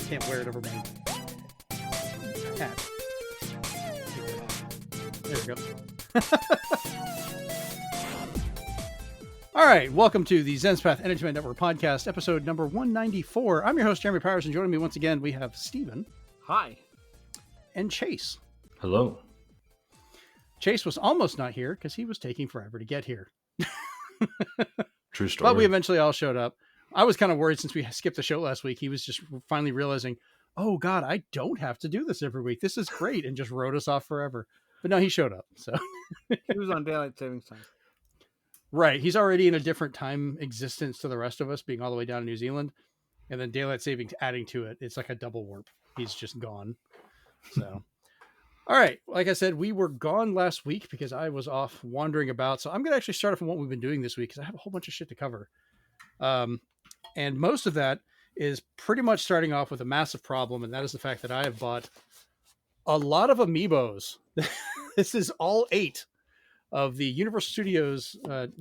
can't wear it over my hat. There we go. All right, welcome to the Zenspath Entertainment Network Podcast, episode number 194. I'm your host, Jeremy Powers, and joining me once again, we have Steven. Hi. And Chase. Hello. Chase was almost not here because he was taking forever to get here. True story. But we eventually all showed up. I was kind of worried since we skipped the show last week. He was just finally realizing, oh God, I don't have to do this every week. This is great. And just wrote us off forever. But no, he showed up. So he was on daylight savings time. Right. He's already in a different time existence to the rest of us, being all the way down in New Zealand. And then daylight savings adding to it. It's like a double warp. He's just gone. So, all right. Like I said, we were gone last week because I was off wandering about. So I'm going to actually start off on what we've been doing this week because I have a whole bunch of shit to cover. And most of that is pretty much starting off with a massive problem. And that is the fact that I have bought a lot of amiibos. This is all 8 of the Universal Studios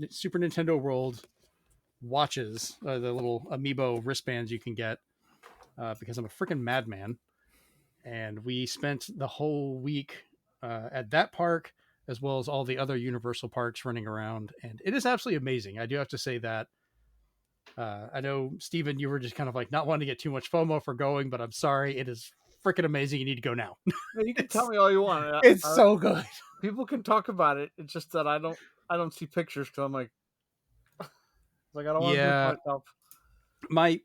Super Nintendo World watches, the little amiibo wristbands you can get, because I'm a freaking madman. And we spent the whole week at that park, as well as all the other Universal parks running around. And it is absolutely amazing. I do have to say that. I know, Steven, you were just kind of like not wanting to get too much FOMO for going, but I'm sorry. It is freaking amazing. You need to go now. You can tell me all you want. It's so good. People can talk about it. It's just that I don't see pictures because I'm like, I don't want to do it myself.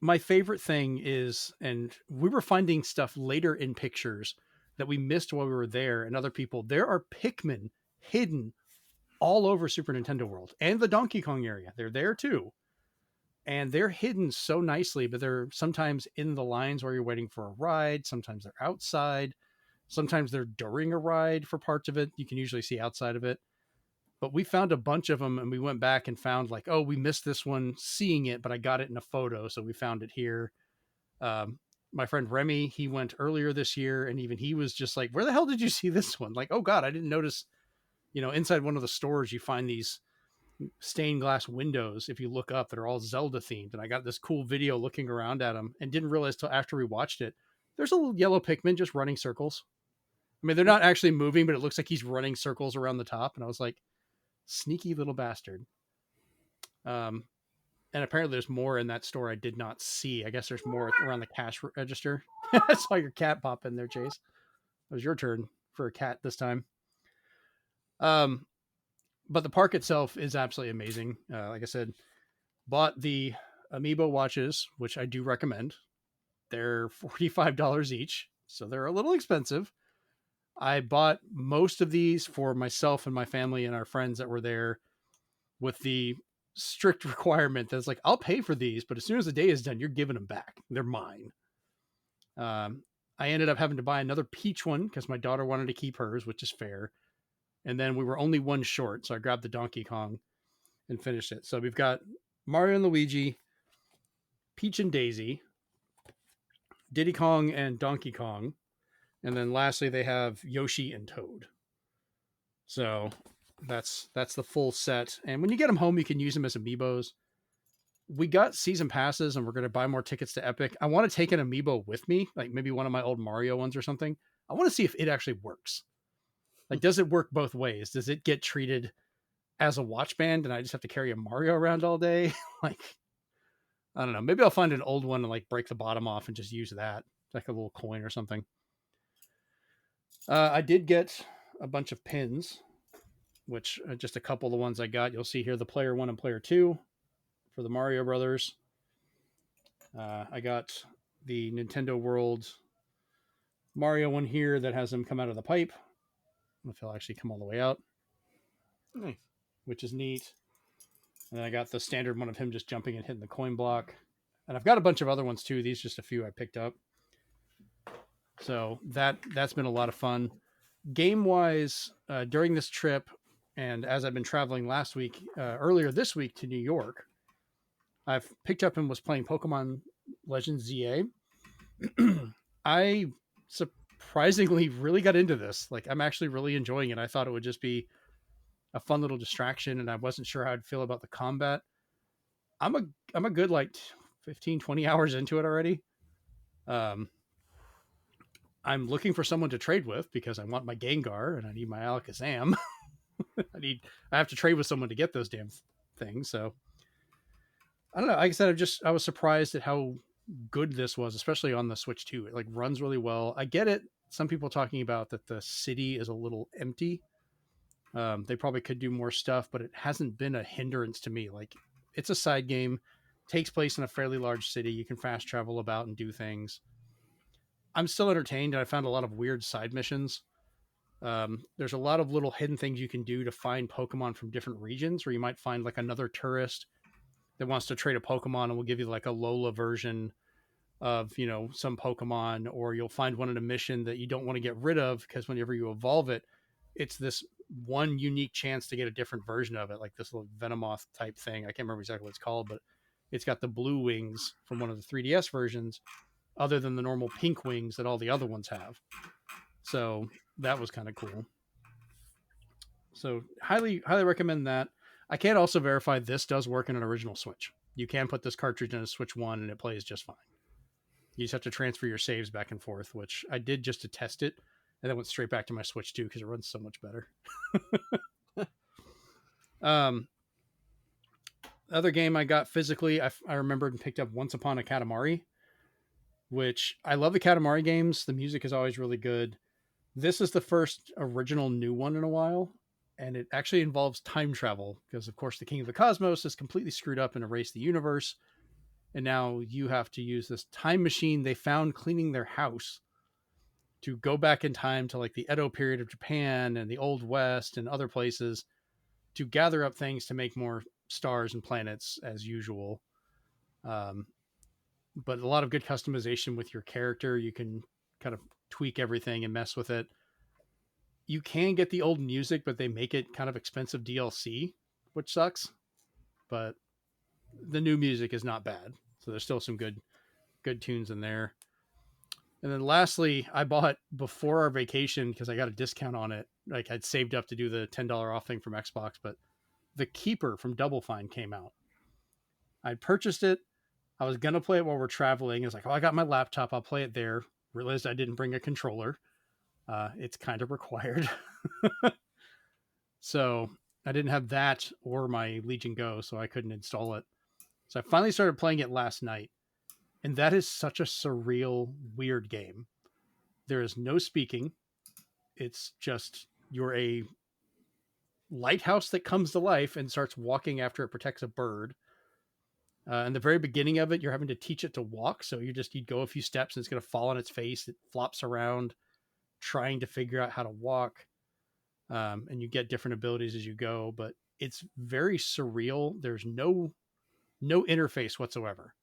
My favorite thing is, and we were finding stuff later in pictures that we missed while we were there, and other people, there are Pikmin hidden all over Super Nintendo World and the Donkey Kong area. They're there too. And they're hidden so nicely, but they're sometimes in the lines where you're waiting for a ride. Sometimes they're outside. Sometimes they're during a ride for parts of it. You can usually see outside of it. But we found a bunch of them and we went back and found like, oh, we missed this one seeing it, but I got it in a photo. So we found it here. My friend Remy, he went earlier this year and even he was just like, where the hell did you see this one? Like, oh God, I didn't notice, inside one of the stores, you find these stained glass windows. If you look up, that are all Zelda themed. And I got this cool video looking around at them and didn't realize till after we watched it, there's a little yellow Pikmin just running circles. I mean, they're not actually moving, but it looks like he's running circles around the top. And I was like, sneaky little bastard. And apparently there's more in that store I did not see. I guess there's more around the cash register. I saw your cat pop in there, Chase. It was your turn for a cat this time. But the park itself is absolutely amazing. Like I said, bought the amiibo watches, which I do recommend. They're $45 each, so they're a little expensive. I bought most of these for myself and my family and our friends that were there with the strict requirement that's like, I'll pay for these, but as soon as the day is done, you're giving them back. They're mine. I ended up having to buy another Peach one because my daughter wanted to keep hers, which is fair. And then we were only one short, so I grabbed the Donkey Kong and finished it. So we've got Mario and Luigi, Peach and Daisy, Diddy Kong and Donkey Kong, and then lastly they have Yoshi and Toad. So that's the full set. And when you get them home, you can use them as amiibos. We got season passes, and we're going to buy more tickets to Epic. I want to take an amiibo with me, like maybe one of my old Mario ones or something. I want to see if it actually works. Like, does it work both ways? Does it get treated as a watch band and I just have to carry a Mario around all day? Like, I don't know. Maybe I'll find an old one and like break the bottom off and just use that. Like a little coin or something. I did get a bunch of pins, which just a couple of the ones I got. You'll see here the Player 1 and Player 2 for the Mario Brothers. I got the Nintendo World Mario one here that has them come out of the pipe. I don't know if he'll actually come all the way out. Nice. Which is neat. And then I got the standard one of him just jumping and hitting the coin block. And I've got a bunch of other ones too. These just a few I picked up. So that's been a lot of fun. Game-wise, during this trip, and as I've been traveling earlier this week to New York, I've picked up and was playing Pokemon Legends ZA. I surprisingly really got into this. Like, I'm actually really enjoying it. I thought it would just be a fun little distraction, and I wasn't sure how I'd feel about the combat. I'm a good like 15, 20 hours into it already. I'm looking for someone to trade with because I want my Gengar and I need my Alakazam. I have to trade with someone to get those damn things. So I don't know. Like I said, I was surprised at how good this was, especially on the Switch 2. It like runs really well. I get it. Some people talking about that the city is a little empty. They probably could do more stuff, but it hasn't been a hindrance to me. Like, it's a side game, takes place in a fairly large city. You can fast travel about and do things. I'm still entertained, and I found a lot of weird side missions. There's a lot of little hidden things you can do to find Pokemon from different regions, where you might find like another tourist that wants to trade a Pokemon and will give you like a Lola version of, you know, some Pokemon, or you'll find one in a mission that you don't want to get rid of because whenever you evolve it, it's this one unique chance to get a different version of it, like this little Venomoth type thing. I can't remember exactly what it's called, but it's got the blue wings from one of the 3DS versions, other than the normal pink wings that all the other ones have. So that was kind of cool. So highly recommend that. I can also verify this does work in an original Switch. You can put this cartridge in a Switch 1 and it plays just fine. You just have to transfer your saves back and forth, which I did just to test it, and then went straight back to my Switch 2 because it runs so much better. Other game I got physically, I remembered and picked up Once Upon a Katamari, which I love the Katamari games. The music is always really good. This is the first original new one in a while, and it actually involves time travel because, of course, the King of the Cosmos is completely screwed up and erased the universe. And now you have to use this time machine they found cleaning their house to go back in time to like the Edo period of Japan and the Old West and other places to gather up things to make more stars and planets as usual. But a lot of good customization with your character. You can kind of tweak everything and mess with it. You can get the old music, but they make it kind of expensive DLC, which sucks. But the new music is not bad. So there's still some good tunes in there. And then lastly, I bought before our vacation because I got a discount on it. Like I'd saved up to do the $10 off thing from Xbox, but The Keeper from Double Fine came out. I purchased it. I was going to play it while we're traveling. I was like, oh, I got my laptop. I'll play it there. Realized I didn't bring a controller. It's kind of required. So I didn't have that or my Legion Go, so I couldn't install it. So I finally started playing it last night. And that is such a surreal, weird game. There is no speaking. It's just you're a lighthouse that comes to life and starts walking after it protects a bird. In the very beginning of it, you're having to teach it to walk. So you'd go a few steps and it's going to fall on its face. It flops around trying to figure out how to walk. And you get different abilities as you go, but it's very surreal. There's no interface whatsoever.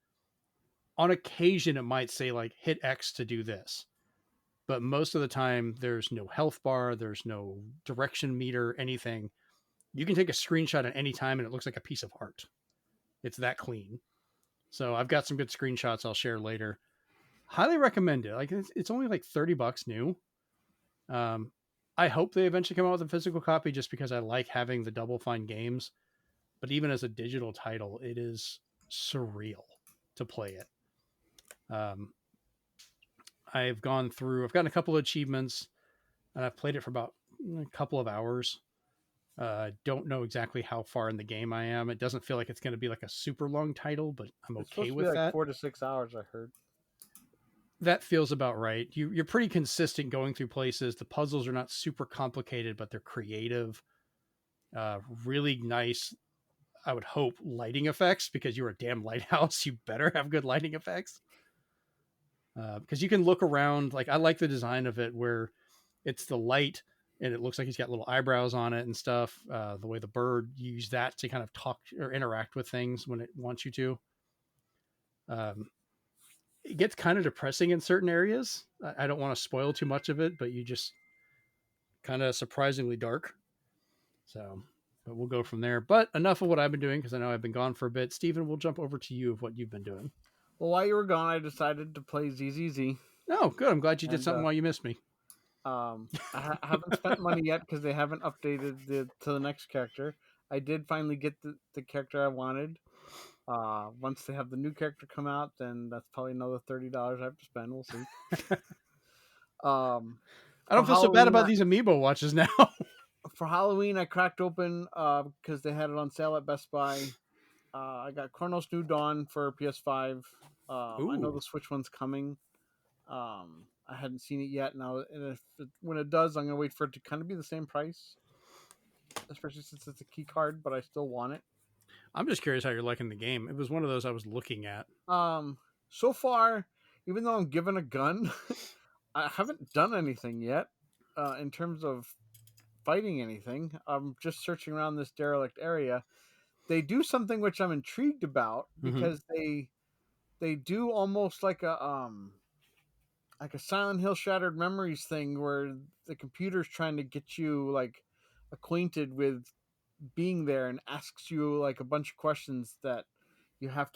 On occasion, it might say like hit X to do this, but most of the time there's no health bar. There's no direction meter, anything. You can take a screenshot at any time and it looks like a piece of art. It's that clean. So I've got some good screenshots I'll share later. Highly recommend it. Like it's only like $30 new. I hope they eventually come out with a physical copy just because I like having the Double Fine games. But even as a digital title, it is surreal to play it. I've gotten a couple of achievements and I've played it for about a couple of hours. Don't know exactly how far in the game I am. It doesn't feel like it's going to be like a super long title, but I'm okay with that. 4 to 6 hours, I heard. That feels about right. You're pretty consistent going through places. The puzzles are not super complicated, but they're creative. Really nice, I would hope, lighting effects because you're a damn lighthouse. You better have good lighting effects. Because you can look around. Like I like the design of it where it's the light and it looks like he's got little eyebrows on it and stuff. The way the bird used that to kind of talk or interact with things when it wants you to. It gets kind of depressing in certain areas. I don't want to spoil too much of it, but you just kind of surprisingly dark. So, but we'll go from there. But enough of what I've been doing because I know I've been gone for a bit. Steven, we'll jump over to you of what you've been doing. Well, while you were gone, I decided to play ZZZ. Oh, good. I'm glad you did something while you missed me. I haven't spent money yet because they haven't updated to the next character. I did finally get the character I wanted. Once they have the new character come out, then that's probably another $30 I have to spend. We'll see. I don't feel so bad about these amiibo watches now. For Halloween, I cracked open because they had it on sale at Best Buy. I got Chronos New Dawn for PS5. I know the Switch one's coming. I hadn't seen it yet, when it does, I'm gonna wait for it to kind of be the same price, especially since it's a key card. But I still want it. I'm just curious how you're liking the game. It was one of those I was looking at. So far, even though I'm given a gun, I haven't done anything yet in terms of fighting anything. I'm just searching around this derelict area. They do something which I'm intrigued about because they do almost like a Silent Hill Shattered Memories thing where the computer's trying to get you like acquainted with being there and asks you like a bunch of questions that you have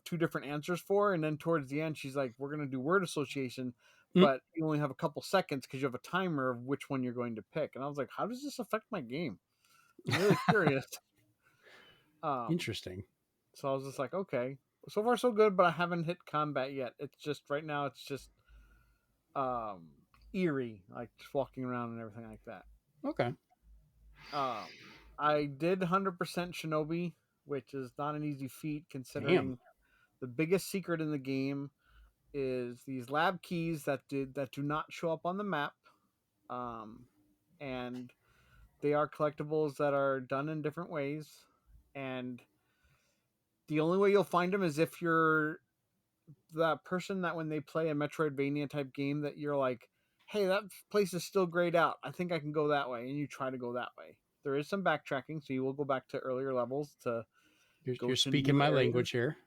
2 different answers for, and then towards the end she's like, we're going to do word association, but you only have a couple seconds because you have a timer of which one you're going to pick. And I was like, how does this affect my game? I'm really curious. Interesting. So I was just like, okay, so far so good, but I haven't hit combat yet. It's just right now it's just eerie, like just walking around and everything like that. Okay. I did 100% Shinobi, which is not an easy feat considering the biggest secret in the game is these lab keys that do not show up on the map, and they are collectibles that are done in different ways, and the only way you'll find them is if you're that person that when they play a Metroidvania type game that you're like, hey, that place is still grayed out, I think I can go that way, and you try to go that way. There is some backtracking, so you will go back to earlier levels to you're speaking my language here.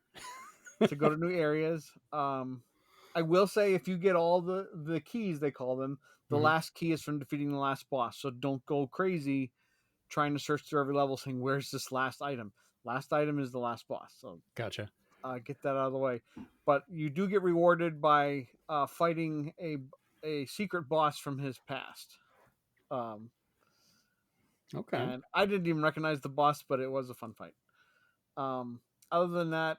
To go to new areas. I will say, if you get all the keys, they call them, the last key is from defeating the last boss, so don't go crazy trying to search through every level saying, where's this last item? Last item is the last boss. So gotcha. Get that out of the way. But you do get rewarded by fighting a secret boss from his past. Okay. And I didn't even recognize the boss, but it was a fun fight. Other than that,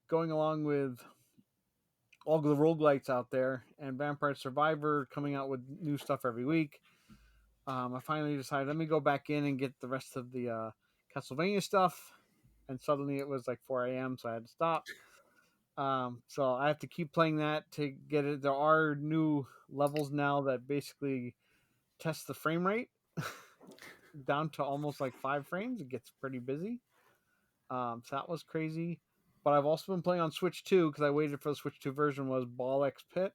going along with all the roguelites out there and Vampire Survivor coming out with new stuff every week, I finally decided, let me go back in and get the rest of the Castlevania stuff. And suddenly it was like 4 a.m., so I had to stop. So I have to keep playing that to get it. There are new levels now that basically test the frame rate down to almost like 5 frames. It gets pretty busy. So that was crazy. But I've also been playing on Switch 2 because I waited for the Switch 2 version, was Ball X Pit.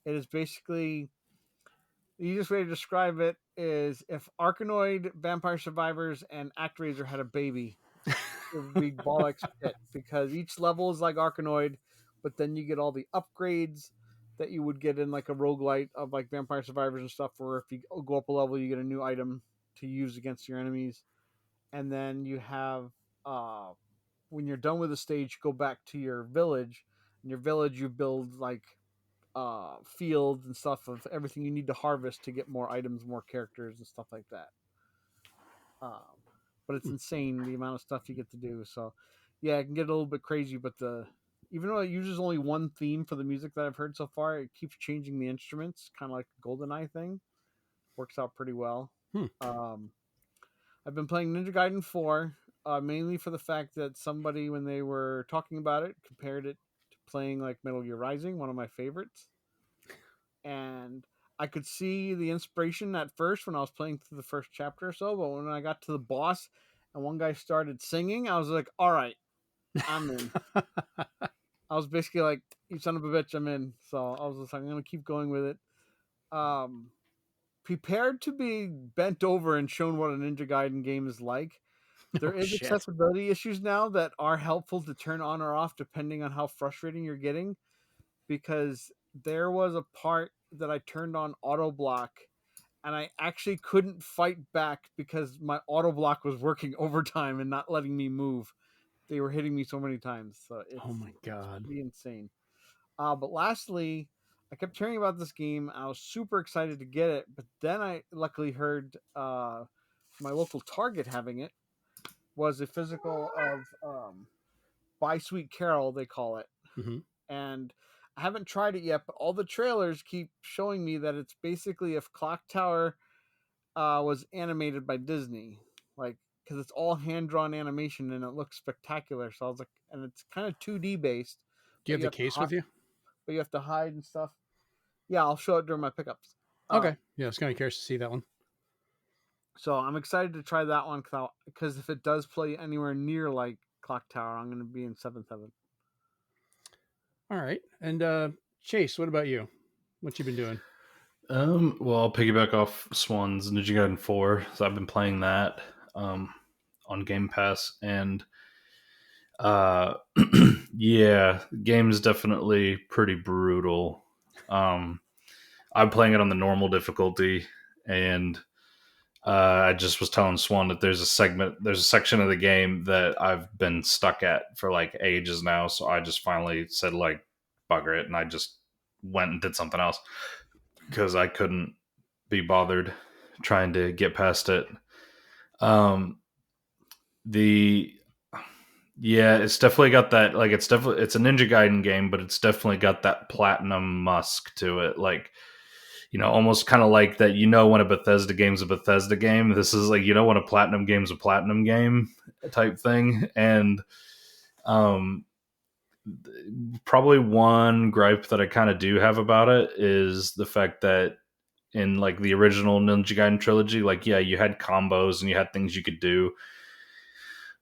It is basically, the easiest way to describe it is if Arkanoid, Vampire Survivors, and ActRaiser had a baby, it would be Ball X Pit, because each level is like Arkanoid, but then you get all the upgrades that you would get in like a roguelite of like Vampire Survivors and stuff, where if you go up a level, you get a new item to use against your enemies. And then you have, when you're done with the stage, you go back to your village. In your village, you build like fields and stuff of everything you need to harvest to get more items, more characters, and stuff like that. But it's insane the amount of stuff you get to do. So yeah, it can get a little bit crazy, but even though it uses only one theme for the music that I've heard so far, it keeps changing the instruments, kind of like the GoldenEye thing. Works out pretty well. I've been playing Ninja Gaiden 4, mainly for the fact that somebody, when they were talking about it, compared it to playing like Metal Gear Rising, one of my favorites. And I could see the inspiration at first when I was playing through the first chapter or so, but when I got to the boss and one guy started singing, I was like, all right, I'm in. I was basically like, you son of a bitch, I'm in. So I was just like, I'm going to keep going with it. Prepared to be bent over and shown what a Ninja Gaiden game is like. There is accessibility issues now that are helpful to turn on or off depending on how frustrating you're getting, because there was a part that I turned on auto block and I actually couldn't fight back because my auto block was working overtime and not letting me move. They were hitting me so many times. So it's, oh my God, it's pretty insane. But lastly, I kept hearing about this game. I was super excited to get it, but then I luckily heard my local Target having it. Was a physical of Buy Sweet Carol, they call it. And I haven't tried it yet, but all the trailers keep showing me that it's basically if Clock Tower was animated by Disney, like, because it's all hand-drawn animation and it looks spectacular. So I was like, and it's kind of 2D based. Do you have the case with you? But you have to hide and stuff. Yeah, I'll show it during my pickups. Okay. Yeah, I was kind of curious to see that one. So I'm excited to try that one because if it does play anywhere near like Clock Tower, I'm going to be in 7-7. All right. And Chase, what about you? What you been doing? Well, I'll piggyback off Swan's Ninja Gaiden 4. So I've been playing that on Game Pass, and yeah, game's definitely pretty brutal. I'm playing it on the normal difficulty, and I just was telling Swan that there's a section of the game that I've been stuck at for like ages now. So I just finally said like, bugger it, and I just went and did something else because I couldn't be bothered trying to get past it. It's definitely got that, like, it's a Ninja Gaiden game, but it's definitely got that platinum musk to it. Like, almost kind of like that, when a Bethesda game's a Bethesda game. This is like, when a platinum game's a platinum game type thing. And probably one gripe that I kind of do have about it is the fact that in like the original Ninja Gaiden trilogy, like, yeah, you had combos and you had things you could do.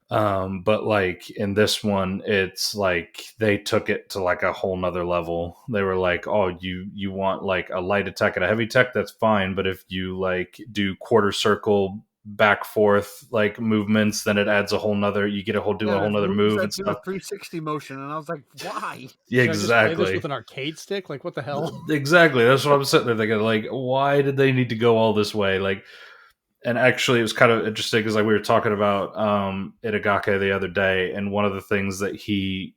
But like in this one, it's like they took it to like a whole nother level. They were like, oh, you want like a light attack and a heavy attack, that's fine. But if you like do quarter circle back forth like movements, then it adds a whole nother, you get a whole nother move and stuff. 360 motion, and I was like, why? Yeah, Should exactly. I just play this with an arcade stick? Like, what the hell? Exactly. That's what I'm sitting there thinking. Like, why did they need to go all this way? Like, and actually, it was kind of interesting because like we were talking about Itagaki the other day, and one of the things that he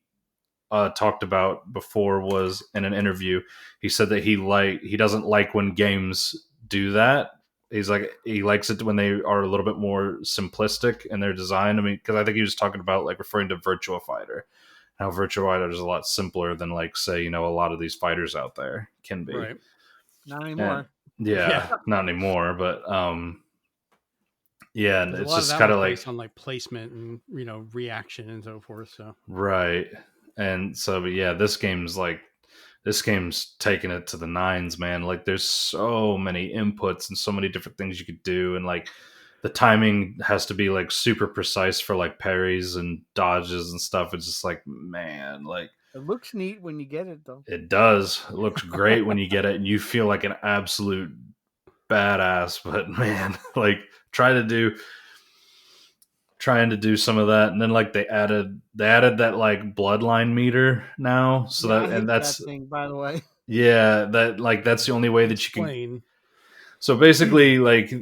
talked about before was in an interview. He said that he doesn't like when games do that. He's like, he likes it when they are a little bit more simplistic in their design. I mean, because I think he was talking about like referring to Virtua Fighter, how Virtua Fighter is a lot simpler than like say a lot of these fighters out there can be. Right. Not anymore. And, yeah, not anymore. But yeah, and it's just kind of like on like placement and reaction and so forth. So right, and so but yeah, this game's taking it to the nines, man. Like there's so many inputs and so many different things you could do, and like the timing has to be like super precise for like parries and dodges and stuff. It's just like, man, like it looks neat when you get it though. It does. It looks great when you get it and you feel like an absolute badass, but man, like trying to do some of that, and then like they added that like bloodline meter now, so that's that thing, by the way. Yeah, that's the only way that you can. So basically, like,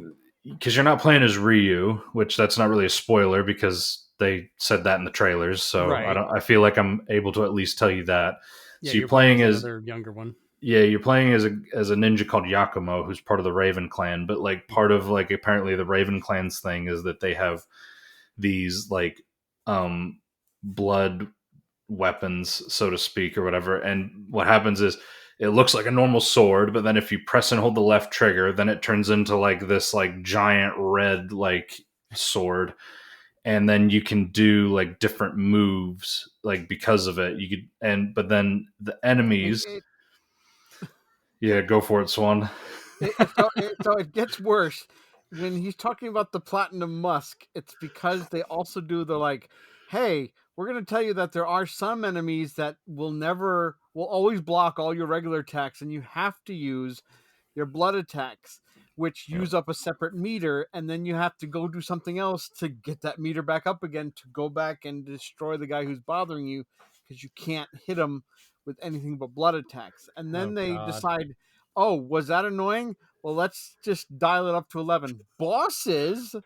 because you're not playing as Ryu, which that's not really a spoiler because they said that in the trailers. So right. I feel like I'm able to at least tell you that. Yeah, so you're playing as another younger one. Yeah, you're playing as a ninja called Yakumo, who's part of the Raven Clan. But like part of like apparently the Raven Clan's thing is that they have these like blood weapons, so to speak, or whatever. And what happens is it looks like a normal sword, but then if you press and hold the left trigger, then it turns into like this like giant red like sword. And then you can do like different moves like because of it. But then the enemies. Yeah, go for it, Swan. So it gets worse. When he's talking about the Platinum Musk, it's because they also do the like, hey, we're going to tell you that there are some enemies that will always block all your regular attacks, and you have to use your blood attacks, which use up a separate meter, and then you have to go do something else to get that meter back up again to go back and destroy the guy who's bothering you because you can't hit him with anything but blood attacks. And then they decide, oh, was that annoying? Well, let's just dial it up to 11. Bosses,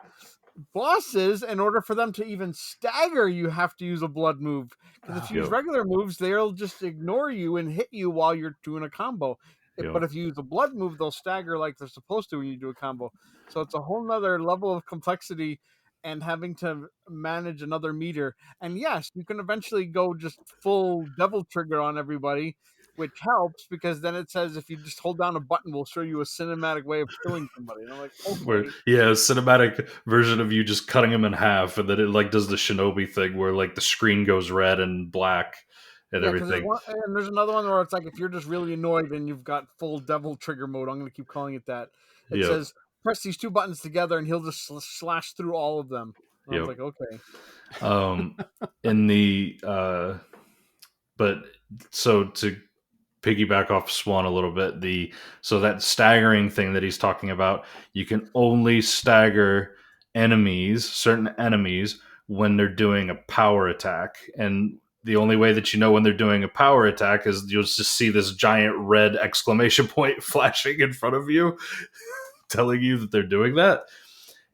in order for them to even stagger, you have to use a blood move. Because if you use regular moves, they'll just ignore you and hit you while you're doing a combo. But if you use a blood move, they'll stagger like they're supposed to when you do a combo. So it's a whole nother level of complexity and having to manage another meter. And yes, you can eventually go just full devil trigger on everybody. which helps because then it says if you just hold down a button, we'll show you a cinematic way of killing somebody. And I'm like, Where, okay. yeah, a cinematic version of you just cutting him in half, and then it like does the shinobi thing where like the screen goes red and black and Yeah, because everything. there's another one where it's like if you're just really annoyed and you've got full devil trigger mode, I'm going to keep calling it that. It Yep. says press these two buttons together and he'll just slash through all of them. And I was Yep. like, okay. In the but so to piggyback off Swan a little bit, so that staggering thing that he's talking about, you can only stagger certain enemies when they're doing a power attack, and the only way that you know when they're doing a power attack is you'll just see this giant red exclamation point flashing in front of you telling you that they're doing that.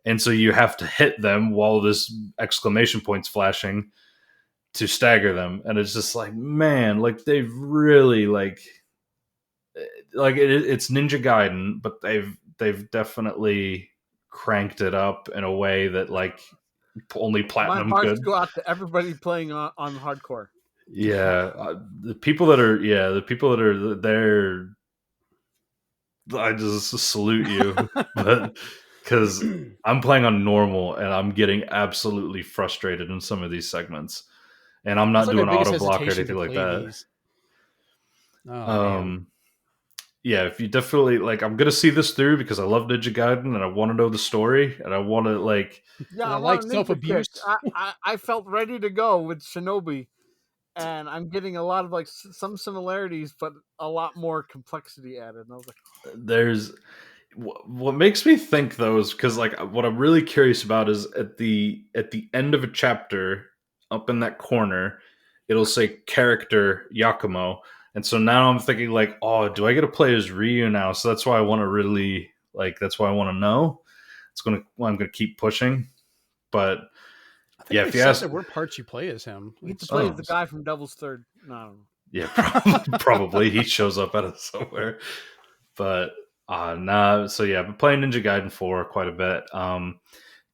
And so you have to hit them while this exclamation point's flashing to stagger them. And it's just like, man, like they've really it's Ninja Gaiden, but they've definitely cranked it up in a way that like only platinum My hearts could. go out to everybody playing on hardcore. Yeah, the people that are there, I just salute you, but because I'm playing on normal and I'm getting absolutely frustrated in some of these segments, and I'm not That's like doing my biggest auto block or hesitation anything to like play that. these. Oh, man. Yeah, if you definitely like, I'm gonna see this through because I love Ninja Gaiden and I want to know the story and I want to like. Yeah, And I I'm like on a ninja self-abuse. kick. I felt ready to go with Shinobi, and I'm getting a lot of like some similarities, but a lot more complexity added. And I was like, There's what makes me think though is because like what I'm really curious about is at the end of a chapter up in that corner, it'll say character Yakumo. And so now I'm thinking like, oh, do I get to play as Ryu now? So that's why I want to really that's why I want to know. I'm gonna keep pushing. But I think yeah, they if you said ask, there were parts you play as him. you get to It's- play as the guy from Devil's Third. No, I don't know. yeah, probably he shows up out of somewhere. But nah. So yeah, I've been playing Ninja Gaiden 4 quite a bit.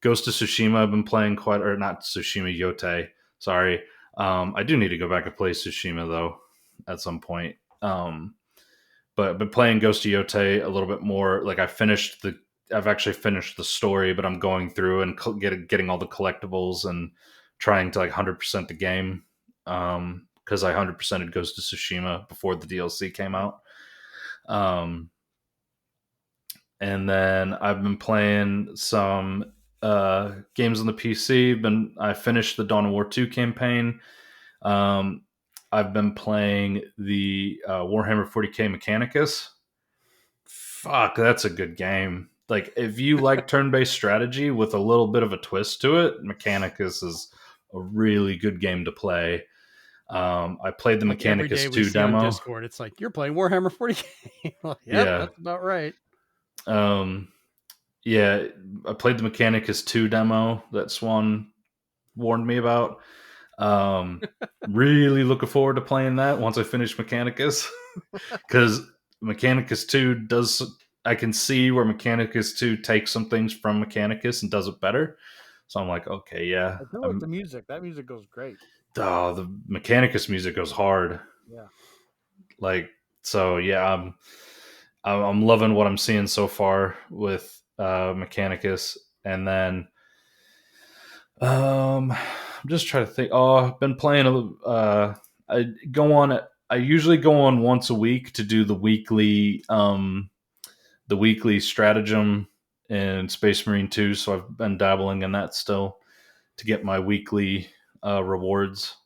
Ghost of Tsushima, I've been playing or not Tsushima, Yote. Sorry. I do need to go back and play Tsushima though at some point. But I've been playing Ghost of Yote a little bit more. Like I've actually finished the story, but I'm going through and getting all the collectibles and trying to like 100% the game. Because I 100%ed Ghost of Tsushima before the DLC came out. And then I've been playing some games on the PC. I finished the Dawn of War 2 campaign. I've been playing the Warhammer 40k Mechanicus. Fuck, that's a good game. Like, if you like turn-based strategy with a little bit of a twist to it, Mechanicus is a really good game to play. I played the like every day Mechanicus we 2 see on demo. Discord, it's like, you're playing Warhammer 40k. Like, yep, Yeah. that's about right. Yeah, I played the Mechanicus 2 demo that Swan warned me about. Really looking forward to playing that once I finish Mechanicus. Because Mechanicus 2 I can see where Mechanicus 2 takes some things from Mechanicus and does it better. So I'm like, okay, yeah. I do like the music. That music goes great. Oh, the Mechanicus music goes hard. Yeah. Like, so yeah, I'm loving what I'm seeing so far with Mechanicus. And then I'm just trying to think. Oh, I've been playing I usually go on once a week to do the weekly stratagem in Space Marine 2, so I've been dabbling in that still to get my weekly rewards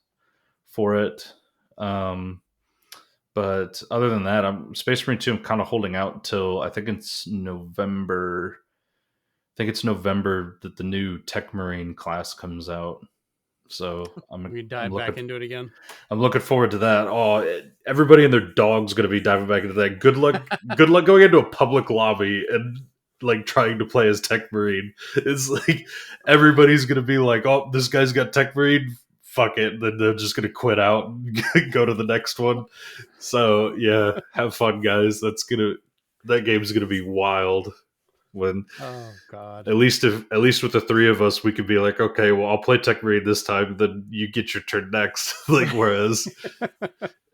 for it. But other than that, Space Marine 2, I'm kind of holding out till I think it's November. I think it's November that the new Tech Marine class comes out. So We dive back into it again. I'm looking forward to that. Oh, everybody and their dog's going to be diving back into that. Good luck going into a public lobby and like trying to play as Tech Marine. It's like everybody's going to be like, "Oh, this guy's got Tech Marine. Fuck it." Then they're just going to quit out and go to the next one. So yeah, have fun, guys. That game's going to be wild. When Oh God. at least with the three of us, we could be like, okay, well, I'll play Tech Marine this time, then you get your turn next. Like, whereas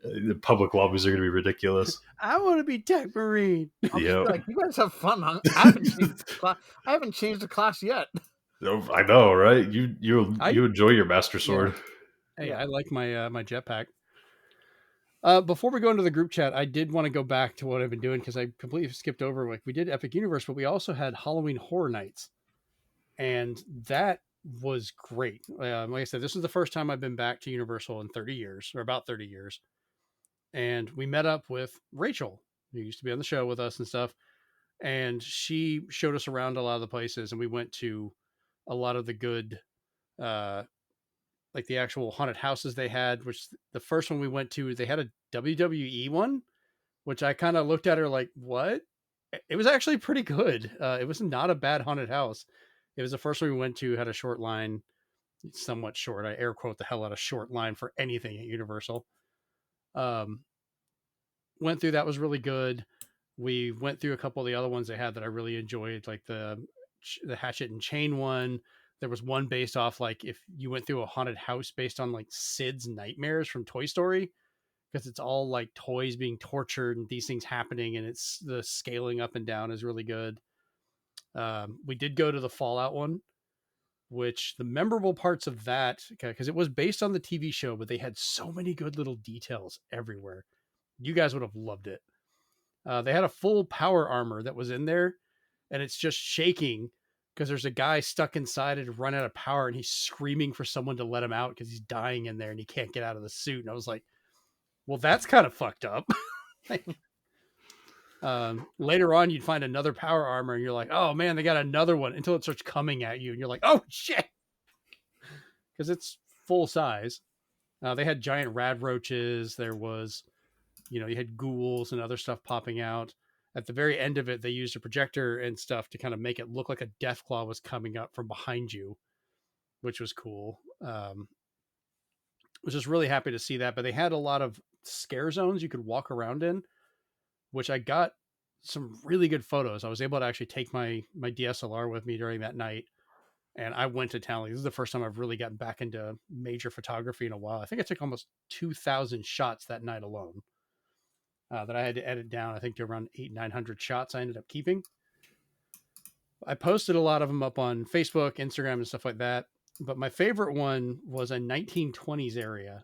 the public lobbies are going to be ridiculous. I want to be Tech Marine. I'll Yeah. just be like, you guys have fun. I haven't changed the class yet. I know, right? You enjoy your Master Sword. Hey, Yeah. I like my my jetpack. Before we go into the group chat, I did want to go back to what I've been doing because I completely skipped over. Like we did Epic Universe, but we also had Halloween Horror Nights, and that was great. Like I said, this is the first time I've been back to Universal in 30 years, or about 30 years, and we met up with Rachel, who used to be on the show with us and stuff, and she showed us around a lot of the places, and we went to a lot of the good. Like the actual haunted houses they had, which the first one we went to, they had a WWE one, which I kind of looked at her like, what? It was actually pretty good. It was not a bad haunted house. It was the first one we went to, had a short line, somewhat short. I air quote the hell out of short line for anything at Universal. Went through, that was really good. We went through a couple of the other ones they had that I really enjoyed, like the Hatchet and Chain one. There was one based off, like, if you went through a haunted house based on like Sid's nightmares from Toy Story, because it's all like toys being tortured and these things happening, and it's the scaling up and down is really good. We did go to the Fallout one, which the memorable parts of that, because it was based on the TV show, but they had so many good little details everywhere. You guys would have loved it. They had a full power armor that was in there, and it's just shaking because there's a guy stuck inside it, run out of power, and he's screaming for someone to let him out because he's dying in there and he can't get out of the suit. And I was like, well, that's kind of fucked up. Later on, you'd find another power armor and you're like, oh man, they got another one, until it starts coming at you and you're like, oh shit, because it's full size. They had giant rad roaches. There was, you had ghouls and other stuff popping out. At the very end of it, they used a projector and stuff to kind of make it look like a Deathclaw was coming up from behind you, which was cool. Was just really happy to see that. But they had a lot of scare zones you could walk around in, which I got some really good photos. I was able to actually take my DSLR with me during that night, and I went to town. Like, this is the first time I've really gotten back into major photography in a while. I think I took almost 2,000 shots that night alone. That I had to edit down, I think, to around 900 shots I ended up keeping. I posted a lot of them up on Facebook, Instagram, and stuff like that. But my favorite one was a 1920s area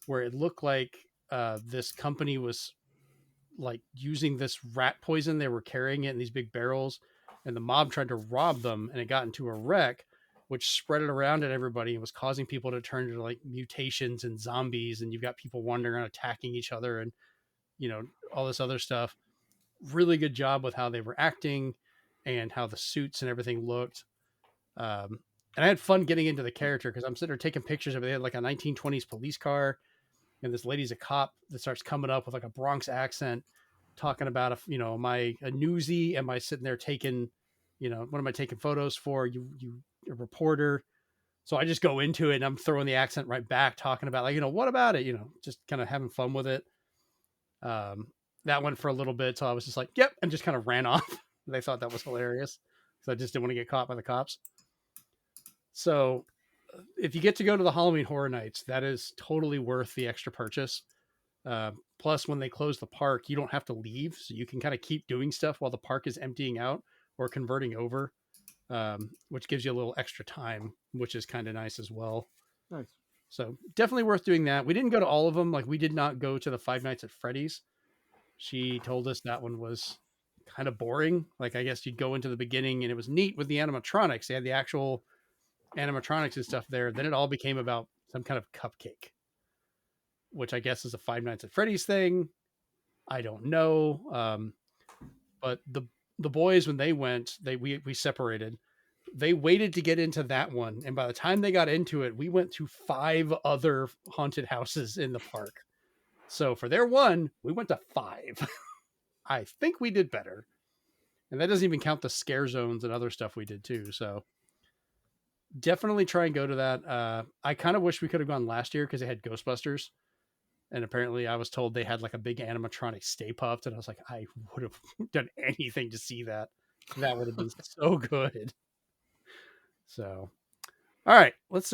where it looked like this company was like using this rat poison. They were carrying it in these big barrels, and the mob tried to rob them, and it got into a wreck, which spread it around at everybody and was causing people to turn into like mutations and zombies. And you've got people wandering around attacking each other and all this other stuff. Really good job with how they were acting and how the suits and everything looked. And I had fun getting into the character because I'm sitting there taking pictures of it. They had like a 1920s police car, and this lady's a cop that starts coming up with like a Bronx accent, talking about, am I a newsie? Am I sitting there taking, what am I taking photos for? You a reporter? So I just go into it and I'm throwing the accent right back, talking about like, what about it? Just kind of having fun with it. That went for a little bit, so I was just like, yep, and just kind of ran off. They thought that was hilarious, so I just didn't want to get caught by the cops. So if you get to go to the Halloween Horror Nights, that is totally worth the extra purchase. Plus, when they close the park, you don't have to leave, so you can kind of keep doing stuff while the park is emptying out or converting over, which gives you a little extra time, which is kind of nice as well. Nice. So definitely worth doing that. We didn't go to all of them. Like, we did not go to the Five Nights at Freddy's. She told us that one was kind of boring. Like, I guess you'd go into the beginning and it was neat with the animatronics. They had the actual animatronics and stuff there. Then it all became about some kind of cupcake, which I guess is a Five Nights at Freddy's thing. I don't know. But the boys, when they went, we separated. They waited to get into that one, and by the time they got into it, we went to 5 other haunted houses in the park. So for their one, we went to 5. I think we did better, and that doesn't even count the scare zones and other stuff we did too. So definitely try and go to that. I kind of wish we could have gone last year because they had Ghostbusters, and apparently I was told they had like a big animatronic Stay Puft, and I was like, I would have done anything to see that. That would have been so good. So, all right, let's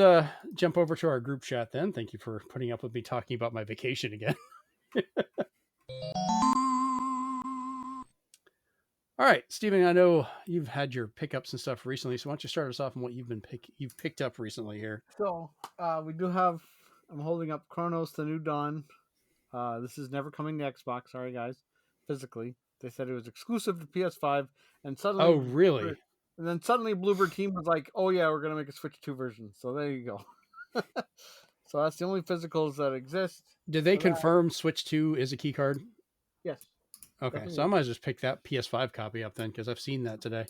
jump over to our group chat then. Thank you for putting up with me talking about my vacation again. All right, Steven, I know you've had your pickups and stuff recently, so why don't you start us off on what you've picked up recently here? So we do have. I'm holding up Chronos: The New Dawn. This is never coming to Xbox. Sorry, guys. Physically, they said it was exclusive to PS5, and suddenly, Oh, really? And then suddenly, Bluebird Team was like, "Oh yeah, we're gonna make a Switch 2 version." So there you go. So that's the only physicals that exist. Did they confirm Switch 2 is a key card? Yes. Okay, Definitely. so I might as just pick that PS5 copy up then, because I've seen that today.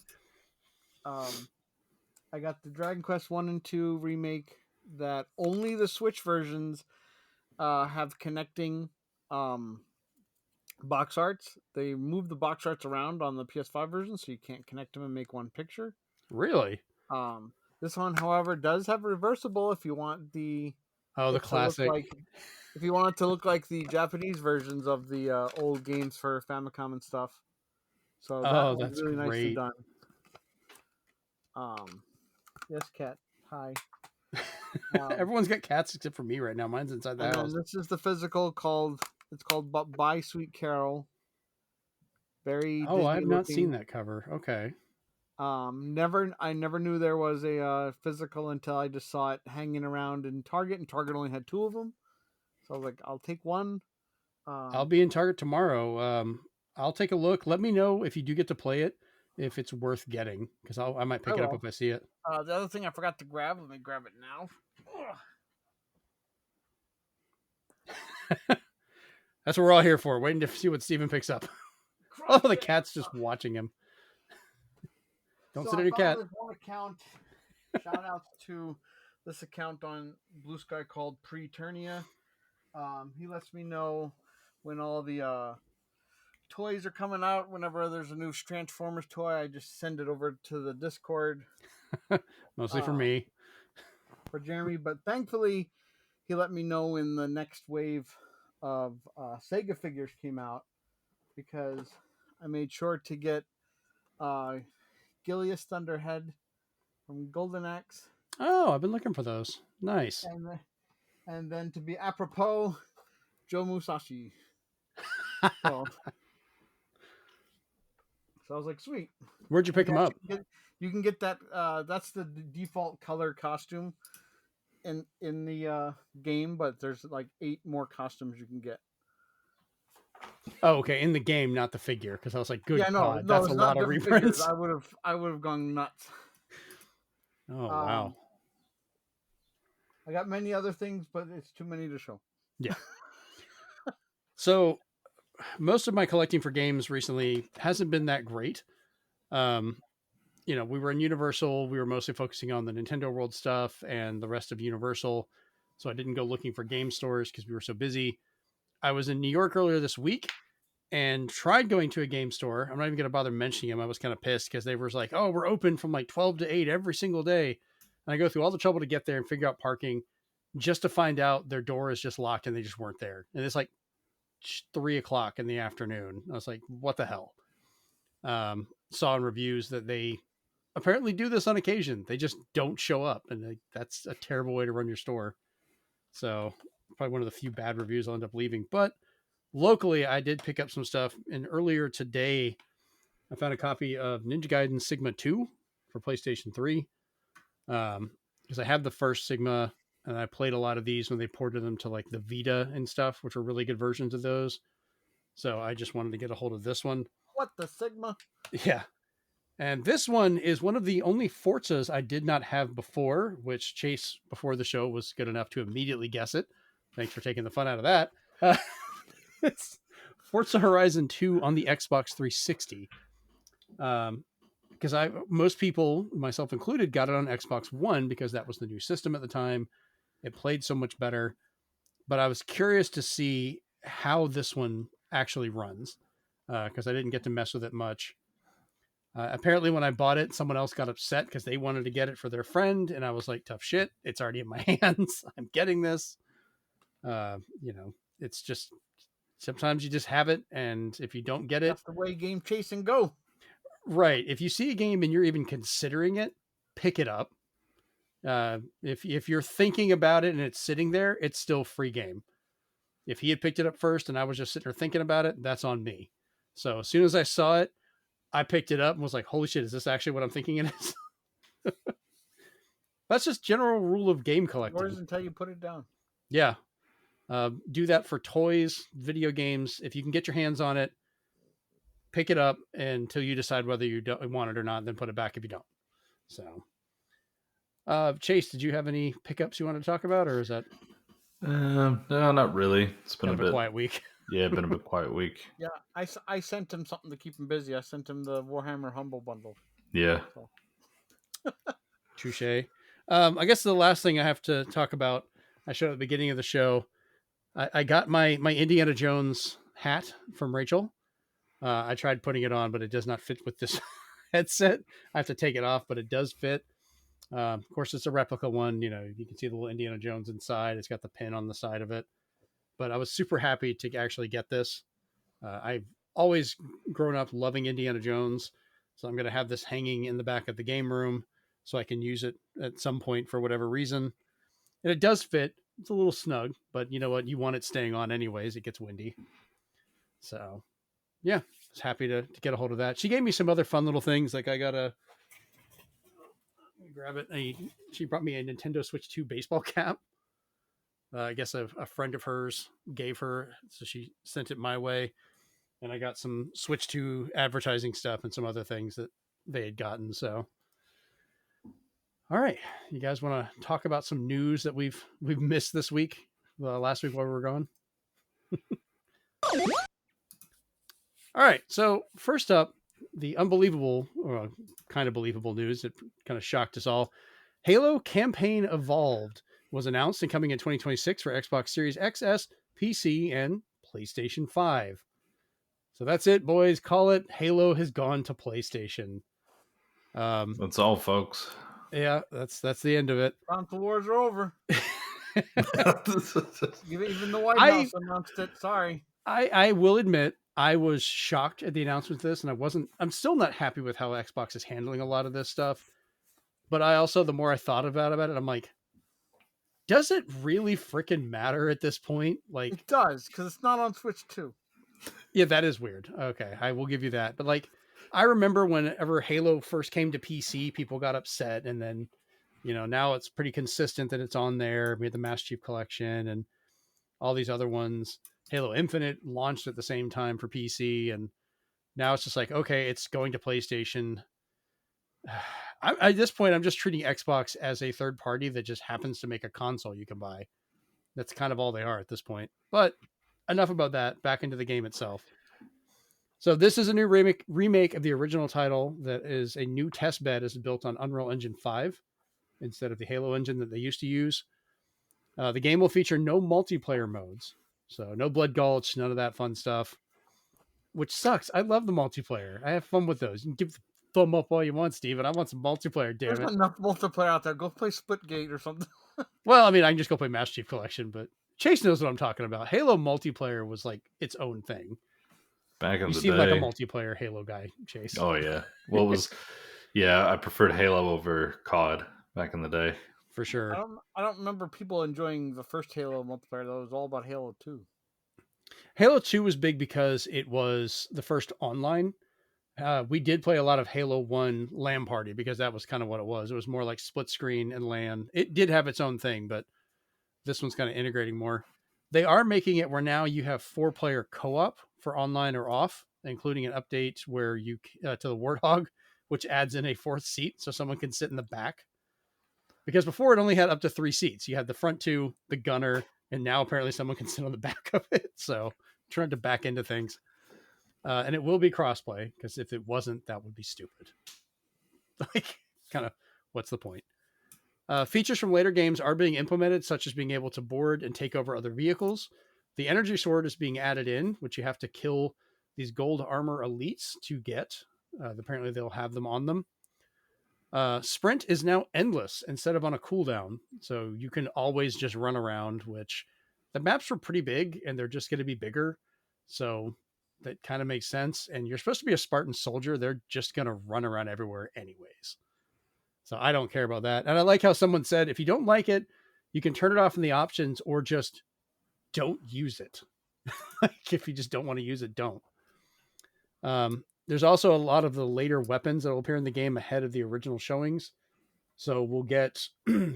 I got the Dragon Quest 1 and 2 remake that only the Switch versions have connecting box arts. They move the box arts around on the PS5 version, so you can't connect them and make one picture. Really? This one, however, does have reversible if you want the classic. If you want it to look like the Japanese versions of the old games for Famicom and stuff. So that's really nicely done. Yes, cat. Hi. Everyone's got cats except for me right now. Mine's inside the house. This is the physical it's called Bye Sweet Carol. Very. Oh, I have not seen that cover. Okay. I never knew there was a physical until I just saw it hanging around in Target, and Target only had 2 of them. So I was like, I'll take one. I'll be in Target tomorrow. I'll take a look. Let me know if you do get to play it, if it's worth getting, because I might pick it up if I see it. The other thing I forgot to grab, let me grab it now. That's what we're all here for, waiting to see what Steven picks up. Oh, the cat's just watching him. Don't sit on your cat. One account. Shout out to this account on Blue Sky called Preternia. He lets me know when all the toys are coming out. Whenever there's a new Transformers toy, I just send it over to the Discord. Mostly for me. For Jeremy, but thankfully he let me know when the next wave of Sega figures came out, because I made sure to get Gilius Thunderhead from Golden Axe. Oh, I've been looking for those. Nice. And then to be apropos, Joe Musashi. So I was like, sweet. Where'd you pick him up? You can get that. That's the default color costume in the game, but there's like 8 more costumes you can get. Oh, okay, in the game, not the figure, because I was like, good God, that's a lot of reprints. I would have gone nuts. Oh wow. I got many other things, but it's too many to show. Yeah. So most of my collecting for games recently hasn't been that great. We were in Universal. We were mostly focusing on the Nintendo World stuff and the rest of Universal. So I didn't go looking for game stores because we were so busy. I was in New York earlier this week and tried going to a game store. I'm not even going to bother mentioning them. I was kind of pissed because they were like, oh, we're open from like 12 to 8 every single day. And I go through all the trouble to get there and figure out parking just to find out their door is just locked and they just weren't there. And it's like 3:00 in the afternoon. I was like, what the hell? Saw in reviews that they apparently do this on occasion. They just don't show up. And that's a terrible way to run your store. So probably one of the few bad reviews I'll end up leaving. But locally, I did pick up some stuff. And earlier today, I found a copy of Ninja Gaiden Sigma 2 for PlayStation 3. Because I have the first Sigma, and I played a lot of these when they ported them to like the Vita and stuff, which were really good versions of those. So I just wanted to get a hold of this one. What, the Sigma? Yeah. And this one is one of the only Forzas I did not have before, which Chase, before the show, was good enough to immediately guess it. Thanks for taking the fun out of that. It's Forza Horizon 2 on the Xbox 360. Because most people, myself included, got it on Xbox One because that was the new system at the time. It played so much better. But I was curious to see how this one actually runs, because I didn't get to mess with it much. Apparently, when I bought it, someone else got upset because they wanted to get it for their friend. And I was like, tough shit. It's already in my hands. I'm getting this. It's just, sometimes you just have it. And if you don't get it. That's the way game chasing go. Right. If you see a game and you're even considering it, pick it up. If you're thinking about it and it's sitting there, it's still free game. If he had picked it up first and I was just sitting there thinking about it, that's on me. So as soon as I saw it, I picked it up and was like, holy shit, is this actually what I'm thinking it is? That's just general rule of game collecting. Yours until you put it down. Yeah. Do that for toys, video games. If you can get your hands on it, pick it up until you decide whether you don't want it or not, then put it back if you don't. So, Chase, did you have any pickups you wanted to talk about, or is that No, not really. It's been kind a of bit quiet week? Yeah, been a bit quiet week. Yeah, I sent him something to keep him busy. I sent him the Warhammer Humble Bundle. Yeah. So. Touche. I guess the last thing I have to talk about, I showed at the beginning of the show, I got my Indiana Jones hat from Rachel. I tried putting it on, but it does not fit with this headset. I have to take it off, but it does fit. Of course, it's a replica one. You know, you can see the little Indiana Jones inside. It's got the pin on the side of it. But I was super happy to actually get this. I've always grown up loving Indiana Jones, so I'm going to have this hanging in the back of the game room so I can use it at some point for whatever reason. And it does fit. It's a little snug, but you know what? You want it staying on anyways. It gets windy. So, yeah, I was happy to get a hold of that. She gave me some other fun little things. Like I got let me grab it. She brought me a Nintendo Switch 2 baseball cap. I guess a friend of hers gave her, so she sent it my way. And I got some Switch 2 advertising stuff and some other things that they had gotten. So, all right, you guys want to talk about some news that we've missed this week, last week while we were gone? All right, so first up, the unbelievable, or kind of believable news that kind of shocked us all. Halo Campaign Evolved was announced and coming in 2026 for Xbox Series XS, PC, and PlayStation 5. So that's it, boys. Call it. Halo has gone to PlayStation. That's all, folks. Yeah, that's the end of it. The wars are over. Even the White House announced it. Sorry. I will admit, I was shocked at the announcement of this, and I'm still not happy with how Xbox is handling a lot of this stuff. But I also, the more I thought about it, I'm like, does it really freaking matter at this point? Like, it does, because it's not on Switch 2. Yeah, that is weird. Okay, I will give you that. But like, I remember whenever Halo first came to PC, people got upset, and then, you know, now it's pretty consistent that it's on there. We had the Master Chief Collection and all these other ones. Halo Infinite launched at the same time for PC, and now it's just like, okay, it's going to PlayStation. At this point, I'm just treating Xbox as a third party that just happens to make a console you can buy. That's kind of all they are at this point. But enough about that. Back into the game itself. So this is a new remake of the original title that is a new test bed. Is built on Unreal Engine 5 instead of the Halo engine that they used to use. The game will feature no multiplayer modes. So no Blood Gulch, none of that fun stuff, which sucks. I love the multiplayer. I have fun with those. You can give the thumb up all you want, Steven. I want some multiplayer, damn it. There's enough multiplayer out there. Go play Splitgate or something. Well, I mean, I can just go play Master Chief Collection, but Chase knows what I'm talking about. Halo multiplayer was like its own thing. Back in the day. You seem like a multiplayer Halo guy, Chase. Oh, yeah. Well, I preferred Halo over COD back in the day. For sure. I don't remember people enjoying the first Halo multiplayer, though. It was all about Halo 2. Halo 2 was big because it was the first online. We did play a lot of Halo 1 LAN party because that was kind of what it was. It was more like split screen and LAN. It did have its own thing, but this one's kind of integrating more. They are making it where now you have 4-player co-op for online or off, including an update where you to the Warthog, which adds in a 4th seat so someone can sit in the back. Because before it only had up to 3 seats. You had the front 2, the gunner, and now apparently someone can sit on the back of it. So trying to back into things. And it will be crossplay, because if it wasn't, that would be stupid. Like, kind of, what's the point? Features from later games are being implemented, such as being able to board and take over other vehicles. The energy sword is being added in, which you have to kill these gold armor elites to get. Apparently they'll have them on them. Sprint is now endless instead of on a cooldown. So you can always just run around, which the maps were pretty big and they're just going to be bigger. So that kind of makes sense. And you're supposed to be a Spartan soldier. They're just going to run around everywhere anyways. So I don't care about that. And I like how someone said, if you don't like it, you can turn it off in the options or just don't use it. Like if you just don't want to use it, don't. There's also a lot of the later weapons that will appear in the game ahead of the original showings. So we'll get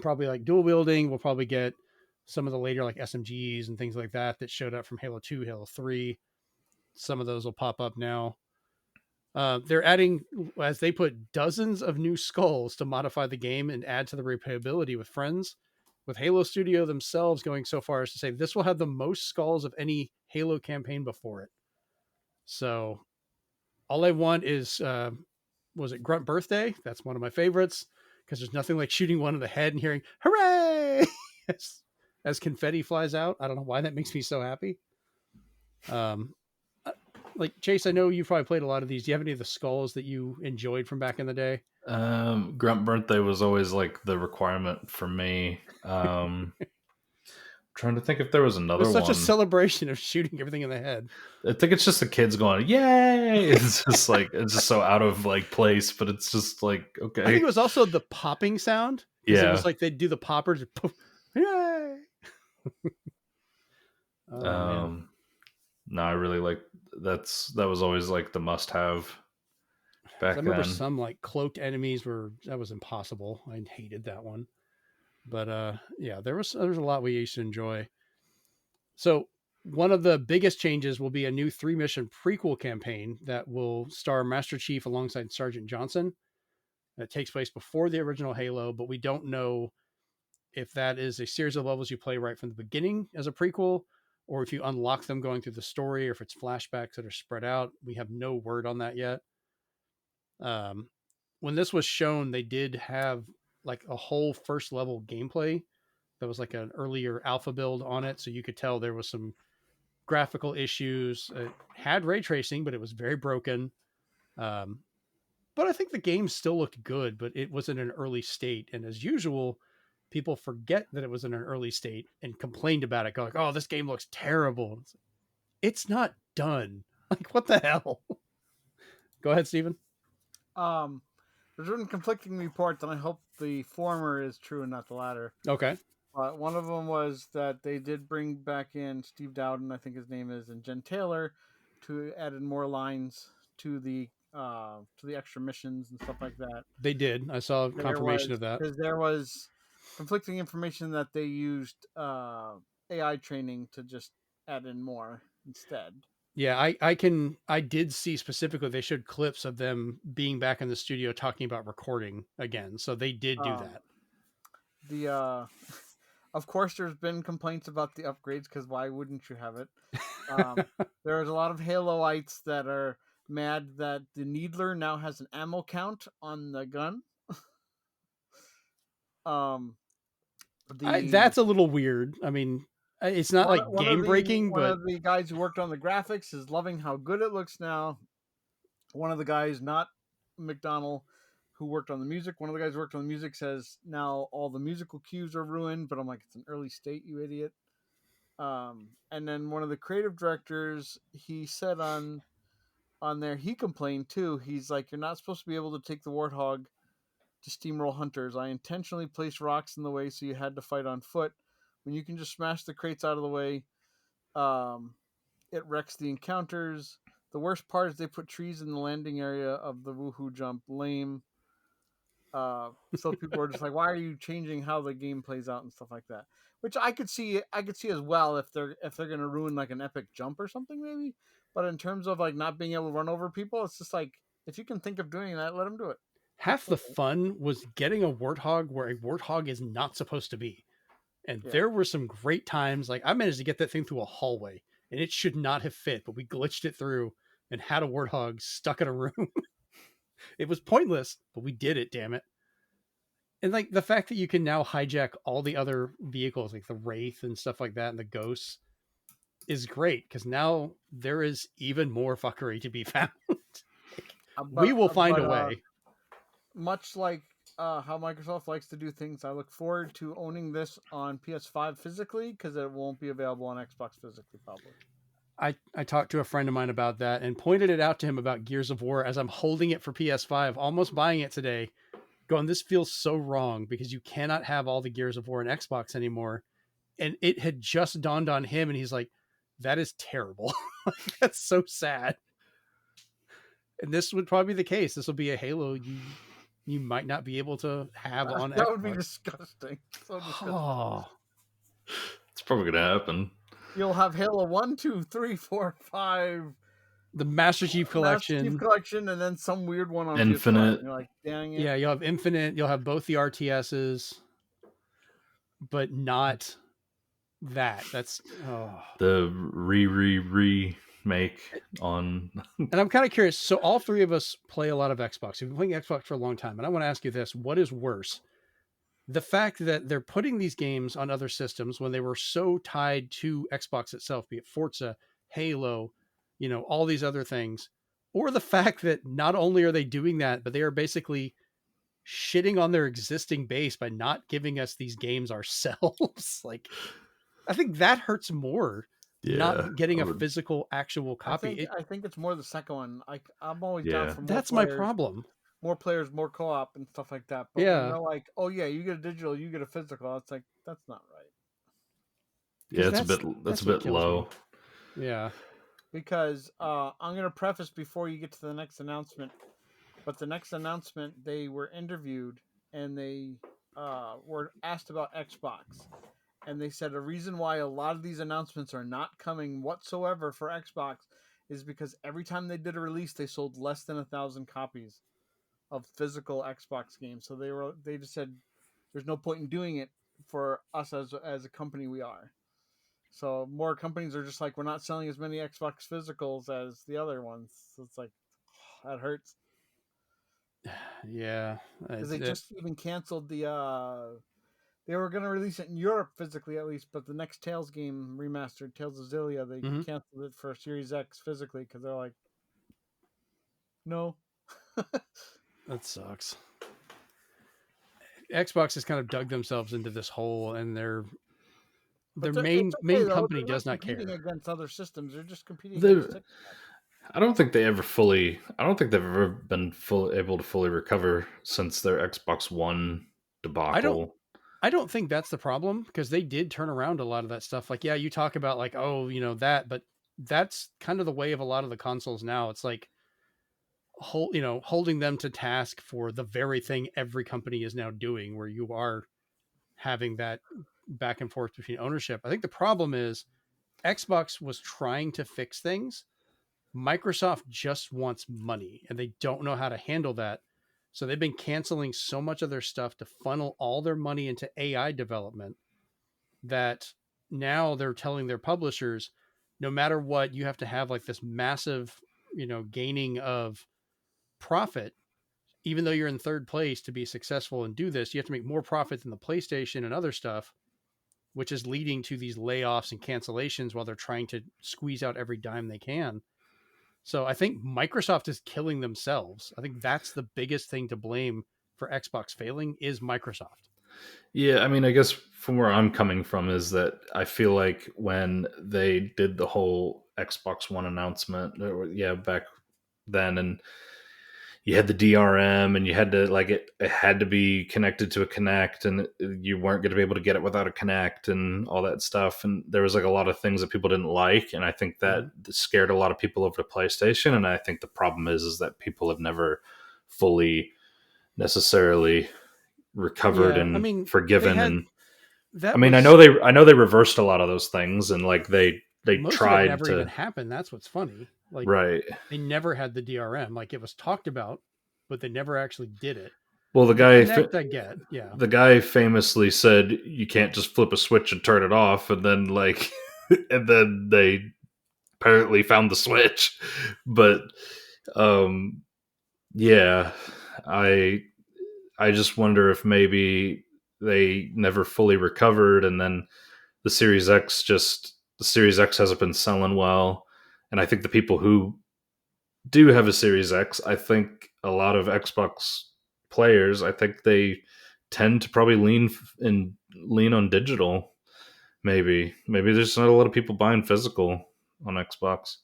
probably like dual wielding. We'll probably get some of the later like SMGs and things like that showed up from Halo 2, Halo 3. Some of those will pop up now. They're adding, as they put, dozens of new skulls to modify the game and add to the replayability with friends, with Halo Studio themselves going so far as to say this will have the most skulls of any Halo campaign before it. So all I want is, was it Grunt Birthday? That's one of my favorites, because there's nothing like shooting one in the head and hearing, hooray! as confetti flies out. I don't know why that makes me so happy. Like Chase, I know you've probably played a lot of these. Do you have any of the skulls that you enjoyed from back in the day? Grunt Birthday was always like the requirement for me. Trying to think if there was another It was such one. a celebration of shooting everything in the head. I think it's just the kids going, yay! It's just like, it's just so out of like place, but it's just like, okay. I think it was also the popping sound. Yeah. It was like they'd do the poppers. Poof, yay! No, I really like that was always like the must have back I remember then. some like cloaked enemies that was impossible. I hated that one. But yeah, there was a lot we used to enjoy. So one of the biggest changes will be a new 3-mission prequel campaign that will star Master Chief alongside Sergeant Johnson. That takes place before the original Halo, but we don't know if that is a series of levels you play right from the beginning as a prequel, or if you unlock them going through the story, or if it's flashbacks that are spread out. We have no word on that yet. When this was shown, they did have like a whole first level gameplay that was like an earlier alpha build on it. So you could tell there was some graphical issues. It had ray tracing, but it was very broken. But I think the game still looked good, but it was in an early state. And as usual, people forget that it was in an early state and complained about it, going, oh, this game looks terrible. It's not done. Like, what the hell? Go ahead, Steven. There's been conflicting reports, and I hope the former is true and not the latter. Okay. One of them was that they did bring back in Steve Dowden, I think his name is, and Jen Taylor to add in more lines to the extra missions and stuff like that. They did. I saw confirmation of that. Because there was conflicting information that they used AI training to just add in more instead. Yeah, I did see specifically they showed clips of them being back in the studio talking about recording again. So they did do that. Of course, there's been complaints about the upgrades, because why wouldn't you have it? There's a lot of Haloites that are mad that the Needler now has an ammo count on the gun. That's a little weird. I mean, it's not like game breaking, but one of the guys who worked on the graphics is loving how good it looks now. One of the guys, not McDonnell, who worked on the music, one of the guys who worked on the music says now all the musical cues are ruined, but I'm like, it's an early state, you idiot. And then one of the creative directors, he said on there, he complained too. He's like, you're not supposed to be able to take the Warthog to steamroll hunters. I intentionally placed rocks in the way so you had to fight on foot. When you can just smash the crates out of the way, it wrecks the encounters. The worst part is they put trees in the landing area of the Woohoo jump. Lame. So people are just like, why are you changing how the game plays out and stuff like that? Which I could see as well if they're going to ruin like an epic jump or something maybe. But in terms of like not being able to run over people, it's just like, if you can think of doing that, let them do it. Half the fun was getting a Warthog where a Warthog is not supposed to be. And there were some great times. Like I managed to get that thing through a hallway and it should not have fit, but we glitched it through and had a Warthog stuck in a room. It was pointless, but we did it, damn it. And like the fact that you can now hijack all the other vehicles, like the Wraith and stuff like that, and the Ghosts, is great because now there is even more fuckery to be found. We will find a way. Much like how Microsoft likes to do things, I look forward to owning this on PS5 physically, because it won't be available on Xbox physically, probably. I talked to a friend of mine about that and pointed it out to him about Gears of War as I'm holding it for PS5, almost buying it today, going, this feels so wrong because you cannot have all the Gears of War in Xbox anymore. And it had just dawned on him, and he's like, that is terrible. That's so sad. And this would probably be the case. This will be a Halo you might not be able to have on that Xbox. would be disgusting. So disgusting. Oh, It's probably gonna happen. You'll have Halo 1, 2, 3, 4, 5. the Master Chief Collection. Master Chief Collection, and then some weird one on Infinite. PS5. You're like, dang it. Yeah, you'll have Infinite. You'll have both the RTSs, but not that. That's The remake on. And I'm kind of curious. So all three of us play a lot of Xbox. We've been playing Xbox for a long time, and I want to ask you this: what is worse? The fact that they're putting these games on other systems when they were so tied to Xbox itself, be it Forza, Halo, all these other things, or the fact that not only are they doing that, but they are basically shitting on their existing base by not giving us these games ourselves. Like, I think that hurts more. Yeah, not getting a physical, actual copy. I think it's more the second one. I'm always Yeah. down for more That's players, my problem. More players, more co-op, and stuff like that. But Yeah. when they're like, oh yeah, you get a digital, you get a physical. It's like, that's not right. Yeah, it's that's a what bit kills low. me. Yeah. Because I'm going to preface before you get to the next announcement. But the next announcement, they were interviewed and they were asked about Xbox. And they said a reason why a lot of these announcements are not coming whatsoever for Xbox is because every time they did a release, they sold less than 1,000 copies of physical Xbox games. So they just said there's no point in doing it for us as a company we are. So more companies are just like, we're not selling as many Xbox physicals as the other ones. So it's like, that hurts. Yeah. Because they just even canceled the they were going to release it in Europe physically at least, but the next Tales game remastered, Tales of Zillia, they canceled it for Series X physically because they're like, no. That sucks. Xbox has kind of dug themselves into this hole, and their main company does not care. Competing against other systems, they're just competing against it. I don't think they've ever been able to fully recover since their Xbox One debacle. I don't think that's the problem, because they did turn around a lot of that stuff. Like, yeah, you talk about like, oh, that, but that's kind of the way of a lot of the consoles now. It's like, holding them to task for the very thing every company is now doing, where you are having that back and forth between ownership. I think the problem is Xbox was trying to fix things. Microsoft just wants money, and they don't know how to handle that. So they've been canceling so much of their stuff to funnel all their money into AI development that now they're telling their publishers, no matter what, you have to have like this massive, gaining of profit. Even though you're in third place, to be successful and do this, you have to make more profit than the PlayStation and other stuff, which is leading to these layoffs and cancellations while they're trying to squeeze out every dime they can. So I think Microsoft is killing themselves. I think that's the biggest thing to blame for Xbox failing is Microsoft. Yeah, I mean, I guess from where I'm coming from is that I feel like when they did the whole Xbox One announcement, back then, and you had the DRM and you had to it had to be connected to a Kinect, and you weren't going to be able to get it without a Kinect and all that stuff. And there was a lot of things that people didn't like. And I think that scared a lot of people over to PlayStation. And I think the problem is that people have never fully necessarily recovered and forgiven. I know they reversed a lot of those things, and they most tried of it never to even happen. That's what's funny. Right. They never had the DRM. It was talked about, but they never actually did it. Well, the guy famously said you can't just flip a switch and turn it off, and then and then they apparently found the switch. But yeah, I just wonder if maybe they never fully recovered, and then the Series X hasn't been selling well. And I think the people who do have a Series X, I think a lot of Xbox players, I think they tend to probably lean on digital. Maybe there's not a lot of people buying physical. on Xbox.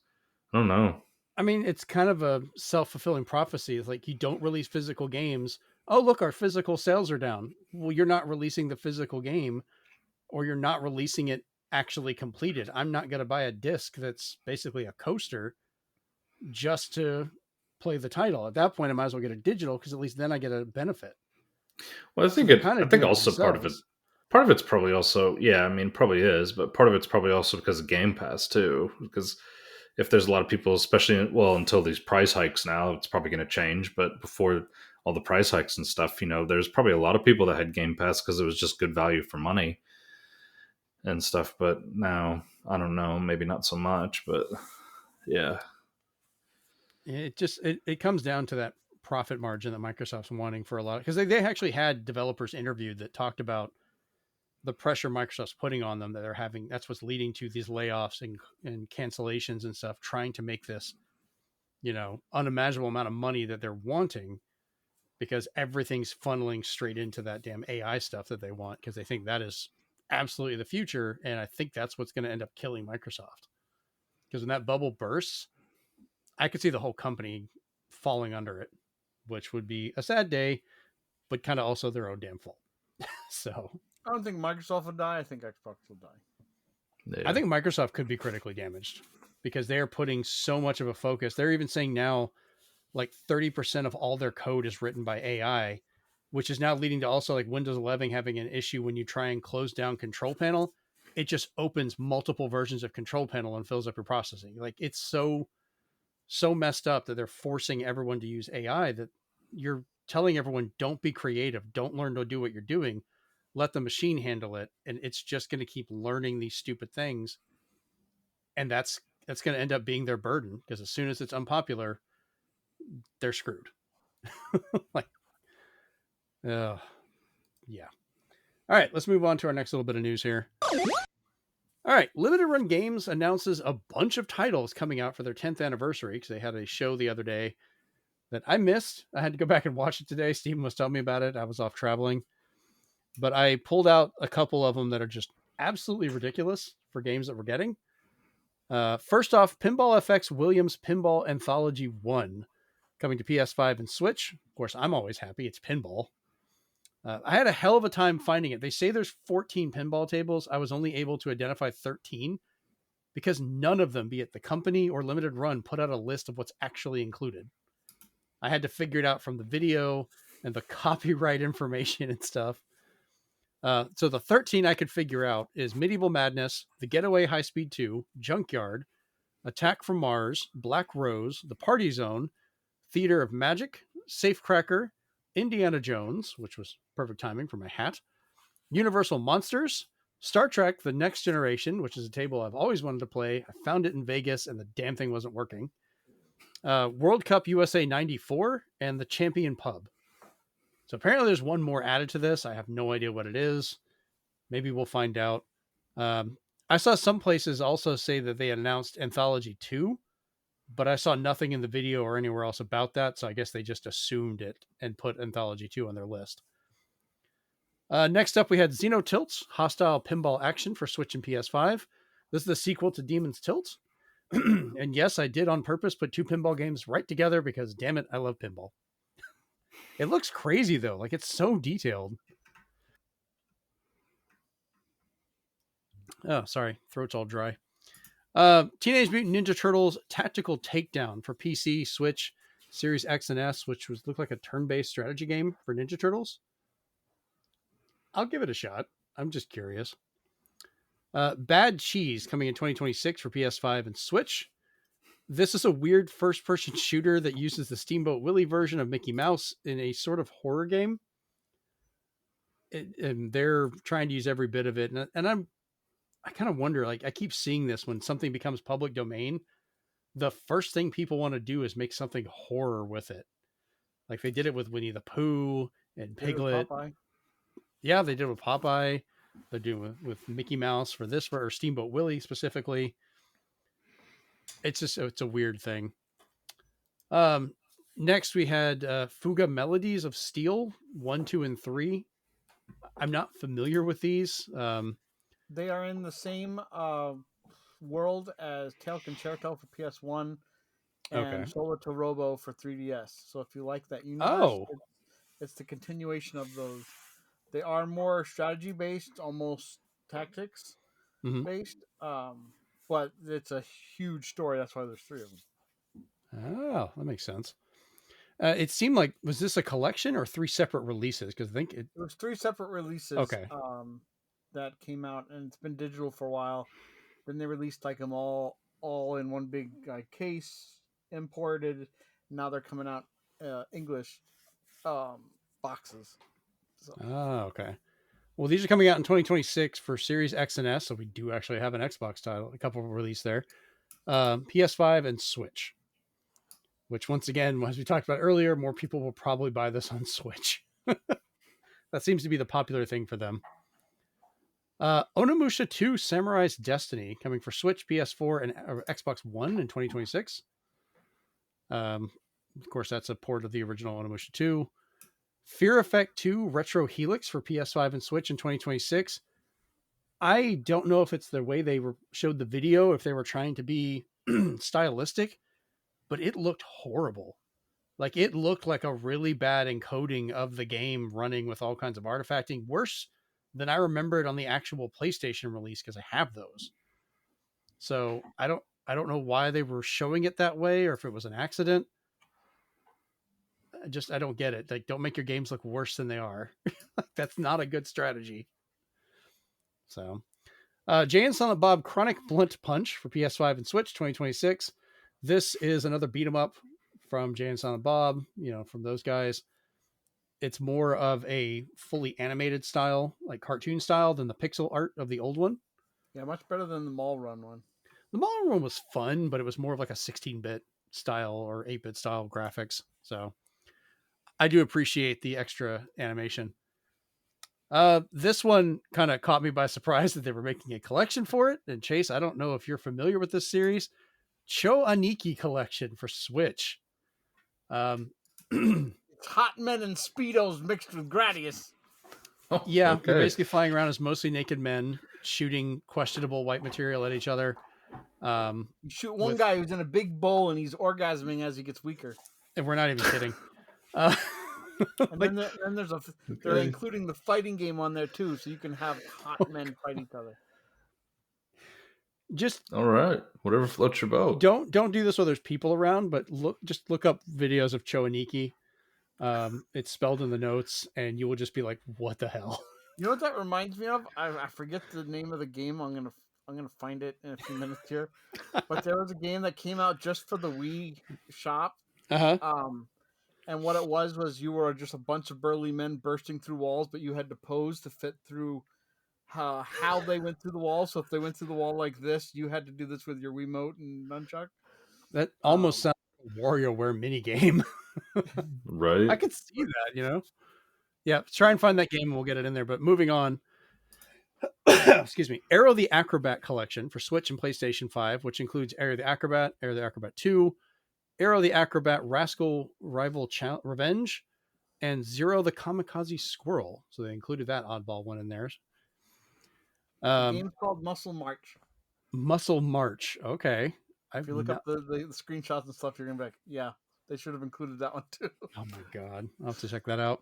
I don't know. I mean, it's kind of a self-fulfilling prophecy. It's like you don't release physical games. Oh, look, our physical sales are down. Well, you're not releasing the physical game, or you're not releasing it actually completed. I'm not going to buy a disc that's basically a coaster just to play the title. At that point, I might as well get a digital because at least then I get a benefit. Well, So they're kind I of think doing it also themselves. part of it's probably also, yeah, I mean, probably is, but part of it's probably also because of Game Pass too. Because if there's a lot of people, especially, well, until these price hikes now, it's probably going to change. But before all the price hikes and stuff, there's probably a lot of people that had Game Pass because it was just good value for money and stuff. But now, I don't know, maybe not so much, but yeah. It comes down to that profit margin that Microsoft's wanting for a lot, because they actually had developers interviewed that talked about the pressure Microsoft's putting on them that they're having. That's what's leading to these layoffs and cancellations and stuff, trying to make this, unimaginable amount of money that they're wanting, because everything's funneling straight into that damn AI stuff that they want, because they think that is absolutely the future. And I think that's what's going to end up killing Microsoft. Because when that bubble bursts, I could see the whole company falling under it, which would be a sad day, but kind of also their own damn fault. So I don't think Microsoft will die. I think Xbox will die. Yeah. I think Microsoft could be critically damaged because they're putting so much of a focus. They're even saying now like 30% of all their code is written by AI, which is now leading to also like Windows 11 having an issue when you try and close down control panel. It just opens multiple versions of control panel and fills up your processing. Like it's so messed up that they're forcing everyone to use AI, that you're telling everyone, don't be creative, don't learn to do what you're doing, let the machine handle it, and it's just going to keep learning these stupid things, and that's going to end up being their burden, because as soon as it's unpopular, they're screwed. Like, yeah. All right, let's move on to our next little bit of news here. All right, Limited Run Games announces a bunch of titles coming out for their 10th anniversary, because they had a show the other day that I missed. I had to go back and watch it today. Steven was telling me about it. I was off traveling. But I pulled out a couple of them that are just absolutely ridiculous for games that we're getting. First off, Pinball FX Williams Pinball Anthology 1, coming to PS5 and Switch. Of course, I'm always happy. It's pinball. I had a hell of a time finding it. They say there's 14 pinball tables. I was only able to identify 13 because none of them, be it the company or Limited Run, put out a list of what's actually included. I had to figure it out from the video and the copyright information and stuff. So the 13 I could figure out is Medieval Madness, The Getaway High Speed 2, Junkyard, Attack from Mars, Black Rose, The Party Zone, Theater of Magic, Safecracker, Indiana Jones, which was perfect timing for my hat, Universal Monsters, Star Trek The Next Generation, which is a table I've always wanted to play. I found it in Vegas and the damn thing wasn't working. World Cup USA 94, and The Champion Pub. So apparently there's one more added to this. I have no idea what it is. Maybe we'll find out. I saw some places also say that they announced Anthology 2, but I saw nothing in the video or anywhere else about that. So I guess they just assumed it and put Anthology 2 on their list. Next up, we had Xenotilts, Hostile Pinball Action for Switch and PS5. This is the sequel to Demon's Tilt. And yes, I did on purpose put two pinball games right together because, damn it, I love pinball. It looks crazy, though. Like, it's so detailed. Oh, sorry. Throat's all dry. Teenage Mutant Ninja Turtles Tactical Takedown for PC, Switch, Series X and S, which looked like a turn-based strategy game for Ninja Turtles. I'll give it a shot. I'm just curious. Bad Cheese coming in 2026 for PS5 and Switch. This is a weird first-person shooter that uses the Steamboat Willie version of Mickey Mouse in a sort of horror game. And they're trying to use every bit of it. And I kind of wonder, like, I keep seeing this when something becomes public domain, the first thing people want to do is make something horror with it. Like they did it with Winnie the Pooh and Piglet. Yeah, they did it with Popeye. They're doing it with Mickey Mouse for this, or Steamboat Willie specifically. It's a weird thing. Next we had Fuga Melodies of Steel 1, 2, and 3. I'm not familiar with these. They are in the same world as Tail Concerto for PS1 and Okay. Solo to Robo for 3DS. So if you like that universe, Oh. it's the continuation of those. They are more strategy based, almost tactics Mhm. based, but it's a huge story. That's why there's 3 of them. Oh, that makes sense. It seemed like, was this a collection or 3 separate releases? Because I think it. There was 3 separate releases. Okay. That came out, and it's been digital for a while. Then they released like them all in one big case, imported. Now they're coming out English boxes. So. Oh, okay. Well, these are coming out in 2026 for Series X and S, so we do actually have an Xbox title, a couple of released there. PS5 and Switch. Which, once again, as we talked about earlier, more people will probably buy this on Switch. That seems to be the popular thing for them. Onimusha 2 Samurai's Destiny coming for Switch, PS4, and Xbox One in 2026. Of course, that's a port of the original Onimusha 2. Fear Effect 2 Retro Helix for PS5 and Switch in 2026. I don't know if it's the way they showed the video, if they were trying to be stylistic, but it looked horrible. Like, it looked like a really bad encoding of the game running with all kinds of artifacting, worse than I remember it on the actual PlayStation release, because I have those. So I don't know why they were showing it that way, or if it was an accident. I don't get it. Like, don't make your games look worse than they are. That's not a good strategy. So, Jay and Silent Bob Chronic Blunt Punch for PS5 and Switch 2026. This is another beat 'em up from Jay and Silent Bob, from those guys. It's more of a fully animated style, like cartoon style, than the pixel art of the old one. Yeah, much better than the Mall Run one. The Mall Run was fun, but it was more of like a 16-bit style or 8-bit style graphics. So I do appreciate the extra animation. This one kind of caught me by surprise that they were making a collection for it. And Chase, I don't know if you're familiar with this series. Cho Aniki collection for Switch. It's hot men and Speedos mixed with Gradius. Yeah, Okay. You're basically flying around as mostly naked men shooting questionable white material at each other. You shoot one guy who's in a big bowl and he's orgasming as he gets weaker. And we're not even kidding. And then there's they're including the fighting game on there too, so you can have hot men fight each other. Just all right, whatever floats your boat. Don't do this while there's people around, but look up videos of Cho Aniki. It's spelled in the notes, and you will just be like, "What the hell?" You know what that reminds me of? I forget the name of the game. I'm gonna find it in a few minutes here. But there was a game that came out just for the Wii shop. And what it was you were just a bunch of burly men bursting through walls, but you had to pose to fit through how they went through the wall. So if they went through the wall like this, you had to do this with your Wiimote and nunchuck. That almost sounds like a WarioWare mini game. Right. I could see that, Yeah, try and find that game and we'll get it in there. But moving on. Excuse me. Arrow the Acrobat collection for Switch and PlayStation 5, which includes Arrow the Acrobat 2, Arrow the Acrobat Rascal Rival Revenge, and Zero the Kamikaze Squirrel. So they included that oddball one in there. The game's called Muscle March. Muscle March. Okay. If you look up the screenshots and stuff, you're going to be like, yeah, they should have included that one too. Oh my God. I'll have to check that out.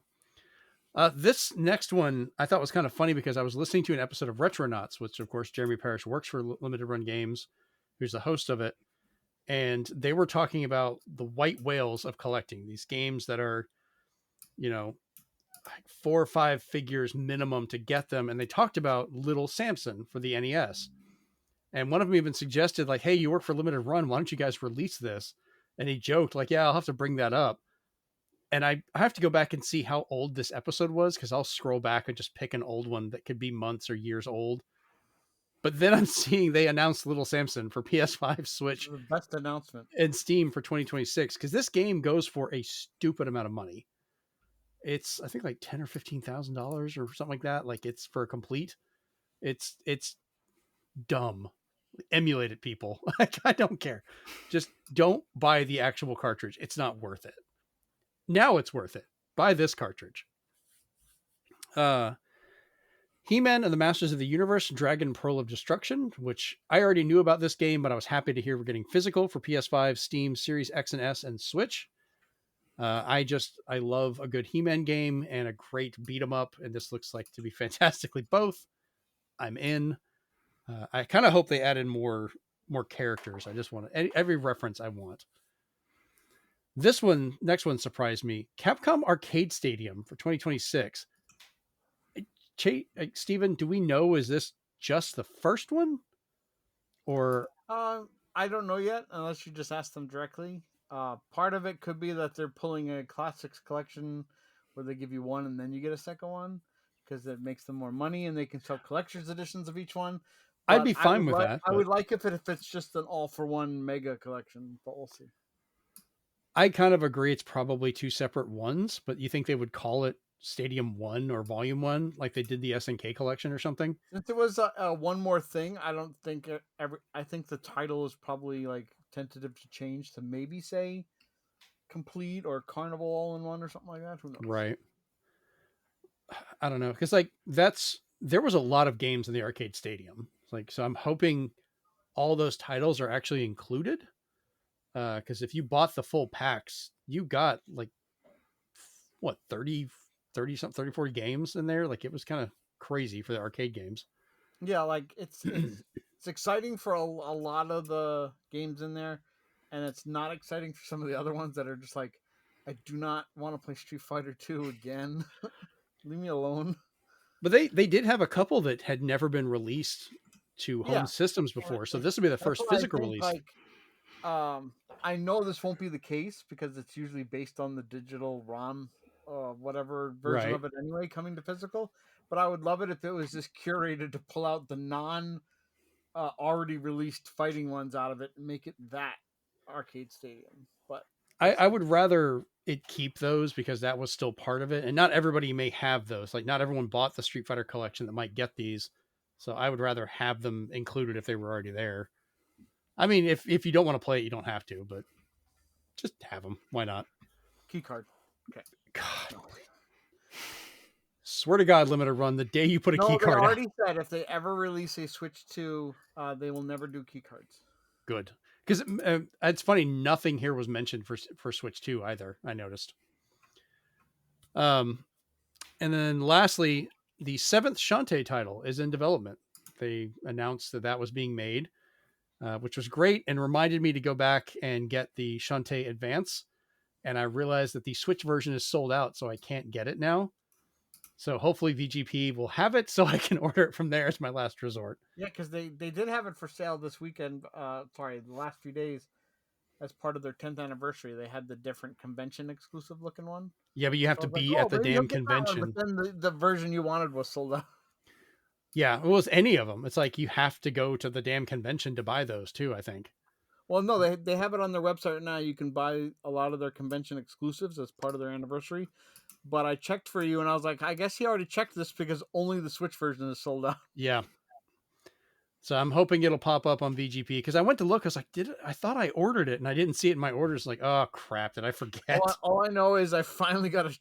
This next one I thought was kind of funny because I was listening to an episode of Retronauts, which of course Jeremy Parrish works for Limited Run Games, who's the host of it. And they were talking about the white whales of collecting, these games that are, like 4 or 5 figures minimum to get them. And they talked about Little Samson for the NES. And one of them even suggested, like, hey, you work for Limited Run, why don't you guys release this? And he joked, like, yeah, I'll have to bring that up. And I have to go back and see how old this episode was, because I'll scroll back and just pick an old one that could be months or years old. But then I'm seeing they announced Little Samson for PS5, Switch, The best announcement, and Steam for 2026, because this game goes for a stupid amount of money. It's, I think, like $10,000 or $15,000 or something like that. Like, it's for a complete. It's dumb. Emulate it, people. Like, I don't care. Just don't buy the actual cartridge. It's not worth it. Now it's worth it. Buy this cartridge. He-Man and the Masters of the Universe, Dragon Pearl of Destruction, which I already knew about this game, but I was happy to hear we're getting physical for PS5, Steam, Series X and S, and Switch. I love a good He-Man game and a great beat 'em up, and this looks like to be fantastically both. I'm in. I kind of hope they added more characters. I just want every reference I want. Next one surprised me. Capcom Arcade Stadium for 2026. Steven, do we know, is this just the first one? Or I don't know yet, unless you just ask them directly. Part of it could be that they're pulling a classics collection where they give you one and then you get a second one, because it makes them more money and they can sell collector's editions of each one. But I'd be fine with that. I would like if it's just an all-for-one mega collection, but we'll see. I kind of agree it's probably two separate ones, but you think they would call it Stadium 1 or Volume 1 like they did the SNK collection or something? Since it was one more thing, I don't think I think the title is probably like tentative to change to maybe say Complete or Carnival All in One or something like that. Who knows? Right. I don't know, because there was a lot of games in the arcade stadium. So I'm hoping all those titles are actually included. Because if you bought the full packs, you got like what 30 something 30 40 games in there. Like, it was kind of crazy for the arcade games. Yeah, like it's exciting for a lot of the games in there, and it's not exciting for some of the other ones that are just like, I do not want to play Street Fighter 2 again. Leave me alone. But they did have a couple that had never been released to home systems before, so this will be the first physical release. Like, I know this won't be the case because it's usually based on the digital ROM, whatever version of it anyway, coming to physical. But I would love it if it was just curated to pull out the already released fighting ones out of it and make it that arcade stadium. But I would rather it keep those, because that was still part of it, and not everybody may have those. Like, not everyone bought the Street Fighter collection that might get these, so I would rather have them included if they were already there. I mean, if you don't want to play it, you don't have to, but just have them. Why not? Key card. Okay. God. Swear to God, Limited Run, the day you put a key card they already said if they ever release a Switch 2, they will never do key cards. Good. Because it's funny, nothing here was mentioned for Switch 2 either, I noticed. And then lastly, the 7th Shantae title is in development. They announced that was being made, which was great, and reminded me to go back and get the Shantae Advance. And I realized that the Switch version is sold out, so I can't get it now. So hopefully VGP will have it, so I can order it from there as my last resort. Yeah, because they did have it for sale this weekend. The last few days, as part of their 10th anniversary. They had the different convention exclusive looking one. Yeah, but you have to be at the damn convention. But then the version you wanted was sold out. Yeah, it was any of them. It's like you have to go to the damn convention to buy those too, I think. Well, no, they have it on their website now. You can buy a lot of their convention exclusives as part of their anniversary. But I checked for you, and I was like, I guess he already checked this because only the Switch version is sold out. Yeah. So I'm hoping it'll pop up on VGP, because I went to look. I was like, I thought I ordered it, and I didn't see it in my orders. Like, oh crap, did I forget? All I know is I finally got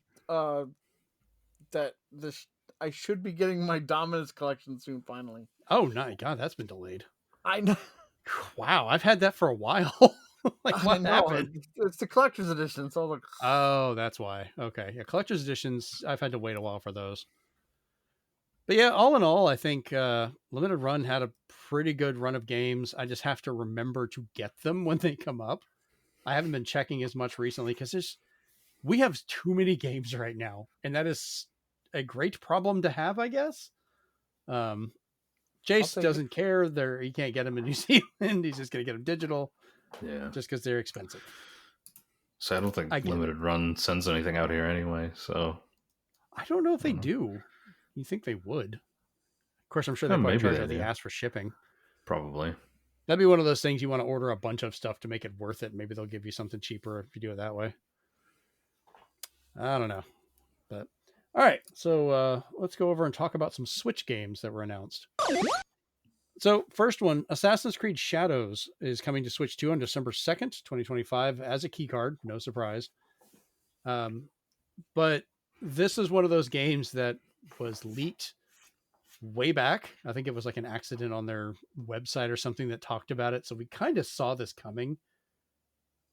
I should be getting my Dominus collection soon. Finally. Oh my God, that's been delayed. I know. Wow, I've had that for a while. Like, what happened? It's the collector's edition, so like. Oh, that's why. Okay, yeah, collector's editions. I've had to wait a while for those. But yeah, all in all, I think Limited Run had a pretty good run of games. I just have to remember to get them when they come up. I haven't been checking as much recently because we have too many games right now, and that is a great problem to have, I guess. Jace doesn't care. He can't get them in New Zealand. He's just going to get them digital. Yeah, just because they're expensive. So I don't think Limited Run sends anything out here anyway. So I don't know if they do. You think they would? Of course, I'm sure they probably charge the ass for shipping. Probably. That'd be one of those things you want to order a bunch of stuff to make it worth it. Maybe they'll give you something cheaper if you do it that way. I don't know. But all right, so let's go over and talk about some Switch games that were announced. So first one, Assassin's Creed Shadows is coming to Switch 2 on December 2nd, 2025 as a key card. No surprise. But this is one of those games that was leaked way back. I think it was like an accident on their website or something that talked about it. So we kind of saw this coming.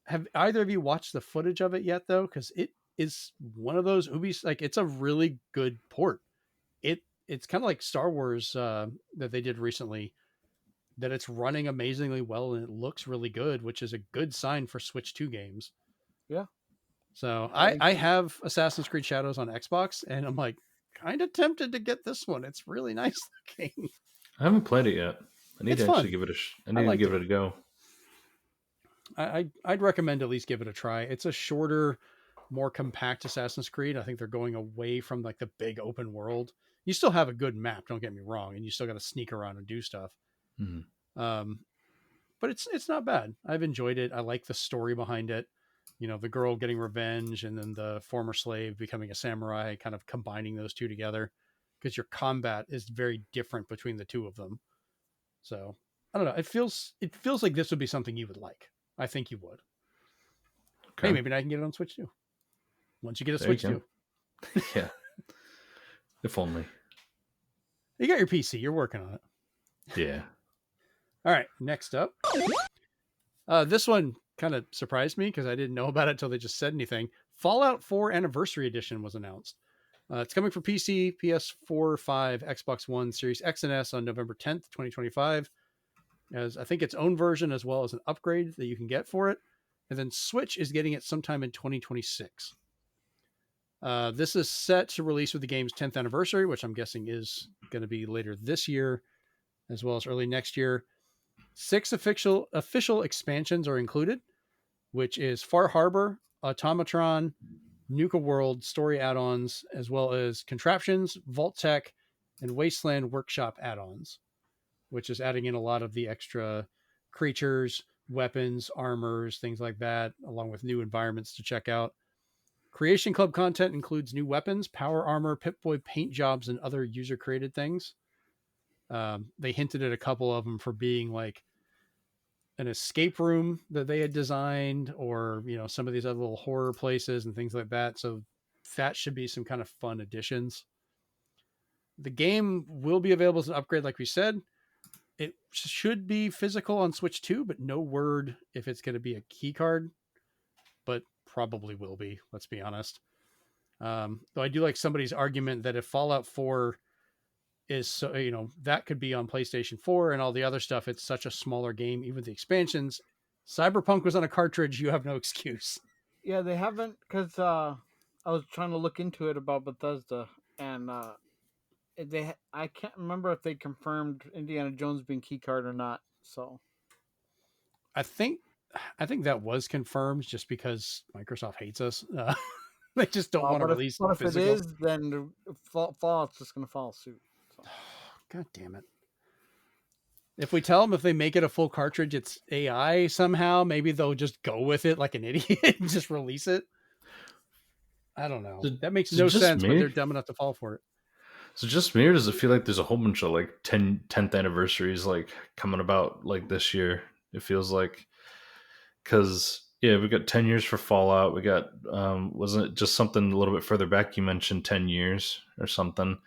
Have either of you watched the footage of it yet, though? Because it is one of those Ubi's, like, it's a really good port. It's kind of like Star Wars that they did recently, that it's running amazingly well and it looks really good, which is a good sign for Switch 2 games. Yeah. So I have Assassin's Creed Shadows on Xbox, and I'm like kind of tempted to get this one. It's really nice looking. I haven't played it yet. I need It's to actually fun. give it to give it a go. I'd recommend at least give it a try. It's a shorter, more compact Assassin's Creed. I think they're going away from like the big open world. You still have a good map, don't get me wrong, and you still got to sneak around and do stuff. But it's not bad. I've enjoyed it. I like the story behind it. You know, the girl getting revenge and then the former slave becoming a samurai, kind of combining those two together, because your combat is very different between the two of them. So I don't know. It feels like this would be something you would like. I think you would. Okay. Hey, maybe I can get it on Switch too. Once you get a Switch too. Yeah. If only. You got your PC. You're working on it. Yeah. All right. Next up. This one kind of surprised me because I didn't know about it until they just said anything. Fallout 4 Anniversary Edition was announced. It's coming for PC, PS4, 5, Xbox One, Series X and S on November 10th, 2025. As I think its own version as well as an upgrade that you can get for it. And then Switch is getting it sometime in 2026. This is set to release with the game's 10th anniversary, which I'm guessing is going to be later this year, as well as early next year. 6 official expansions are included, which is Far Harbor, Automatron, Nuka World, story add-ons, as well as Contraptions, Vault Tech, and Wasteland Workshop add-ons, which is adding in a lot of the extra creatures, weapons, armors, things like that, along with new environments to check out. Creation Club content includes new weapons, power armor, Pip-Boy paint jobs, and other user-created things. They hinted at a couple of them for being like an escape room that they had designed, or, you know, some of these other little horror places and things like that. So that should be some kind of fun additions. The game will be available as an upgrade, like we said. It should be physical on Switch 2, but no word if it's going to be a key card, but probably will be, let's be honest. Though I do like somebody's argument that if Fallout 4 is, so, you know, that could be on PlayStation 4 and all the other stuff, it's such a smaller game, even the expansions. Cyberpunk was on a cartridge, you have no excuse. Yeah, they haven't, because I was trying to look into it about Bethesda, and I can't remember if they confirmed Indiana Jones being keycard or not. So I think that was confirmed, just because Microsoft hates us. They just don't want to release but physical. If it is, then Fallout's just going to follow suit. So. God damn it. If we tell them if they make it a full cartridge, it's AI somehow, maybe they'll just go with it like an idiot and just release it. I don't know. That makes no sense, but they're dumb enough to fall for it. So just me, or does it feel like there's a whole bunch of like 10th anniversaries like coming about like this year? It feels like, because we got 10 years for Fallout. We got wasn't it just something a little bit further back? You mentioned 10 years or something,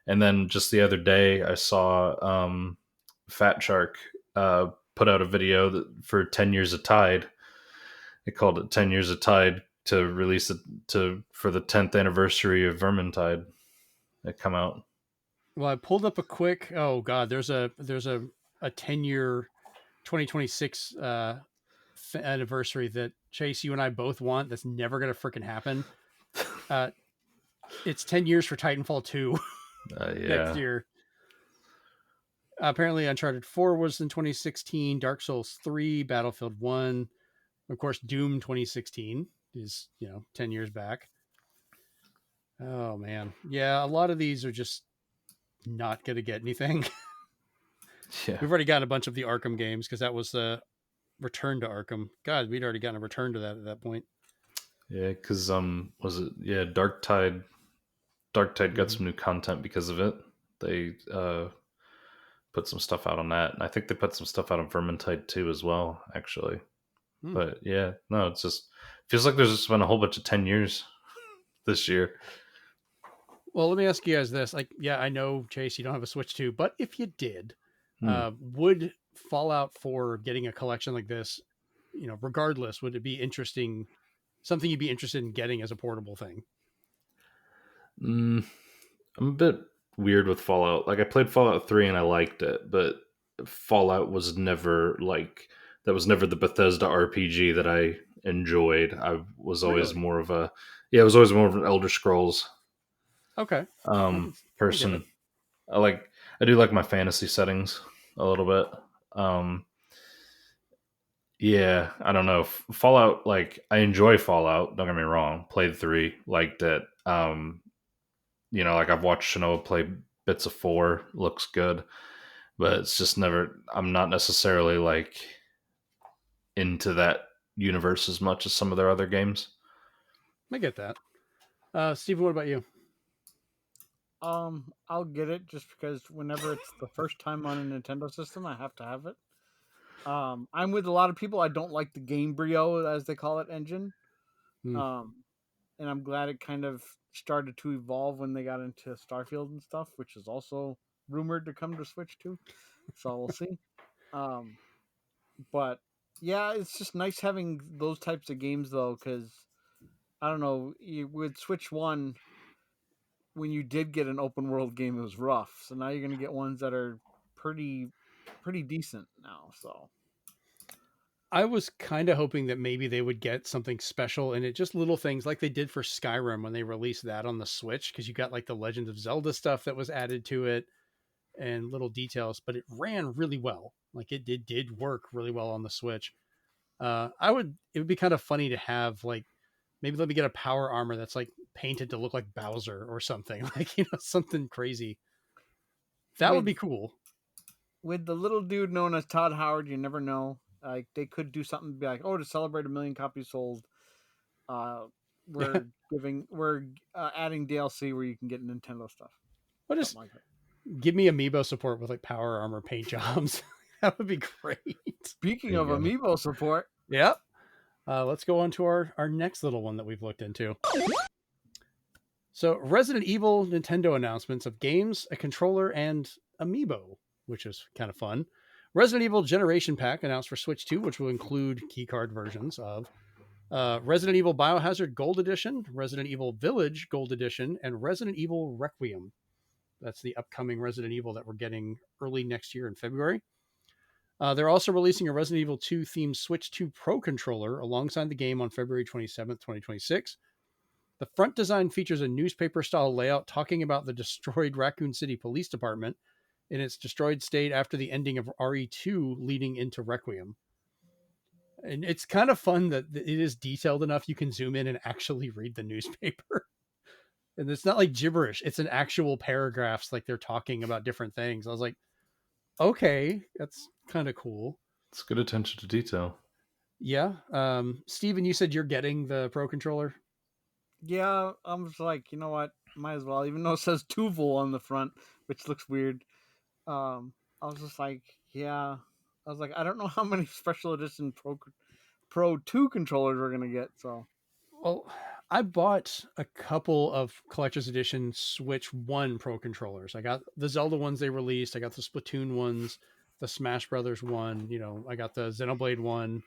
and then just the other day I saw Fat Shark put out a video for 10 years of Tide. They called it 10 years of Tide to release it for the 10th anniversary of Vermintide. That come out. Well, I pulled up a quick. Oh God, there's a 10-year 2026 anniversary that Chase, you and I both want. That's never gonna freaking happen. It's 10 years for Titanfall 2 next year. Apparently, Uncharted 4 was in 2016. Dark Souls 3, Battlefield 1, of course, Doom 2016 is 10 years back. Oh man, yeah, a lot of these are just not going to get anything. Yeah, we've already gotten a bunch of the Arkham games because that was the Return to Arkham. God, we'd already gotten a return to that at that point. Yeah, because was it? Yeah, Dark Tide got some new content because of it. They put some stuff out on that, and I think they put some stuff out on Vermintide too as well, actually. But yeah, no, it's just feels like there's just been a whole bunch of 10 years this year. Well, let me ask you guys this. Like, yeah, I know, Chase, you don't have a Switch 2, but if you did, Hmm. would Fallout 4 getting a collection like this, regardless, would it be interesting, something you'd be interested in getting as a portable thing? Mm, I'm a bit weird with Fallout. Like I played Fallout 3 and I liked it, but Fallout was never like that was never the Bethesda RPG that I enjoyed. I was always Really? more of a yeah, I was always more of an Elder Scrolls Okay. I get it. person. I like I do like my fantasy settings a little bit. Yeah, I don't know. Fallout, like I enjoy Fallout, don't get me wrong. Played 3, liked it. Like I've watched Shinoa play bits of 4, looks good, but it's just never I'm not necessarily like into that universe as much as some of their other games. I get that. Steven, what about you? I'll get it just because whenever it's the first time on a Nintendo system, I have to have it. I'm with a lot of people. I don't like the Game Brio, as they call it, engine. Hmm. Um, and I'm glad it kind of started to evolve when they got into Starfield and stuff, which is also rumored to come to Switch too. So we'll see. Um, but yeah, it's just nice having those types of games though, because I don't know, with Switch One, when you did get an open world game, it was rough. So now you're gonna get ones that are pretty, pretty decent now. So I was kind of hoping that maybe they would get something special in it, just little things like they did for Skyrim when they released that on the Switch, because you got like the Legend of Zelda stuff that was added to it and little details, but it ran really well. Like it did work really well on the Switch. It would be kind of funny to have like maybe let me get a power armor that's like painted to look like Bowser or something, like something crazy. That would with be cool. the little dude known as Todd Howard, you never know. Like they could do something, be like, oh, to celebrate 1 million copies sold, uh, Yeah. we're adding DLC where you can get Nintendo stuff, What is something like that. give me amiibo support with like power armor paint jobs. That would be great. Speaking There you of go. Amiibo support, Yep. Let's go on to our next little one that we've looked into. So, Resident Evil Nintendo announcements of games, a controller, and amiibo, which is kind of fun. Resident Evil Generation Pack announced for Switch 2, which will include keycard versions of Resident Evil Biohazard Gold Edition, Resident Evil Village Gold Edition, and Resident Evil Requiem. That's the upcoming Resident Evil that we're getting early next year in February. They're also releasing a Resident Evil 2 themed Switch 2 Pro controller alongside the game on February 27th, 2026. The front design features a newspaper style layout talking about the destroyed Raccoon City Police Department in its destroyed state after the ending of RE2 leading into Requiem. And it's kind of fun that it is detailed enough you can zoom in and actually read the newspaper. And it's not like gibberish, it's an actual paragraphs like they're talking about different things. I was like, okay, that's kind of cool. It's good attention to detail. Yeah. Steven, you said you're getting the Pro controller. yeah, I was like, you know what, might as well, even though it says Tuval on the front, which looks weird. I was just like, yeah. I was like, I don't know how many special edition Pro 2 controllers we're gonna get. So Well, I bought a couple of collector's edition Switch 1 Pro controllers. I got the Zelda ones they released, I got the Splatoon ones, the Smash Brothers one, I got the Xenoblade one.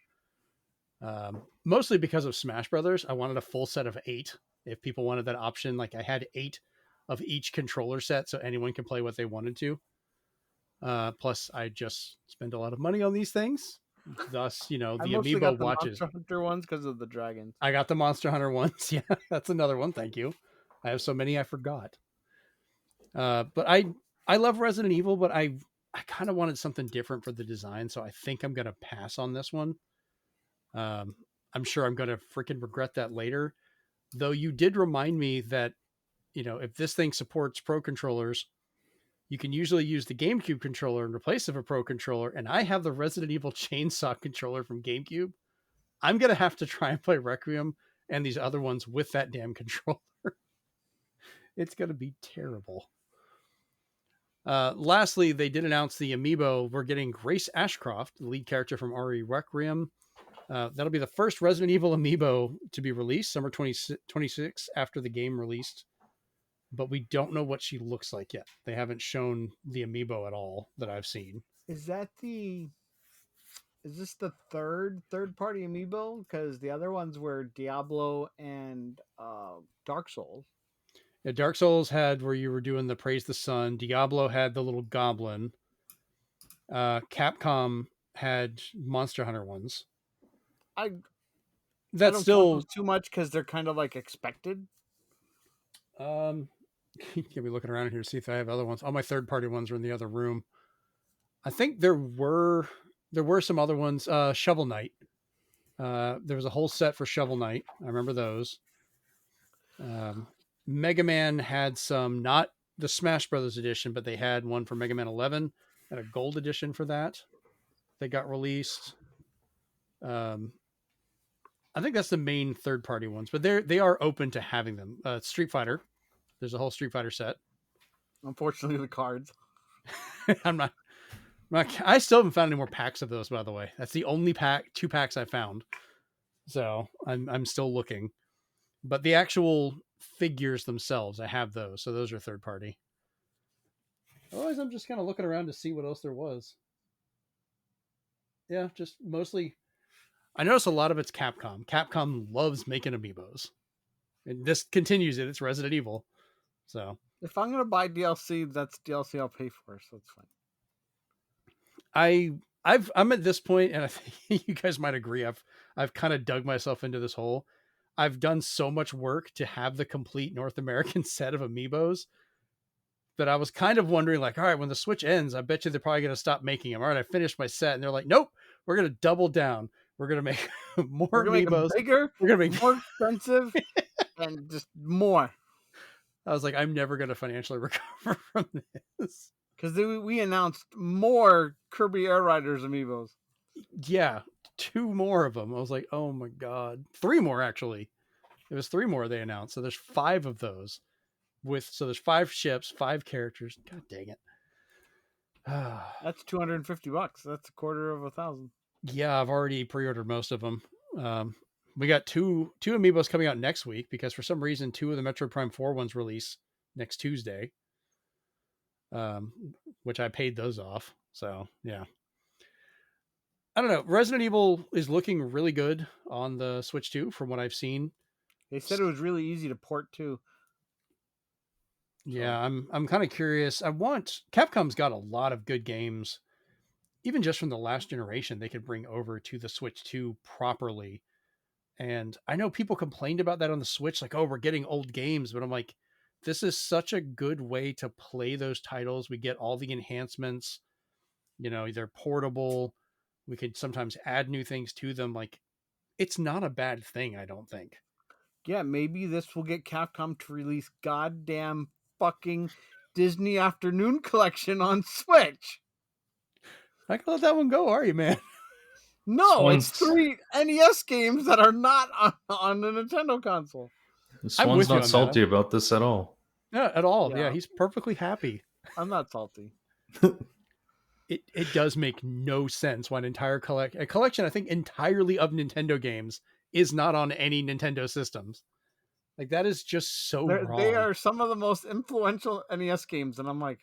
Mostly because of Smash Brothers. I wanted a full set of 8. If people wanted that option, like I had 8 of each controller set so anyone can play what they wanted to. Plus, I just spend a lot of money on these things. Thus, the I mostly Amiibo got the watches. Monster Hunter ones because of the dragons. I got the Monster Hunter ones. Yeah, that's another one. Thank you. I have so many I forgot. But I love Resident Evil, but I kind of wanted something different for the design, so I think I'm gonna pass on this one. I'm sure I'm gonna freaking regret that later. Though you did remind me that if this thing supports Pro controllers, you can usually use the GameCube controller in place of a Pro controller, and I have the Resident Evil Chainsaw controller from GameCube. I'm gonna have to try and play Requiem and these other ones with that damn controller. It's gonna be terrible. Lastly, they did announce the amiibo. We're getting Grace Ashcroft, the lead character from RE Requiem. That'll be the first Resident Evil amiibo to be released, summer 2026, after the game released but we don't know what she looks like yet. They haven't shown the amiibo at all that I've seen. Is this the third party amiibo? Because the other ones were Diablo and Dark Souls. Yeah, Dark Souls had where you were doing the Praise the Sun. Diablo had the little goblin. Capcom had Monster Hunter ones. I That's don't still count those too much because they're kind of like expected. Get me looking around here to see if I have other ones. All my third party ones are in the other room. I think there were some other ones. Shovel Knight. There was a whole set for Shovel Knight. I remember those. Mega Man had some, not the Smash Brothers edition, but they had one for Mega Man 11 and a gold edition for that. They got released. I think that's the main third party ones, but they are open to having them. Street Fighter. There's a whole Street Fighter set. Unfortunately, the cards. I still haven't found any more packs of those, by the way. That's the only two packs I found. So I'm still looking. But the actual figures themselves, I have those. So those are third party. Otherwise, I'm just kind of looking around to see what else there was. Yeah, just mostly. I notice a lot of it's Capcom. Capcom loves making amiibos. And this continues it. It's Resident Evil. So if I'm gonna buy DLC, that's DLC I'll pay for, so it's fine. I'm at this point, and I think you guys might agree. I've kind of dug myself into this hole. I've done so much work to have the complete North American set of amiibos that I was kind of wondering, like, all right, when the Switch ends, I bet you they're probably going to stop making them. All right, I finished my set, and they're like, nope, we're going to double down. We're going to make more amiibos. Make bigger. We're going to make more expensive, and just more. I was like, I'm never going to financially recover from this. Because we announced more Kirby Air Riders amiibos. Yeah, 2 more of them. I was like, oh my God. 3 more, actually. It was 3 more they announced. So there's 5 of those. So there's 5 ships, 5 characters. God dang it. That's $250. That's $250,000. Yeah, I've already pre-ordered most of them. We got two amiibos coming out next week because for some reason 2 of the Metroid Prime 4 ones release next Tuesday. Which I paid those off. So yeah. I don't know. Resident Evil is looking really good on the Switch 2 from what I've seen. They said it was really easy to port too. Yeah, I'm kind of curious. Capcom's got a lot of good games, even just from the last generation, they could bring over to the Switch 2 properly. And I know people complained about that on the Switch, like, oh, we're getting old games, but I'm like, this is such a good way to play those titles. We get all the enhancements, they're portable. We could sometimes add new things to them. Like, it's not a bad thing, I don't think. Yeah, maybe this will get Capcom to release goddamn fucking Disney Afternoon Collection on Switch. Not gonna let that one go, are you, man? No, it's 3 NES games that are not on the Nintendo console. Swan's not salty about this at all. No, at all. Yeah, he's perfectly happy. I'm not salty. It does make no sense why a collection, I think, entirely of Nintendo games is not on any Nintendo systems. Like, that is just so wrong. They are some of the most influential NES games, and I'm like,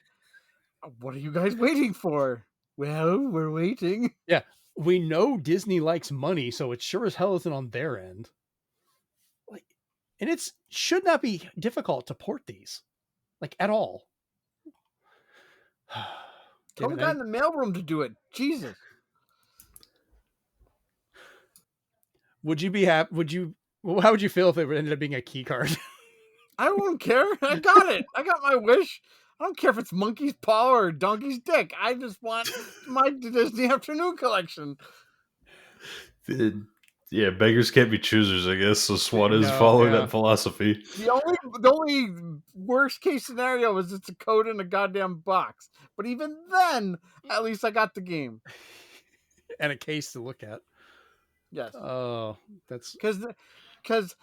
what are you guys waiting for? Well, we're waiting. Yeah, we know Disney likes money, so it sure as hell isn't on their end. Like, and it should not be difficult to port these, like, at all. Tell the guy in the mailroom to do it. Jesus. Would you be happy? How would you feel if it ended up being a key card? I wouldn't care. I got it. I got my wish. I don't care if it's monkey's paw or donkey's dick. I just want my Disney Afternoon Collection. Yeah, beggars can't be choosers, I guess. So Swan is following that philosophy. The only worst case scenario is it's a code in a goddamn box. But even then, at least I got the game. And a case to look at. Yes. Oh, that's... Because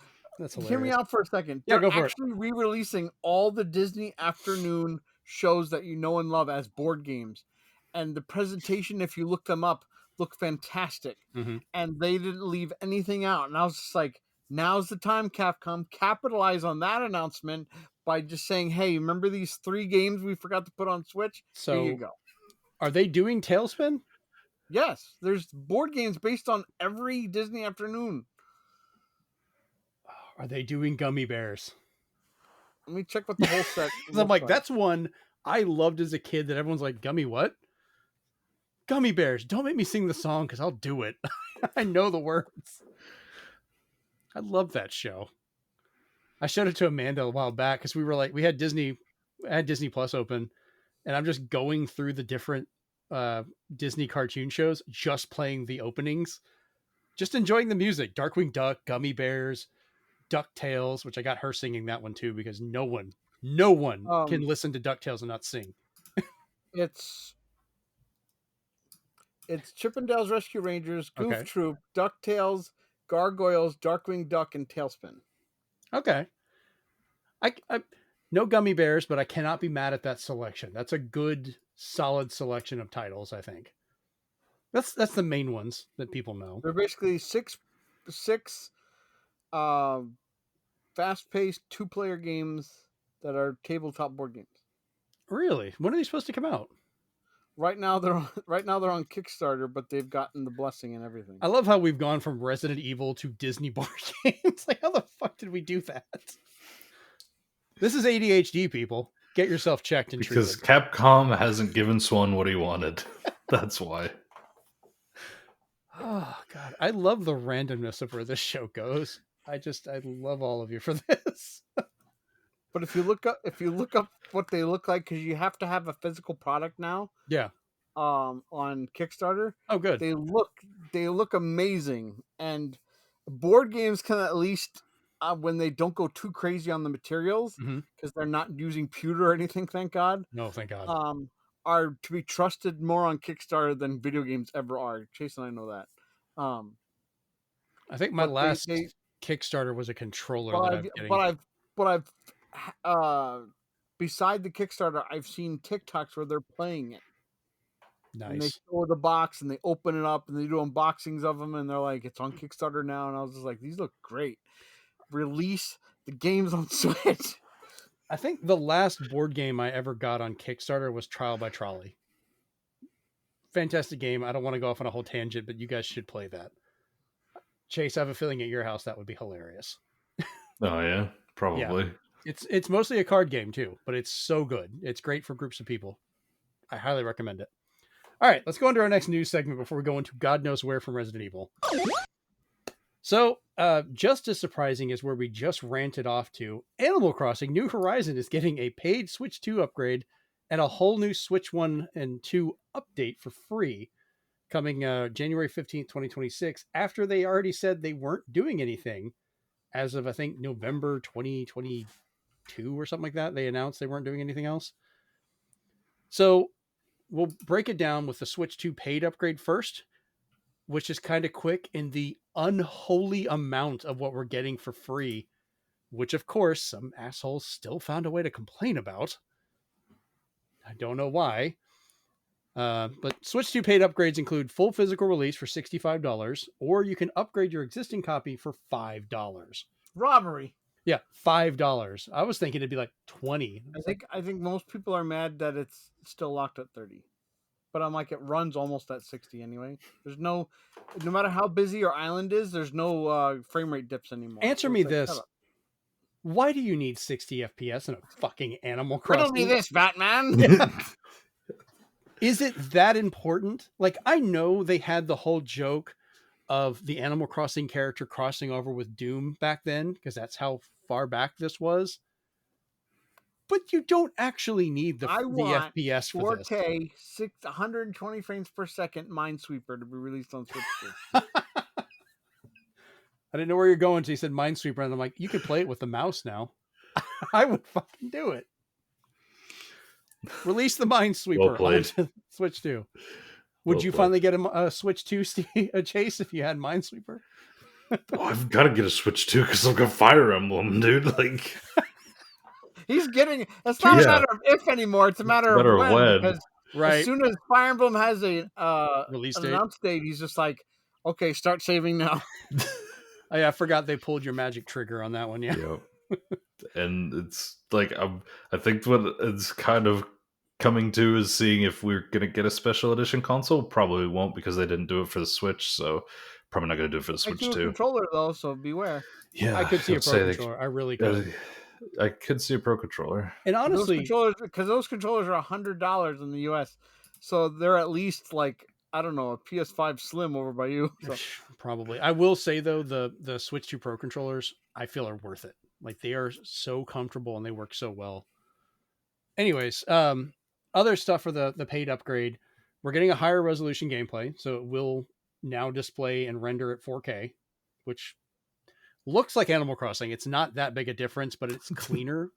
hear me out for a second. Yeah, They're go for actually re-releasing all the Disney Afternoon shows that you know and love as board games. And the presentation, if you look them up, look fantastic. Mm-hmm. And they didn't leave anything out. And I was just like, now's the time, Capcom. Capitalize on that announcement by just saying, "Hey, remember these 3 games we forgot to put on Switch? Here you So go." are they doing Tailspin? Yes, there's board games based on every Disney afternoon. Are they doing Gummy Bears? Let me check what the whole set. 'Cause I'm like, looks that's one I loved as a kid that everyone's like, Gummy what? Gummy Bears. Don't make me sing the song because I'll do it. I know the words. I love that show. I showed it to Amanda a while back because we had Disney Plus open, and I'm just going through the different Disney cartoon shows, just playing the openings, just enjoying the music. Darkwing Duck, Gummy Bears, DuckTales, which I got her singing that one too because no one can listen to DuckTales and not sing. It's Chippendales Rescue Rangers, Goof Okay. Troop, DuckTales, Gargoyles, Darkwing Duck, and Tailspin. Okay. I no Gummy Bears, but I cannot be mad at that selection. That's a good, solid selection of titles, I think. That's the main ones that people know. They're basically six fast-paced 2-player games that are tabletop board games. Really? When are they supposed to come out? Right now they're on Kickstarter, but they've gotten the blessing and everything. I love how we've gone from Resident Evil to Disney board games. Like, how the fuck did we do that? This is ADHD, people. Get yourself checked and because treated. Capcom hasn't given Swan what he wanted. That's why. Ah. Oh god, I love the randomness of where this show goes. I love all of you for this. But if you look up what they look like, because you have to have a physical product now. Yeah. On Kickstarter. Oh, good. They look amazing, and board games can at least when they don't go too crazy on the materials because they're not using pewter or anything. Thank God. No, thank God. Are to be trusted more on Kickstarter than video games ever are. Chase and I know that. I think my last Kickstarter was a controller that I'm getting. But I've beside the Kickstarter, I've seen TikToks where they're playing it. Nice. And they show the box and they open it up and they do unboxings of them and they're like, it's on Kickstarter now. And I was just like, these look great. Release the games on Switch. I think the last board game I ever got on Kickstarter was Trial by Trolley. Fantastic game. I don't want to go off on a whole tangent, but you guys should play that. Chase, I have a feeling at your house that would be hilarious. Oh yeah, probably. Yeah. It's mostly a card game too, but it's so good. It's great for groups of people. I highly recommend it. All right, let's go into our next news segment before we go into God knows where from Resident Evil. So, just as surprising as where we just ranted off to, Animal Crossing New Horizon is getting a paid Switch 2 upgrade and a whole new Switch 1 and 2 update for free coming January 15th, 2026, after they already said they weren't doing anything as of, I think, November 2022 or something like that. They announced they weren't doing anything else. So we'll break it down with the Switch 2 paid upgrade first, which is kind of quick in the unholy amount of what we're getting for free, which of course some assholes still found a way to complain about. I don't know why. But Switch 2 paid upgrades include full physical release for $65, or you can upgrade your existing copy for $5. Robbery. Yeah, $5. I was thinking it'd be like $20. I think most people are mad that it's still locked at 30. But I'm like, it runs almost at 60 anyway. There's no matter how busy your island is, there's no frame rate dips anymore. Answer me this. Why do you need 60 FPS in a fucking Animal Crossing? Riddle me this, Batman. Is it that important? Like, I know they had the whole joke of the Animal Crossing character crossing over with Doom back then, because that's how far back this was. But you don't actually need the FPS for 4K, 120 frames per second Minesweeper to be released on Switch 2. I didn't know where you're going until you said Minesweeper, and I'm like, you could play it with the mouse now. I would fucking do it. Release the Minesweeper on Switch 2. Would you finally get a Switch 2 Chase if you had Minesweeper? I've got to get a Switch 2 because I've got Fire Emblem, dude. Like, he's getting. It's not a matter of if anymore. It's a matter of when. Because as soon as Fire Emblem has a release an date, announce date, he's just like, okay, start saving now. Oh, yeah, I forgot they pulled your magic trigger on that one. Yeah. Yep. And it's like I think what it's kind of coming to is seeing if we're gonna get a special edition console. Probably won't because they didn't do it for the Switch, so probably not gonna do it for the I Switch do a too. controller though, so beware. Yeah, I could see a would Pro say controller. I really could. I could see a Pro controller. And honestly, Those controllers are $100 in the US, so they're at least like, I don't know, a PS5 Slim over by you. So. probably. I will say though, the Switch 2 Pro controllers I feel are worth it. Like they are so comfortable and they work so well. Anyways, other stuff for the paid upgrade, we're getting a higher resolution gameplay, so it will now display and render at 4K, which looks like Animal Crossing. It's not that big a difference, but it's cleaner.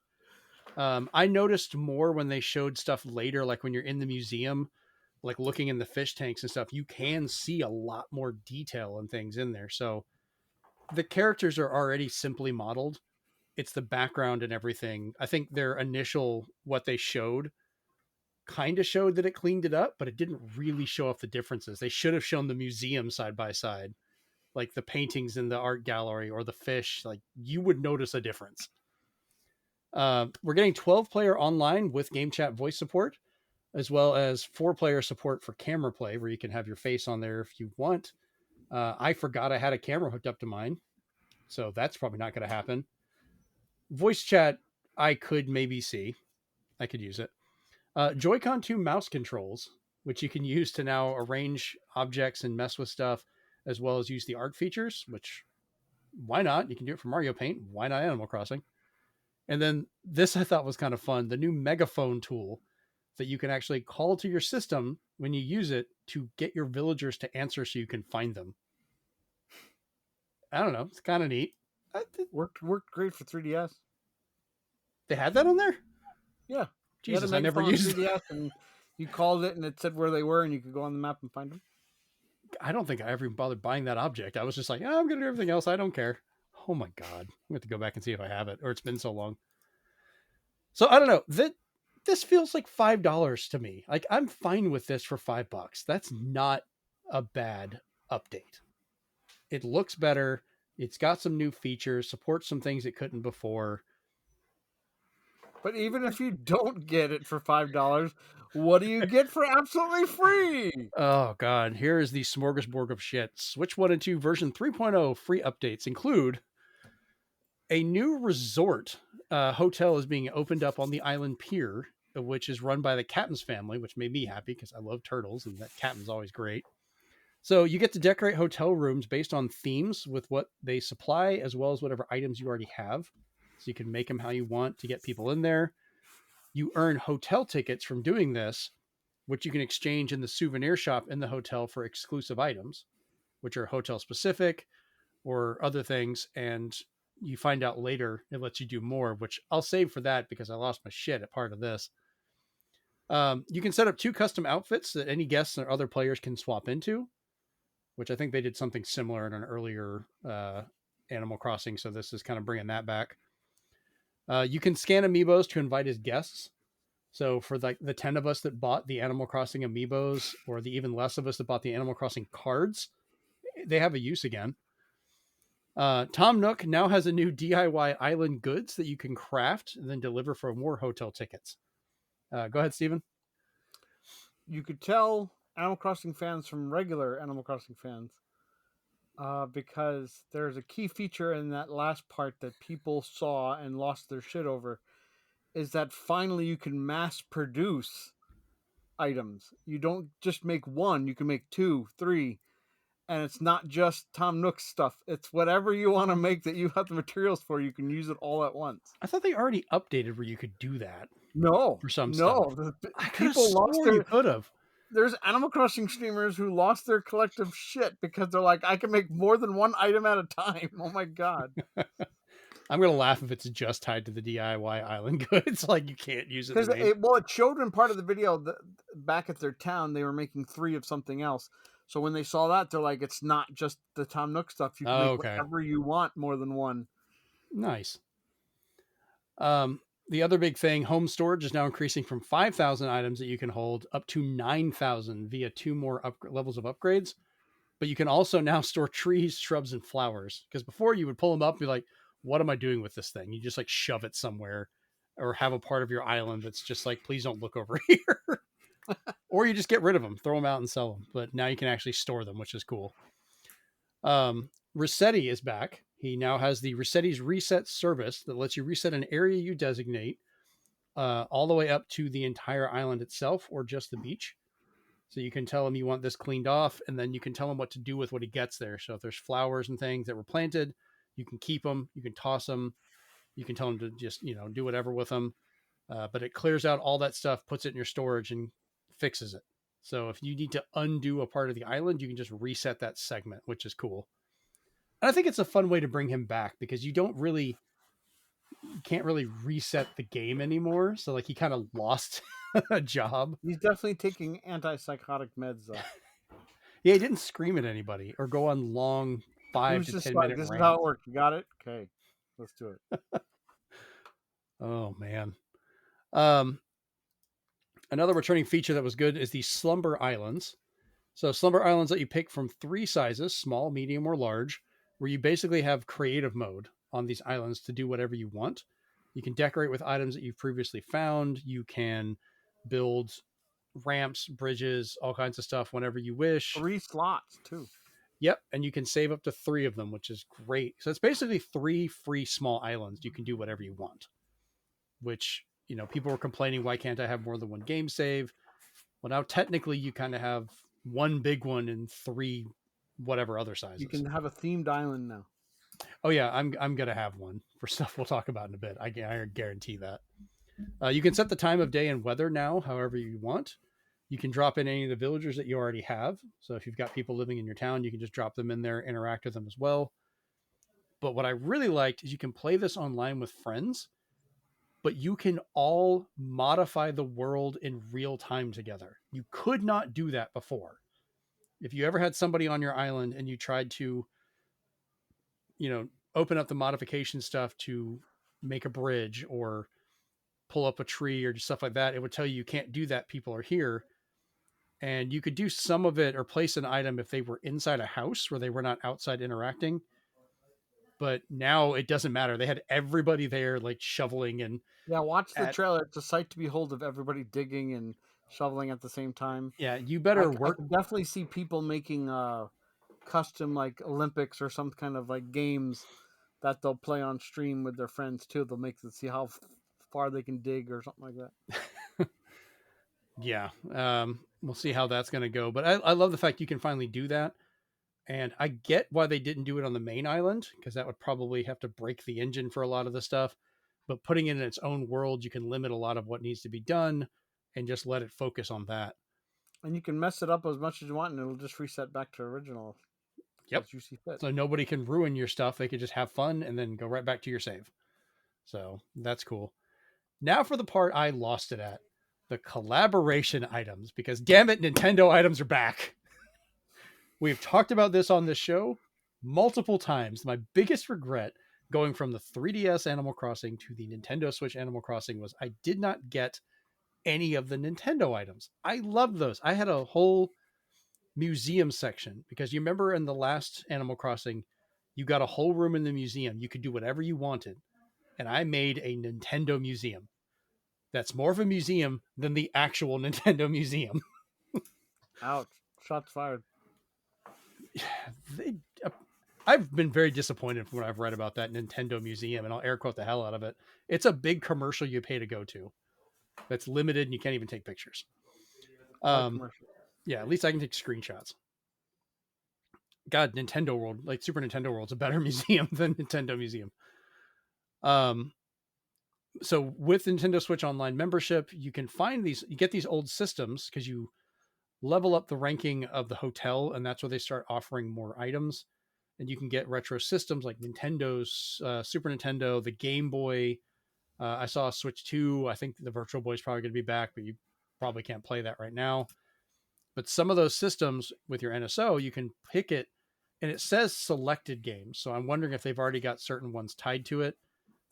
I noticed more when they showed stuff later, like when you're in the museum, like looking in the fish tanks and stuff, you can see a lot more detail and things in there. So the characters are already simply modeled. It's the background and everything. I think their initial, what they showed kind of showed that it cleaned it up, but it didn't really show off the differences. They should have shown the museum side by side, like the paintings in the art gallery or the fish. Like you would notice a difference. We're getting 12-player online with game chat voice support, as well as 4-player support for camera play, where you can have your face on there if you want. I forgot I had a camera hooked up to mine, so that's probably not going to happen. Voice chat, I could maybe see. I could use it. Joy-Con 2 mouse controls, which you can use to now arrange objects and mess with stuff, as well as use the art features, which why not? You can do it for Mario Paint. Why not Animal Crossing? And then this I thought was kind of fun, the new megaphone tool that you can actually call to your system when you use it to get your villagers to answer so you can find them. I don't know. It's kind of neat. Worked great for 3DS. They had that on there? Yeah. Jesus, I never used 3DS and you called it and it said where they were and you could go on the map and find them. I don't think I ever even bothered buying that object. I was just like, oh, I'm going to do everything else. I don't care. Oh my God. I'm going to have to go back and see if I have it, or it's been so long. So I don't know. This feels like $5 to me. Like I'm fine with this for $5. That's not a bad update. It looks better. It's got some new features, supports some things it couldn't before. But even if you don't get it for $5, what do you get for absolutely free? Oh God, here is the smorgasbord of shit. Switch 1 and 2 version 3.0 free updates include a new resort hotel is being opened up on the island pier, which is run by the Captain's family, which made me happy because I love turtles and that Captain's always great. So you get to decorate hotel rooms based on themes with what they supply, as well as whatever items you already have. So you can make them how you want to get people in there. You earn hotel tickets from doing this, which you can exchange in the souvenir shop in the hotel for exclusive items, which are hotel specific or other things. And you find out later it lets you do more, which I'll save for that because I lost my shit at part of this. You can set up 2 custom outfits that any guests or other players can swap into, which I think they did something similar in an earlier Animal Crossing. So this is kind of bringing that back. You can scan amiibos to invite as guests. So for the 10 of us that bought the Animal Crossing amiibos, or the even less of us that bought the Animal Crossing cards, they have a use again. Tom Nook now has a new DIY island goods that you can craft and then deliver for more hotel tickets. Go ahead, Steven. You could tell Animal Crossing fans from regular Animal Crossing fans because there's a key feature in that last part that people saw and lost their shit over, is that finally you can mass produce items. You don't just make one, you can make 2, 3, and it's not just Tom Nook's stuff. It's whatever you want to make that you have the materials for, you can use it all at once. I thought they already updated where you could do that. No. For some stuff. People lost their... You could have. There's Animal Crossing streamers who lost their collective shit because they're like, I can make more than one item at a time. Oh my God. I'm going to laugh if it's just tied to the DIY island goods. Like you can't use it. Because it showed in part of the video that back at their town, they were making 3 of something else. So when they saw that, they're like, it's not just the Tom Nook stuff. You can make whatever you want, more than one. Nice. The other big thing, home storage is now increasing from 5,000 items that you can hold up to 9,000 via 2 more levels of upgrades. But you can also now store trees, shrubs, and flowers. Because before you would pull them up and be like, what am I doing with this thing? You just like shove it somewhere, or have a part of your island that's just like, please don't look over here. Or you just get rid of them, throw them out and sell them. But now you can actually store them, which is cool. Resetti is back. He now has the Resetti's Reset service that lets you reset an area you designate all the way up to the entire island itself or just the beach. So you can tell him you want this cleaned off, and then you can tell him what to do with what he gets there. So if there's flowers and things that were planted, you can keep them, you can toss them, you can tell him to just, do whatever with them. But it clears out all that stuff, puts it in your storage, and fixes it. So if you need to undo a part of the island, you can just reset that segment, which is cool. And I think it's a fun way to bring him back because you can't really reset the game anymore. So like he kind of lost a job. He's definitely taking antipsychotic meds though. Yeah, he didn't scream at anybody or go on long 5 to 10 minute This rants. is how it works. You got it? Okay, let's do it. Oh man. Another returning feature that was good is the Slumber Islands. So Slumber Islands that you pick from 3 sizes, small, medium, or large, where you basically have creative mode on these islands to do whatever you want. You can decorate with items that you've previously found. You can build ramps, bridges, all kinds of stuff whenever you wish. 3 slots too. Yep, and you can save up to 3 of them, which is great. So it's basically 3 free small islands. You can do whatever you want, which, people were complaining, why can't I have more than 1 game save? Well, now technically you kind of have 1 big one and 3 whatever other sizes. You can have a themed island now. Oh yeah, I'm gonna have one for stuff we'll talk about in a bit. I guarantee that. You can set the time of day and weather now, however you want. You can drop in any of the villagers that you already have. So if you've got people living in your town, you can just drop them in there, interact with them as well. But what I really liked is you can play this online with friends, but you can all modify the world in real time together. You could not do that before. If you ever had somebody on your island and you tried to, open up the modification stuff to make a bridge or pull up a tree or stuff like that, it would tell you can't do that. People are here. And you could do some of it or place an item if they were inside a house where they were not outside interacting. But now it doesn't matter. They had everybody there like shoveling and watch the trailer. It's a sight to behold of everybody digging and shoveling at the same time. Yeah, you better work. I can definitely see people making custom like Olympics or some kind of like games that they'll play on stream with their friends too. They'll make them see how far they can dig or something like that. Yeah, we'll see how that's going to go. But I love the fact you can finally do that. And I get why they didn't do it on the main island, because that would probably have to break the engine for a lot of the stuff. But putting it in its own world, you can limit a lot of what needs to be done and just let it focus on that. And you can mess it up as much as you want, and it'll just reset back to original. Yep. As you see fit. So nobody can ruin your stuff. They could just have fun and then go right back to your save. So that's cool. Now for the part I lost it at, the collaboration items, because damn it, Nintendo items are back. We've talked about this on this show multiple times. My biggest regret going from the 3DS Animal Crossing to the Nintendo Switch Animal Crossing was I did not get any of the Nintendo items. I loved those. I had a whole museum section, because you remember in the last Animal Crossing, you got a whole room in the museum. You could do whatever you wanted. And I made a Nintendo museum. That's more of a museum than the actual Nintendo museum. Ouch. Shots fired. I've been very disappointed from what I've read about that Nintendo museum, and I'll air quote the hell out of it. It's a big commercial you pay to go to that's limited and you can't even take pictures. Yeah, at least I can take screenshots. God, Nintendo World, like Super Nintendo World's a better museum than Nintendo Museum. So with Nintendo Switch Online membership, you can find you get these old systems because you level up the ranking of the hotel, and that's where they start offering more items. And you can get retro systems like Nintendo's, Super Nintendo, the Game Boy. I saw a Switch 2. I think the Virtual Boy is probably going to be back, but you probably can't play that right now. But some of those systems with your NSO, you can pick it, and it says selected games. So I'm wondering if they've already got certain ones tied to it.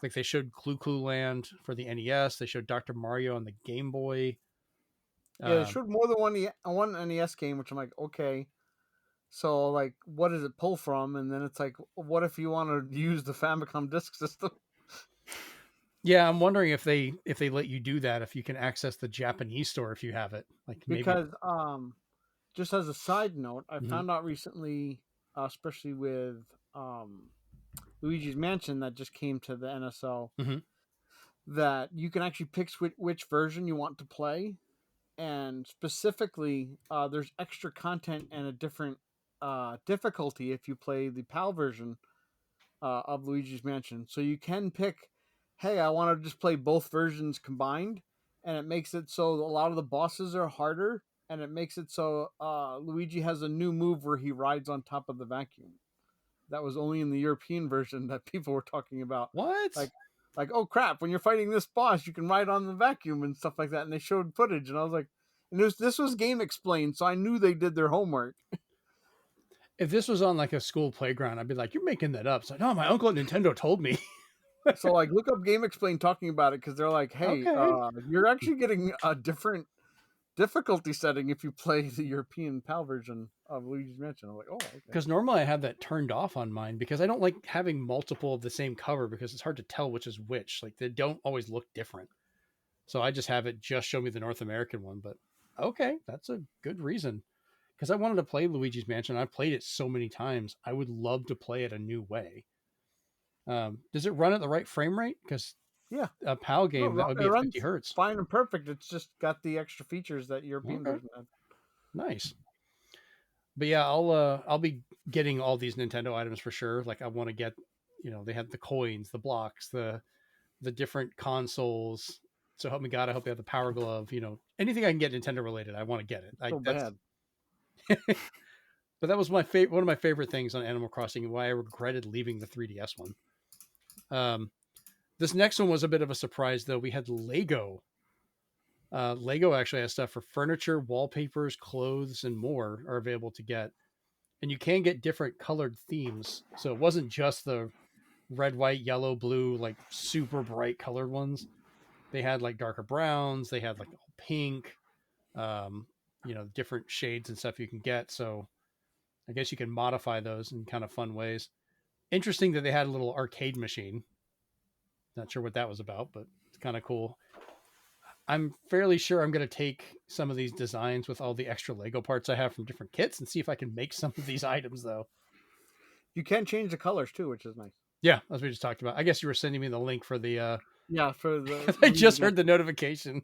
Like they showed Clue Land for the NES. They showed Dr. Mario on the Game Boy. Yeah, they showed more than one NES game, which I'm like, okay. So like, what does it pull from? And then it's like, what if you want to use the Famicom disk system? Yeah, I'm wondering if they let you do that, if you can access the Japanese store if you have it. Like maybe. Because just as a side note, I Mhm. found out recently, especially with Luigi's Mansion that just came to the NSO, Mhm. that you can actually pick which version you want to play, and specifically, there's extra content and a different difficulty if you play the PAL version of Luigi's Mansion. So you can pick, hey, I want to just play both versions combined, and it makes it so a lot of the bosses are harder, and it makes it so Luigi has a new move where he rides on top of the vacuum. That was only in the European version that people were talking about. What? Like, oh crap, when you're fighting this boss, you can ride on the vacuum and stuff like that. And they showed footage, and I was like, and this was Game Explained, so I knew they did their homework. If this was on like a school playground, I'd be like, "You're making that up." It's like, "No, my uncle at Nintendo told me." So like, look up Game Explained talking about it, because they're like, hey, Okay. you're actually getting a different difficulty setting if you play the European PAL version of Luigi's Mansion. I'm like, oh, okay. Because normally I have that turned off on mine because I don't like having multiple of the same cover because it's hard to tell which is which. Like they don't always look different. So I just have it just show me the North American one. But okay, that's a good reason. Because I wanted to play Luigi's Mansion. I've played it so many times. I would love to play it a new way. Does it run at the right frame rate? Because Yeah, a PAL game, that would it be at runs 50 hertz. fine and perfect. It's just got the extra features that European Okay, version had. nice. But yeah, I'll be getting all these Nintendo items for sure. Like I want to get, they have the coins, the blocks, the different consoles. So help me God, I hope they have the Power Glove. Anything I can get Nintendo related, I want to get it. So That's bad. but that was my favorite. One of my favorite things on Animal Crossing, and why I regretted leaving the 3DS one. This next one was a bit of a surprise, though. We had Lego. Lego actually has stuff for furniture, wallpapers, clothes, and more are available to get. And you can get different colored themes. So it wasn't just the red, white, yellow, blue, like super bright colored ones. They had like darker browns. They had like pink, different shades and stuff you can get. So I guess you can modify those in kind of fun ways. Interesting that they had a little arcade machine. Not sure what that was about, but it's kind of cool. I'm fairly sure I'm going to take some of these designs with all the extra Lego parts I have from different kits and see if I can make some of these items, though. You can change the colors too, which is nice. Yeah, as we just talked about. I guess you were sending me the link for the. Yeah, for the. I just heard the notification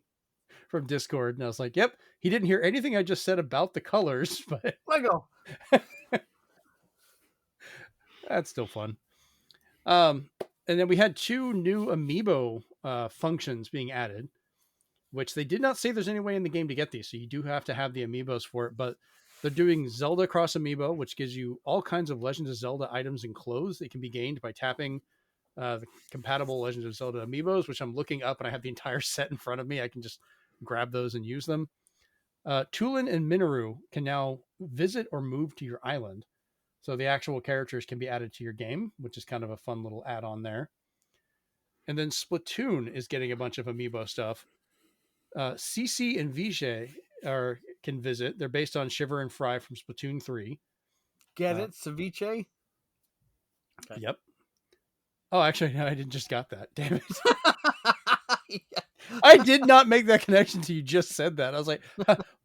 from Discord, and I was like, "Yep, he didn't hear anything I just said about the colors, but Lego. that's still fun." And then we had 2 new amiibo functions being added, which they did not say there's any way in the game to get these. So you do have to have the amiibos for it, but they're doing Zelda Cross Amiibo, which gives you all kinds of Legend of Zelda items and clothes that can be gained by tapping the compatible Legend of Zelda amiibos, which I'm looking up and I have the entire set in front of me. I can just grab those and use them. Tulin and Minoru can now visit or move to your island. So the actual characters can be added to your game, which is kind of a fun little add-on there. And then Splatoon is getting a bunch of amiibo stuff. Cece and Vijay can visit. They're based on Shiver and Fry from Splatoon 3. Get it, ceviche. Okay. Yep. Oh, actually, no, I just got that. Damn it. Yeah. I did not make that connection till you just said that. I was like,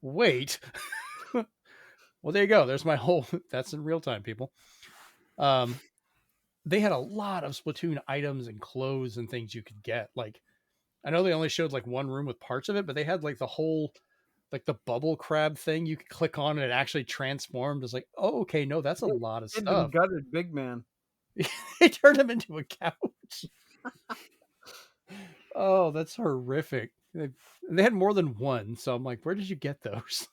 wait. Well, there you go. There's my whole. That's in real time, people. They had a lot of Splatoon items and clothes and things you could get. Like, I know they only showed like one room with parts of it, but they had like the whole, like the bubble crab thing you could click on and it actually transformed. It's like, oh, okay, no, that's a lot of stuff. Gutted big man. They turned him into a couch. Oh, that's horrific. They had more than one, so I'm like, where did you get those?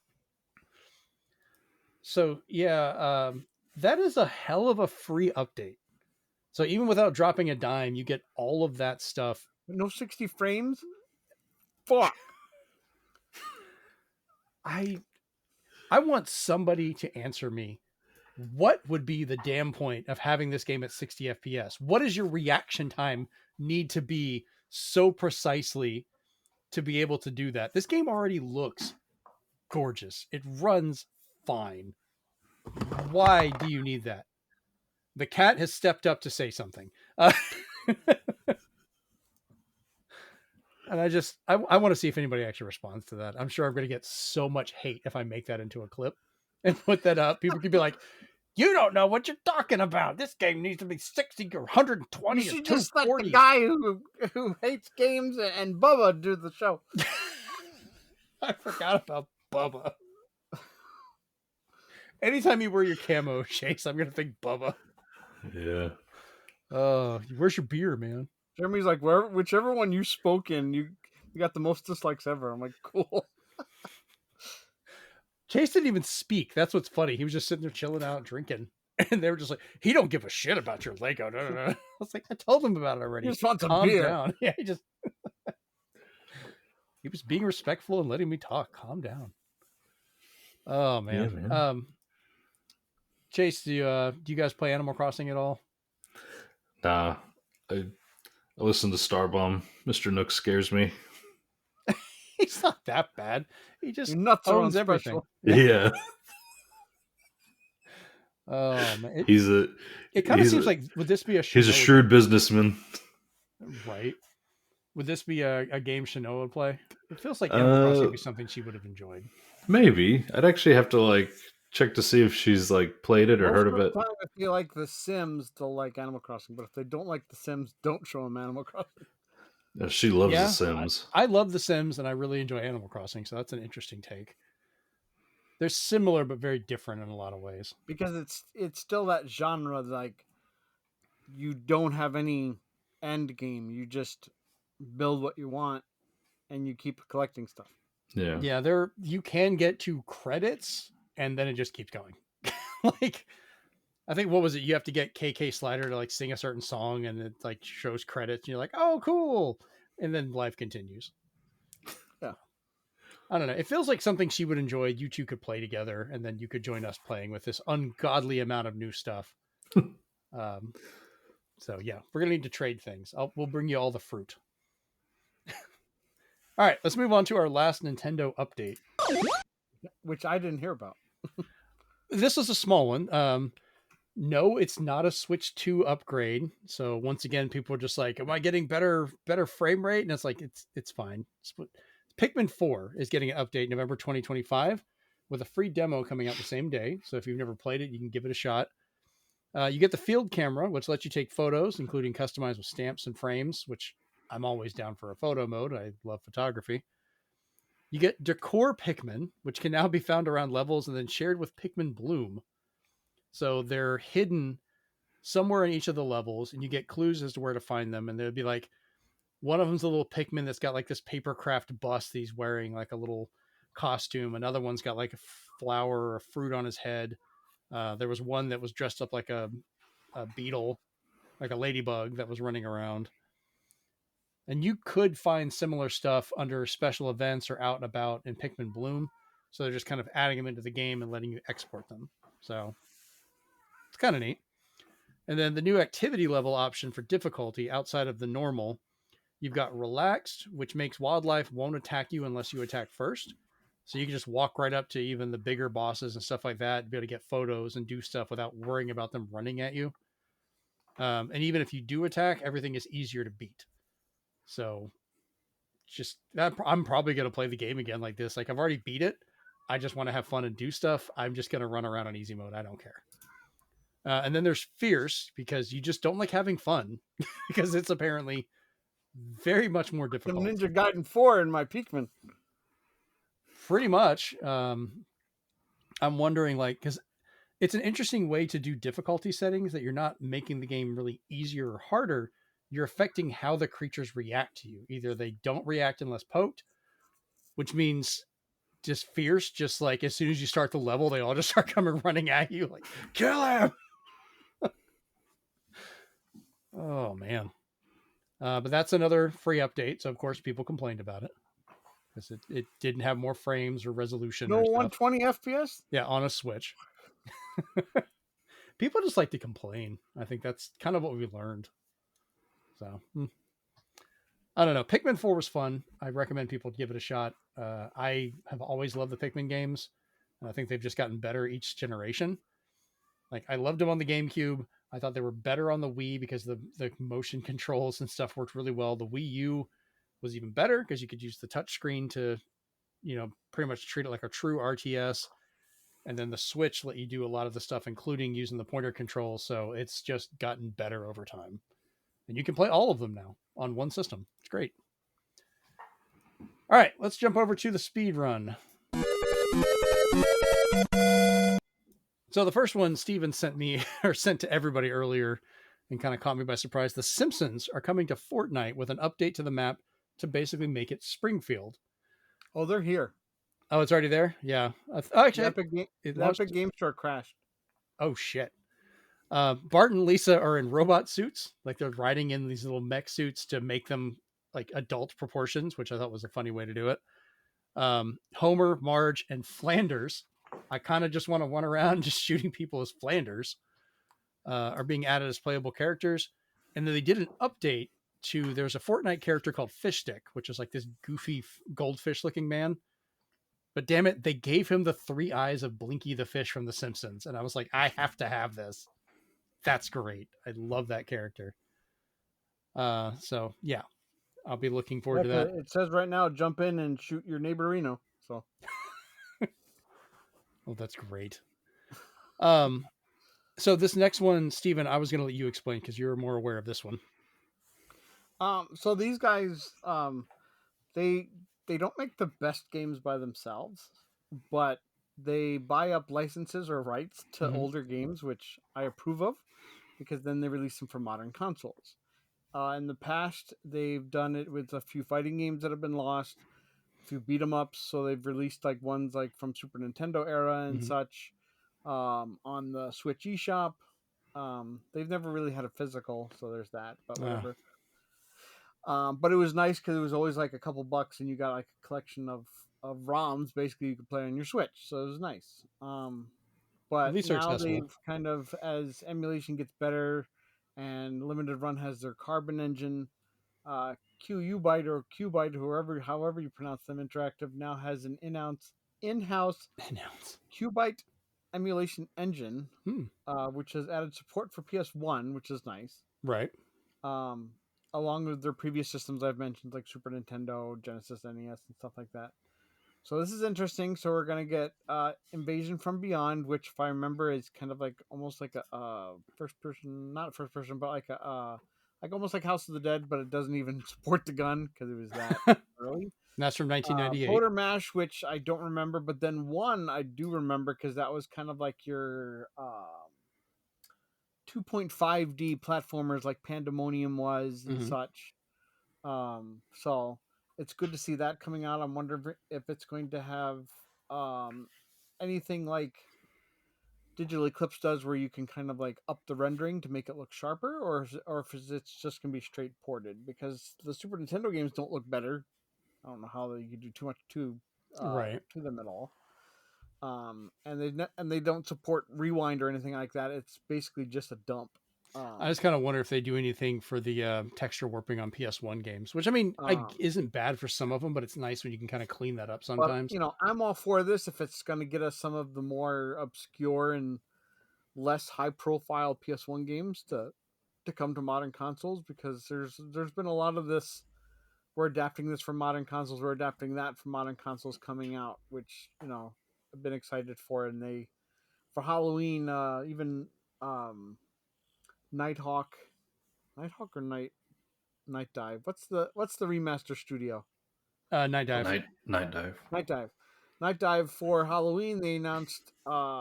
So yeah, that is a hell of a free update. So even without dropping a dime, you get all of that stuff. No 60 frames? Fuck. I want somebody to answer me. What would be the damn point of having this game at 60 FPS? What does your reaction time need to be so precisely to be able to do that? This game already looks gorgeous. It runs fine. Why do you need that? The cat has stepped up to say something. And I want to see if anybody actually responds to that. I'm sure I'm going to get so much hate if I make that into a clip and put that up. People could be like, you don't know what you're talking about. This game needs to be 60 or 120 You or should just let 240. the guy who hates games and Bubba do the show. I forgot about Bubba. Anytime you wear your camo, Chase, I'm going to think Bubba. Yeah. Where's your beer, man? Jeremy's like, whichever one you spoke in, you got the most dislikes ever. I'm like, cool. Chase didn't even speak. That's what's funny. He was just sitting there chilling out, drinking. And they were just like, he don't give a shit about your Lego. I was like, I told him about it already. He just wants a Calm beer. down. Yeah, he was being respectful and letting me talk. Calm down. Oh, man. Yeah, man. Chase, do you guys play Animal Crossing at all? Nah. I listen to Starbomb. Mr. Nook scares me. He's not that bad. He just Your nuts are owns on everything. special. Yeah. Oh, man. It kind of seems like, would this be a he's a Shinoa shrewd businessman. game? Right. Would this be a game Shinoa would play? It feels like Animal Crossing would be something she would have enjoyed. Maybe. I'd actually have to check to see if she's played it or heard of it. Time, if you like The Sims, they'll like Animal Crossing. But if they don't like The Sims, don't show them Animal Crossing. She loves The Sims. I love The Sims, and I really enjoy Animal Crossing, so that's an interesting take. They're similar, but very different in a lot of ways. Because it's still that genre, you don't have any end game. You just build what you want, and you keep collecting stuff. Yeah. Yeah, you can get to credits, and then it just keeps going. I think, what was it? You have to get KK Slider to sing a certain song, and it shows credits, and you're like, oh, cool. And then life continues. Yeah. I don't know. It feels like something she would enjoy. You two could play together, and then you could join us playing with this ungodly amount of new stuff. So yeah, we're going to need to trade things. We'll bring you all the fruit. All right, let's move on to our last Nintendo update. Which I didn't hear about. This is a small one. No, it's not a Switch 2 upgrade. So once again, people are just like, am I getting better frame rate? And it's like, it's fine. Pikmin 4 is getting an update November 2025 with a free demo coming out the same day. So if you've never played it, you can give it a shot. You get the field camera, which lets you take photos, including customized with stamps and frames, which I'm always down for a photo mode. I love photography. You get Decor Pikmin, which can now be found around levels and then shared with Pikmin Bloom. So they're hidden somewhere in each of the levels, and you get clues as to where to find them. And there'd be one of them's a little Pikmin that's got this papercraft bust that he's wearing, a little costume. Another one's got a flower or a fruit on his head. There was one that was dressed up like a beetle, like a ladybug that was running around. And you could find similar stuff under special events or out and about in Pikmin Bloom. So they're just kind of adding them into the game and letting you export them. So it's kind of neat. And then the new activity level option for difficulty outside of the normal, you've got relaxed, which makes wildlife won't attack you unless you attack first. So you can just walk right up to even the bigger bosses and stuff like that, and be able to get photos and do stuff without worrying about them running at you. And even if you do attack, everything is easier to beat. So just that, I'm probably going to play the game again like this. I've already beat it. I just want to have fun and do stuff. I'm just going to run around on easy mode. I don't care. And then there's fierce, because you just don't like having fun because it's apparently very much more difficult. The Ninja Gaiden 4 in my Pikmin. Pretty much. I'm wondering, because it's an interesting way to do difficulty settings that you're not making the game really easier or harder. You're affecting how the creatures react to you. Either they don't react unless poked, which means just fierce, just as soon as you start the level, they all just start coming running at you, kill him. Oh, man. But that's another free update. So, of course, people complained about it because it didn't have more frames or resolution. No or 120 FPS? Yeah, on a Switch. People just like to complain. I think that's kind of what we learned. So, I don't know. Pikmin 4 was fun. I recommend people give it a shot. I have always loved the Pikmin games. I think they've just gotten better each generation. Like I loved them on the GameCube. I thought they were better on the Wii because the motion controls and stuff worked really well. The Wii U was even better because you could use the touch screen to, pretty much treat it like a true RTS. And then the Switch let you do a lot of the stuff, including using the pointer control. So it's just gotten better over time. And you can play all of them now on one system. It's great. All right, let's jump over to the speed run. So the first one Steven sent me, or sent to everybody earlier, and kind of caught me by surprise. The Simpsons are coming to Fortnite with an update to the map to basically make it Springfield. Oh, they're here. Oh, it's already there? Yeah. The it Epic Game Store crashed. Oh, shit. Bart and Lisa are in robot suits. Like they're riding in these little mech suits to make them like adult proportions, which I thought was a funny way to do it. Homer, Marge, and Flanders, I kind of just want to run around just shooting people as Flanders, are being added as playable characters. And then they did an update to, there's a Fortnite character called Fish Stick, which is like this goofy goldfish looking man. But damn it, they gave him the 3 eyes of Blinky the fish from The Simpsons. And I was like, I have to have this. That's great. I love that character. So yeah, I'll be looking forward to that. It says right now, jump in and shoot your neighbor Reno. So, oh, that's great. So this next one, Steven, I was going to let you explain because you're more aware of this one. So these guys, they don't make the best games by themselves, but they buy up licenses or rights to older games, which I approve of, because then they release them for modern consoles. In the past, they've done it with a few fighting games that have been lost, a few beat 'em ups. So they've released like ones like from Super Nintendo era and such on the Switch eShop. They've never really had a physical, so there's that. But whatever. But it was nice because it was always like a couple bucks, and you got like a collection of ROMs basically you could play on your Switch. So it was nice. But now they've kind of, as emulation gets better, and Limited Run has their Carbon engine, QUbyte or Qbyte, however you pronounce them, Interactive now has an in-house Qbyte emulation engine, which has added support for PS1, which is nice. Right. Along with their previous systems I've mentioned, like Super Nintendo, Genesis, NES, and stuff like that. So this is interesting. So we're going to get Invasion from Beyond, which, if I remember, is kind of like almost like a first person, not first person, but like like almost like House of the Dead, but it doesn't even support the gun because it was that early. And that's from 1998. Motor Mash, which I don't remember, but then one I do remember because that was kind of like your 2.5D platformers like Pandemonium was and such. So it's good to see that coming out. I'm wondering if it's going to have anything like Digital Eclipse does, where you can kind of like up the rendering to make it look sharper, or if it's just going to be straight ported, because the Super Nintendo games don't look better. I don't know how you could do too much to them at all. And they don't support rewind or anything like that. It's basically just a dump. I just kind of wonder if they do anything for the texture warping on PS1 games, which I mean, isn't bad for some of them, but it's nice when you can kind of clean that up sometimes. But, I'm all for this if it's going to get us some of the more obscure and less high-profile PS1 games to come to modern consoles, because there's been a lot of this. We're adapting this for modern consoles. We're adapting that for modern consoles coming out, which I've been excited for. And for Halloween, even Nighthawk or Night Dive. What's the remaster studio? Night Dive. Night Dive for Halloween. They announced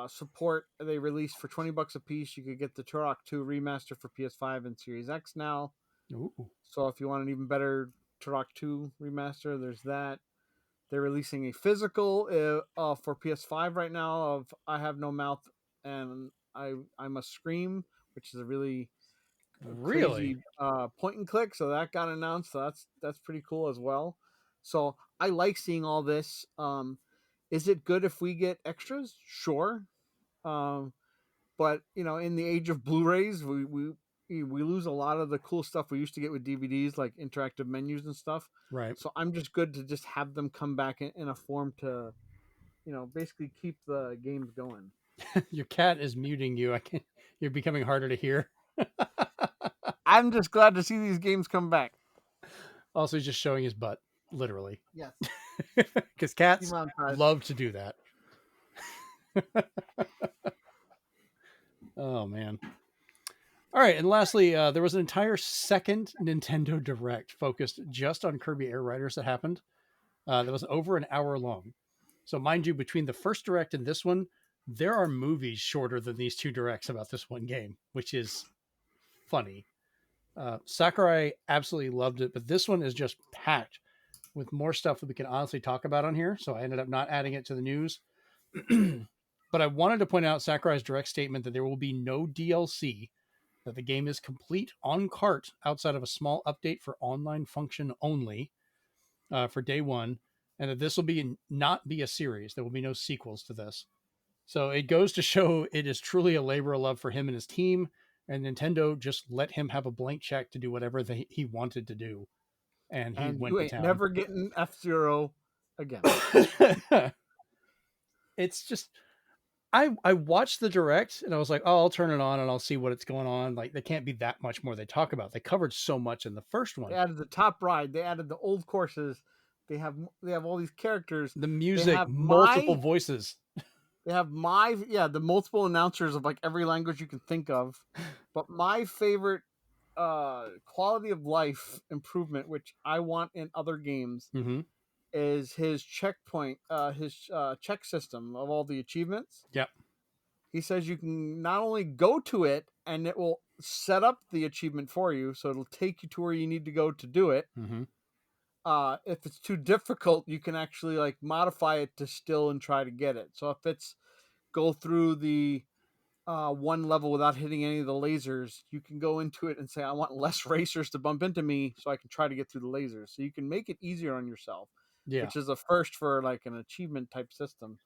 support. They released for $20 a piece. You could get the Turok 2 remaster for PS5 and Series X now. Ooh. So if you want an even better Turok 2 remaster, there's that. They're releasing a physical for PS5 right now of I Have No Mouth and I Must Scream, which is a really crazy point and click. So that got announced. So that's pretty cool as well. So I like seeing all this. Is it good if we get extras? Sure. But in the age of Blu-rays, we lose a lot of the cool stuff we used to get with DVDs, like interactive menus and stuff. Right. So I'm just good to just have them come back in a form to, basically keep the games going. Your cat is muting you. I can't. You're becoming harder to hear. I'm just glad to see these games come back. Also, he's just showing his butt, literally. Yes. Because cats Demonetized. love to do that. Oh, man. All right. And lastly, there was an entire second Nintendo Direct focused just on Kirby Air Riders that happened. That was over an hour long. So, mind you, between the first Direct and this one, there are movies shorter than these two Directs about this one game, which is funny. Sakurai absolutely loved it, but this one is just packed with more stuff that we can honestly talk about on here. So I ended up not adding it to the news. But I wanted to point out Sakurai's direct statement that there will be no DLC, that the game is complete on cart outside of a small update for online function only for day one, and that this will not be a series. There will be no sequels to this. So it goes to show it is truly a labor of love for him and his team, and Nintendo just let him have a blank check to do whatever he wanted to do. And he went you to ain't town. never getting F-Zero again. It's just, I watched the direct and I was like, oh, I'll turn it on and I'll see what it's going on. Like, there can't be that much more they talk about. They covered so much in the first one. They added the top ride. They added the old courses. They have all these characters. The music, multiple voices. They have the multiple announcers of like every language you can think of. But my favorite quality of life improvement, which I want in other games, is his checkpoint, his check system of all the achievements. Yep. He says you can not only go to it and it will set up the achievement for you, so it'll take you to where you need to go to do it. If it's too difficult, you can actually like modify it to still and try to get it. So if it's go through the one level without hitting any of the lasers, you can go into it and say, I want less racers to bump into me so I can try to get through the lasers. So you can make it easier on yourself, which is a first for like an achievement type system.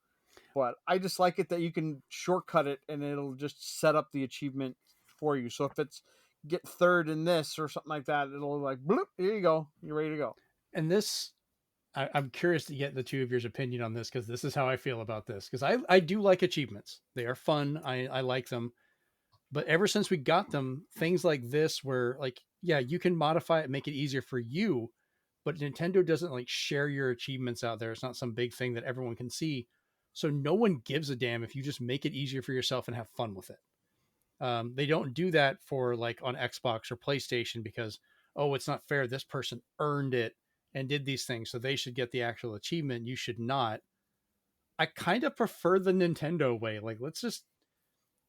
But I just like it that you can shortcut it and it'll just set up the achievement for you. So if it's get third in this or something like that, it'll like, bloop, here you go. You're ready to go. And this, I'm curious to get the two of yours opinion on this, because this is how I feel about this. Because I do like achievements. They are fun. I like them. But ever since we got them, things like this where like, yeah, you can modify it, make it easier for you, but Nintendo doesn't like share your achievements out there. It's not some big thing that everyone can see. So no one gives a damn if you just make it easier for yourself and have fun with it. They don't do that for like on Xbox or PlayStation because, oh, it's not fair. This person earned it and did these things, so they should get the actual achievement. You should not. I kind of prefer the Nintendo way. Like, let's just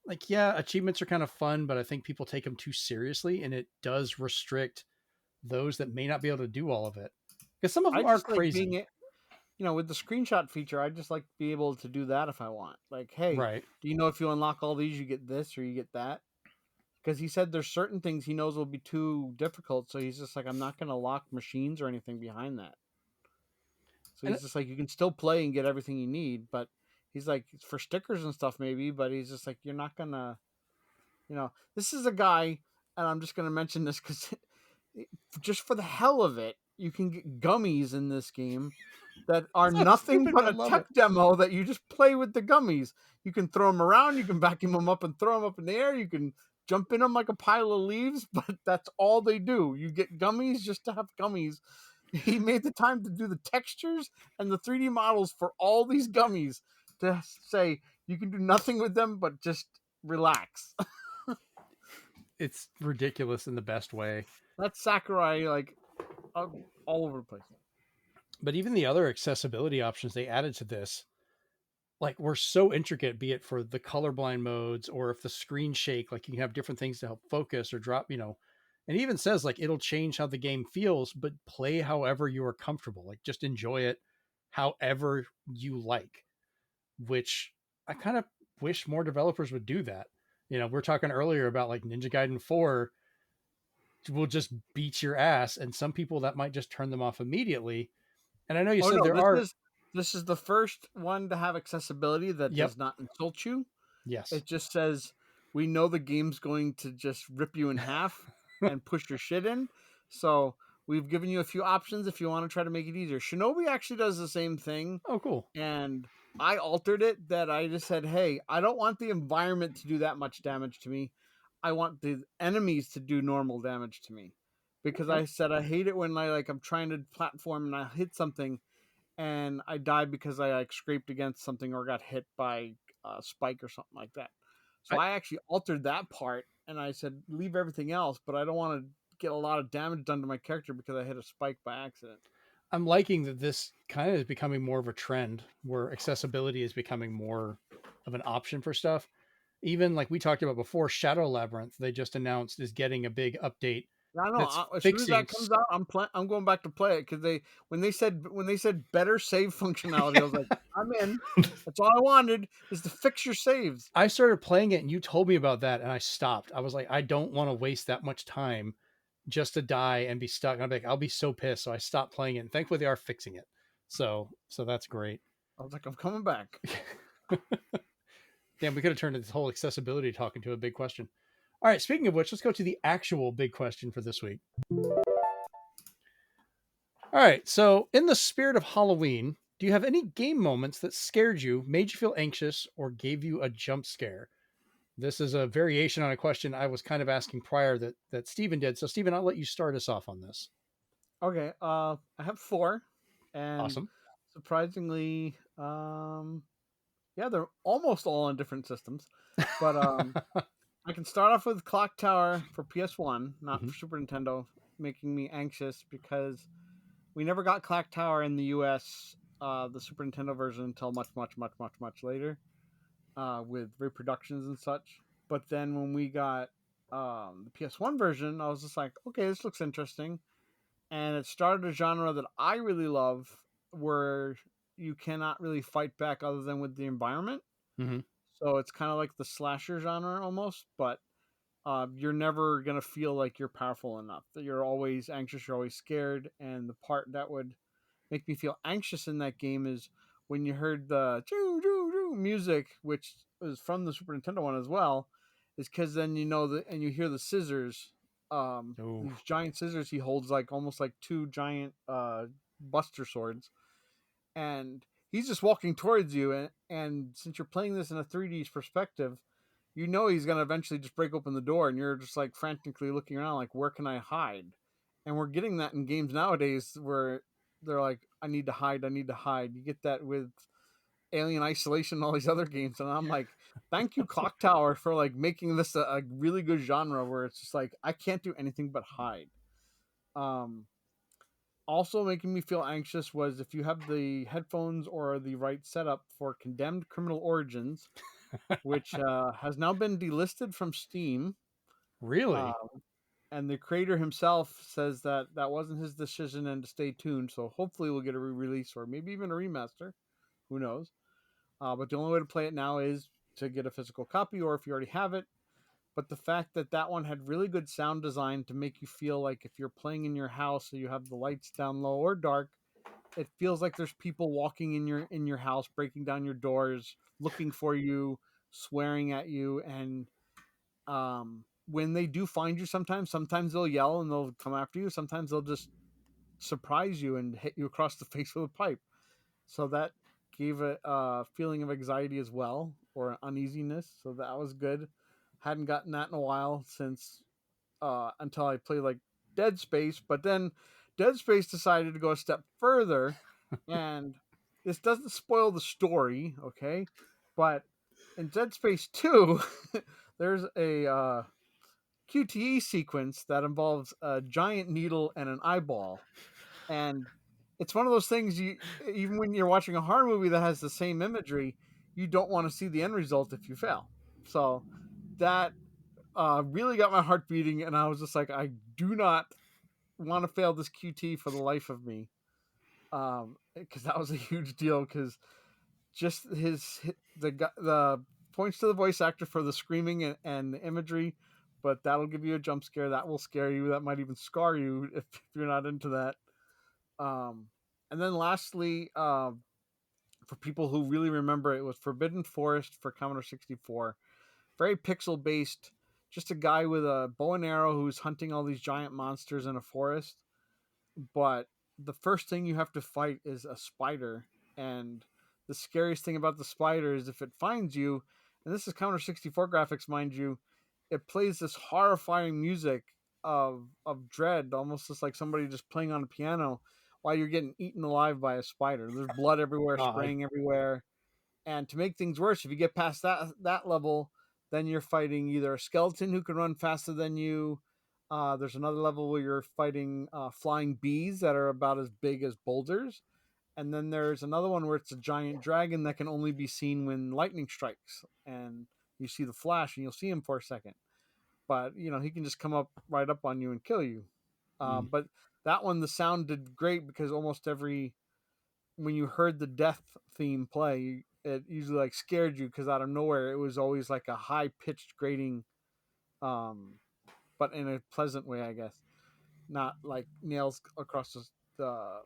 like, yeah, achievements are kind of fun, but I think people take them too seriously, and it does restrict those that may not be able to do all of it. Because some of them are crazy. Like with the screenshot feature, I just like to be able to do that if I want. Like, hey, do you know if you unlock all these, you get this or you get that? Because he said there's certain things he knows will be too difficult. So he's just like, I'm not going to lock machines or anything behind that. So he's just like, you can still play and get everything you need. But he's like, for stickers and stuff maybe. But he's just like, you're not going to, this is a guy, and I'm just going to mention this because just for the hell of it, you can get gummies in this game that are nothing but a tech demo that you just play with the gummies. You can throw them around. You can vacuum them up and throw them up in the air. You can jump in them like a pile of leaves, but that's all they do. You get gummies just to have gummies. He made the time to do the textures and the 3D models for all these gummies to say you can do nothing with them but just relax. It's ridiculous in the best way. That's Sakurai, like all over the place. But even the other accessibility options they added to this, like, were so intricate, be it for the colorblind modes or if the screen shake, like you can have different things to help focus or drop, and it even says like it'll change how the game feels, but play however you are comfortable. Like, just enjoy it however you like, which I kind of wish more developers would do that. We're talking earlier about like Ninja Gaiden 4 will just beat your ass, and some people that might just turn them off immediately. And I know you said this is the first one to have accessibility that does not insult you. Yes. It just says, we know the game's going to just rip you in half and push your shit in. So we've given you a few options if you want to try to make it easier. Shinobi actually does the same thing. Oh, cool. And I altered it that I just said, hey, I don't want the environment to do that much damage to me. I want the enemies to do normal damage to me. Because Okay. I said I hate it when I'm trying to platform and I hit something and I die because I like scraped against something or got hit by a spike or something like that. So I, I actually altered that part and I said leave everything else, but I don't want to get a lot of damage done to my character because I hit a spike by accident. I'm liking that this kind of is becoming more of a trend where accessibility is becoming more of an option for stuff. Even like we talked about before, Shadow Labyrinth, they just announced is getting a big update I know. that's As soon as fixing. that comes out, I'm going back to play it because when they said better save functionality, I was like, I'm in. That's all I wanted is to fix your saves. I started playing it and you told me about that and I stopped. I was like, I don't want to waste that much time just to die and be stuck. I'm like, I'll be so pissed. So I stopped playing it. And thankfully they are fixing it. So that's great. I was like, I'm coming back. Damn, we could have turned this whole accessibility talk into a big question. All right, speaking of which, let's go to the actual big question for this week. All right, so in the spirit of Halloween, do you have any game moments that scared you, made you feel anxious, or gave you a jump scare? This is a variation on a question I was kind of asking prior that Steven did. So Steven, I'll let you start us off on this. Okay. I have 4, and Awesome. surprisingly, yeah, they're almost all on different systems, but I can start off with Clock Tower for PS1, not for Super Nintendo, making me anxious because we never got Clock Tower in the US, the Super Nintendo version, until much, much, much, much, much later, with reproductions and such. But then when we got the PS1 version, I was just like, okay, this looks interesting. And it started a genre that I really love where you cannot really fight back other than with the environment. Mm-hmm. So it's kind of like the slasher genre almost, but you're never going to feel like you're powerful enough. You're always anxious, you're always scared. And the part that would make me feel anxious in that game is when you heard the choo, choo, choo music, which was from the Super Nintendo one as well, is because then you know that, and you hear the scissors, Oh, these giant scissors he holds, like almost like 2 giant buster swords, and he's just walking towards you, and since you're playing this in a 3D perspective, you know he's going to eventually just break open the door, and you're just like frantically looking around like, where can I hide? And we're getting that in games nowadays where they're like, I need to hide, I need to hide. You get that with Alien Isolation and all these other games, and I'm like, thank you Clock Tower for like making this a really good genre where it's just like I can't do anything but hide. um Also making me feel anxious was if you have the headphones or the right setup for Condemned Criminal Origins, which has now been delisted from Steam. really? Uh, and the creator himself says that that wasn't his decision and to stay tuned. So hopefully we'll get a re-release or maybe even a remaster. Who knows? But the only way to play it now is to get a physical copy, or if you already have it. But the fact that that one had really good sound design to make you feel like if you're playing in your house, so you have the lights down low or dark, it feels like there's people walking in your house, breaking down your doors, looking for you, swearing at you, and when they do find you, sometimes they'll yell and they'll come after you. Sometimes they'll just surprise you and hit you across the face with a pipe. So that gave a feeling of anxiety as well, or uneasiness. So that was good. Hadn't gotten that in a while since until I played like Dead Space, but then Dead Space decided to go a step further, and this doesn't spoil the story, okay? But in Dead Space 2, there's a QTE sequence that involves a giant needle and an eyeball. And it's one of those things you, even when you're watching a horror movie that has the same imagery, you don't want to see the end result if you fail. So that really got my heart beating, and I was just like, I do not want to fail this QT for the life of me, because that was a huge deal. Because just the points to the voice actor for the screaming and the imagery, but that'll give you a jump scare. That will scare you. That might even scar you if you're not into that. And then lastly, for people who really remember, it was Forbidden Forest for Commodore 64. Very pixel based, just a guy with a bow and arrow who's hunting all these giant monsters in a forest. But the first thing you have to fight is a spider, and the scariest thing about the spider is if it finds you, and this is Counter 64 graphics, mind you, it plays this horrifying music of dread, almost just like somebody just playing on a piano while you're getting eaten alive by a spider. There's blood everywhere, God. spraying everywhere. And to make things worse, if you get past that level, then you're fighting either a skeleton who can run faster than you. There's another level where you're fighting flying bees that are about as big as boulders. And then there's another one where it's a giant dragon that can only be seen when lightning strikes. And you see the flash and you'll see him for a second. But, he can just come up right up on you and kill you. But that one, the sound did great because almost when you heard the death theme play, it usually like scared you because out of nowhere it was always like a high pitched grating, but in a pleasant way, I guess. Not like nails across the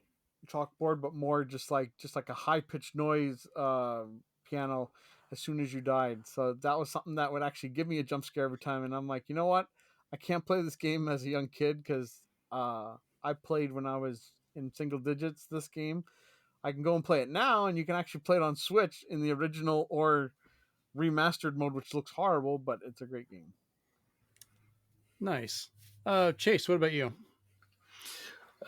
chalkboard, but more just like a high pitched noise piano as soon as you died. So that was something that would actually give me a jump scare every time. And I'm like, you know what? I can't play this game as a young kid because I played when I was in single digits. This game, I can go and play it now, and you can actually play it on Switch in the original or remastered mode, which looks horrible, but it's a great game. Nice. Chase, what about you?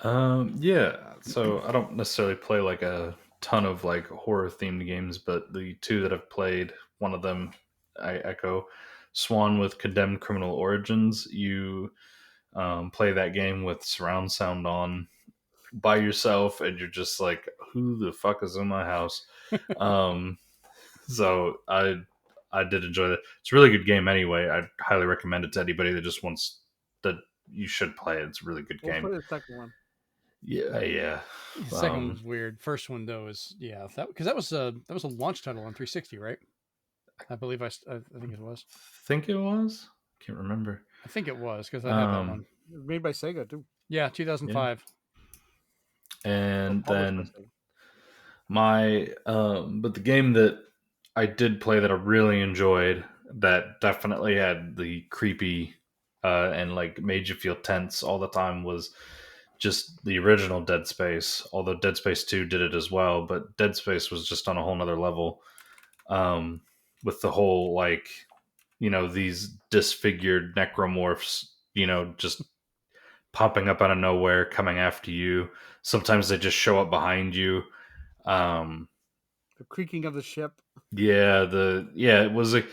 Yeah. So I don't necessarily play like a ton of like horror themed games, but the two that I've played, one of them I echo, Swan with Condemned Criminal Origins. You play that game with surround sound on by yourself, and you're just like, who the fuck is in my house? So I did enjoy it. It's a really good game anyway. I highly recommend it to anybody that just wants that. You should play it. It's a really good We'll game. play the second one. Yeah. The second one was weird. First one though is because that was a launch title on 360, right? I believe I think it was. Think it was. Can't remember. I think it was because I have that one. It was made by Sega too. Yeah, 2005. Yeah. And Or then but the game that I did play that I really enjoyed that definitely had the creepy and like made you feel tense all the time was just the original Dead Space, although Dead Space 2 did it as well, but Dead Space was just on a whole nother level with the whole like, these disfigured necromorphs, just popping up out of nowhere, coming after you. Sometimes they just show up behind you. The creaking of the ship. It wasn't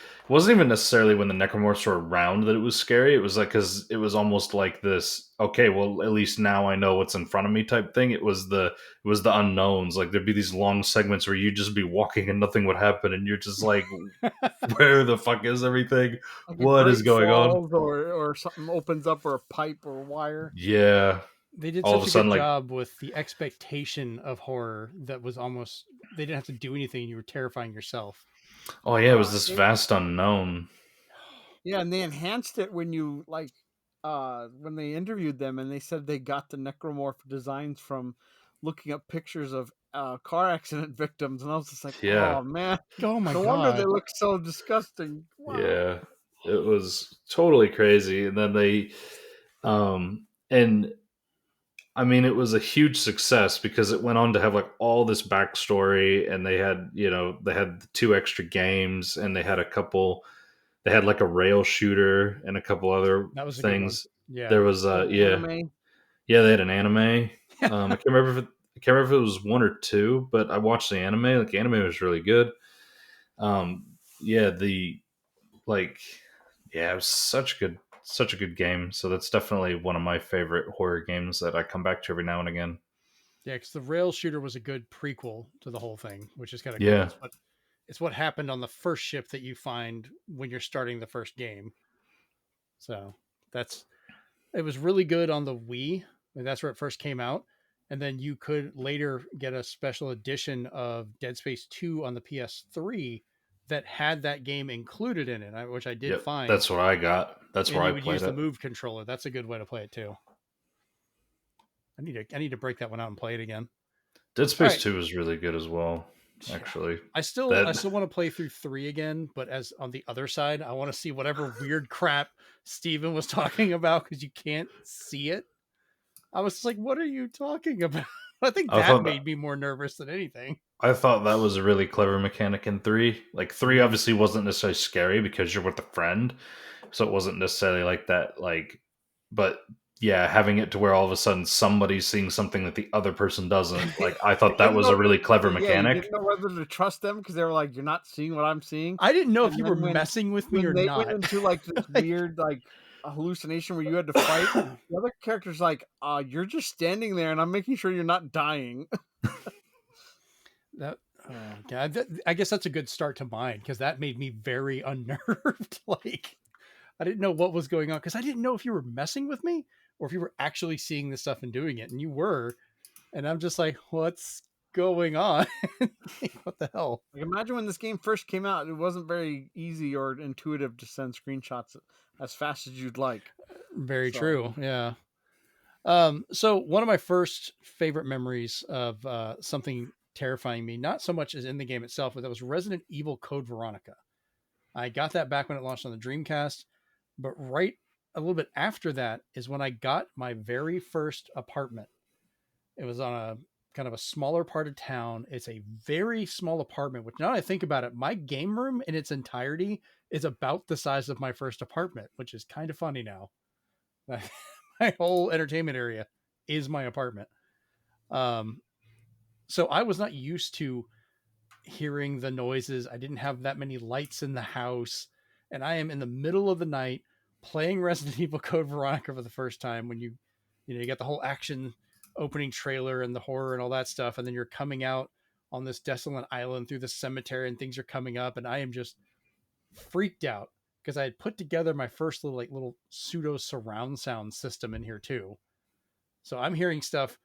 even necessarily when the necromorphs were around that it was scary. It was like because it was almost like this. Okay, well at least now I know what's in front of me type thing. It was the unknowns. Like there'd be these long segments where you'd just be walking and nothing would happen, and you're just like, where the fuck is everything? Like What is going on? Or something opens up, or a pipe or a wire. Yeah. They did All of such a a sudden, good like- job with the expectation of horror that was almost they didn't have to do anything. You were terrifying yourself. Oh yeah, it was this vast unknown. Yeah, and they enhanced it when you when they interviewed them, and they said they got the necromorph designs from looking up pictures of car accident victims, and I was just like, Yeah. oh man, Oh my no god! wonder they look so disgusting. Wow. Yeah, it was totally crazy. And then they, and I mean, it was a huge success because it went on to have like all this backstory, and they had, they had 2 extra games, and they had they had like a rail shooter and a couple other That was a things. good one. Yeah, There was, Anime. yeah, they had an anime. I can't remember if it was 1 or 2, but I watched the anime. Like the anime was really good. It was such a good game. So that's definitely one of my favorite horror games that I come back to every now and again. yeah, because the rail shooter was a good prequel to the whole thing, which is kind of Yeah. cool. It's what happened on the first ship that you find when you're starting the first game. So it was really good on the Wii. And that's where it first came out. And then you could later get a special edition of Dead Space 2 on the PS3 that had that game included in it, which I did find. That's what I got. That's where I would played use it. the Move controller. That's a good way to play it too. I need to break that one out and play it again. Dead Space 2 is really good as well, actually. I still want to play through 3 again, but as on the other side, I want to see whatever weird crap Steven was talking about because you can't see it. I was just like, what are you talking about? I think I that thought made me more nervous than anything. I thought that was a really clever mechanic in 3. Like 3 obviously wasn't necessarily scary because you're with a friend, so it wasn't necessarily like that. Like, but yeah, having it to where all of a sudden somebody's seeing something that the other person doesn't. Like, I thought that was a really clever You mechanic. didn't know whether to trust them because they were like, "You're not seeing what I'm seeing." I didn't know if And you were then messing with me when or they not. went into like this weird like a hallucination where you had to fight, the other character's like, "You're just standing there, and I'm making sure you're not dying." That God, I guess that's a good start to mine because that made me very unnerved. Like I didn't know what was going on because I didn't know if you were messing with me or if you were actually seeing this stuff and doing it, and you were, and I'm just like, what's going on? What the hell? Like, imagine when this game first came out, it wasn't very easy or intuitive to send screenshots as fast as you'd like. Very So- true. Yeah. So one of my first favorite memories of something terrifying me, not so much as in the game itself, but that was Resident Evil Code Veronica. I got that back when it launched on the Dreamcast, but right a little bit after that is when I got my very first apartment. It was on a kind of a smaller part of town. It's a very small apartment, which now that I think about it, my game room in its entirety is about the size of my first apartment, which is kind of funny now. My whole entertainment area is my apartment. So I was not used to hearing the noises. I didn't have that many lights in the house. And I am in the middle of the night playing Resident Evil Code Veronica for the first time when you get the whole action opening trailer and the horror and all that stuff. And then you're coming out on this desolate island through the cemetery and things are coming up. And I am just freaked out because I had put together my first little pseudo surround sound system in here too. So I'm hearing stuff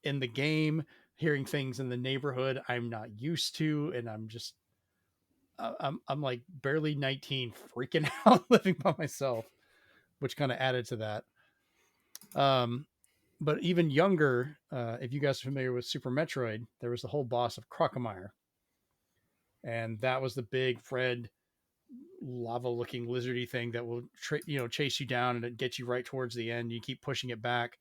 in the game, hearing things in the neighborhood I'm not used to, and I'm like barely 19, freaking out, living by myself, which kind of added to that. But even younger, if you guys are familiar with Super Metroid, there was the whole boss of Crocomire, and that was the big red lava-looking lizardy thing that will chase you down and it gets you right towards the end. You keep pushing it back,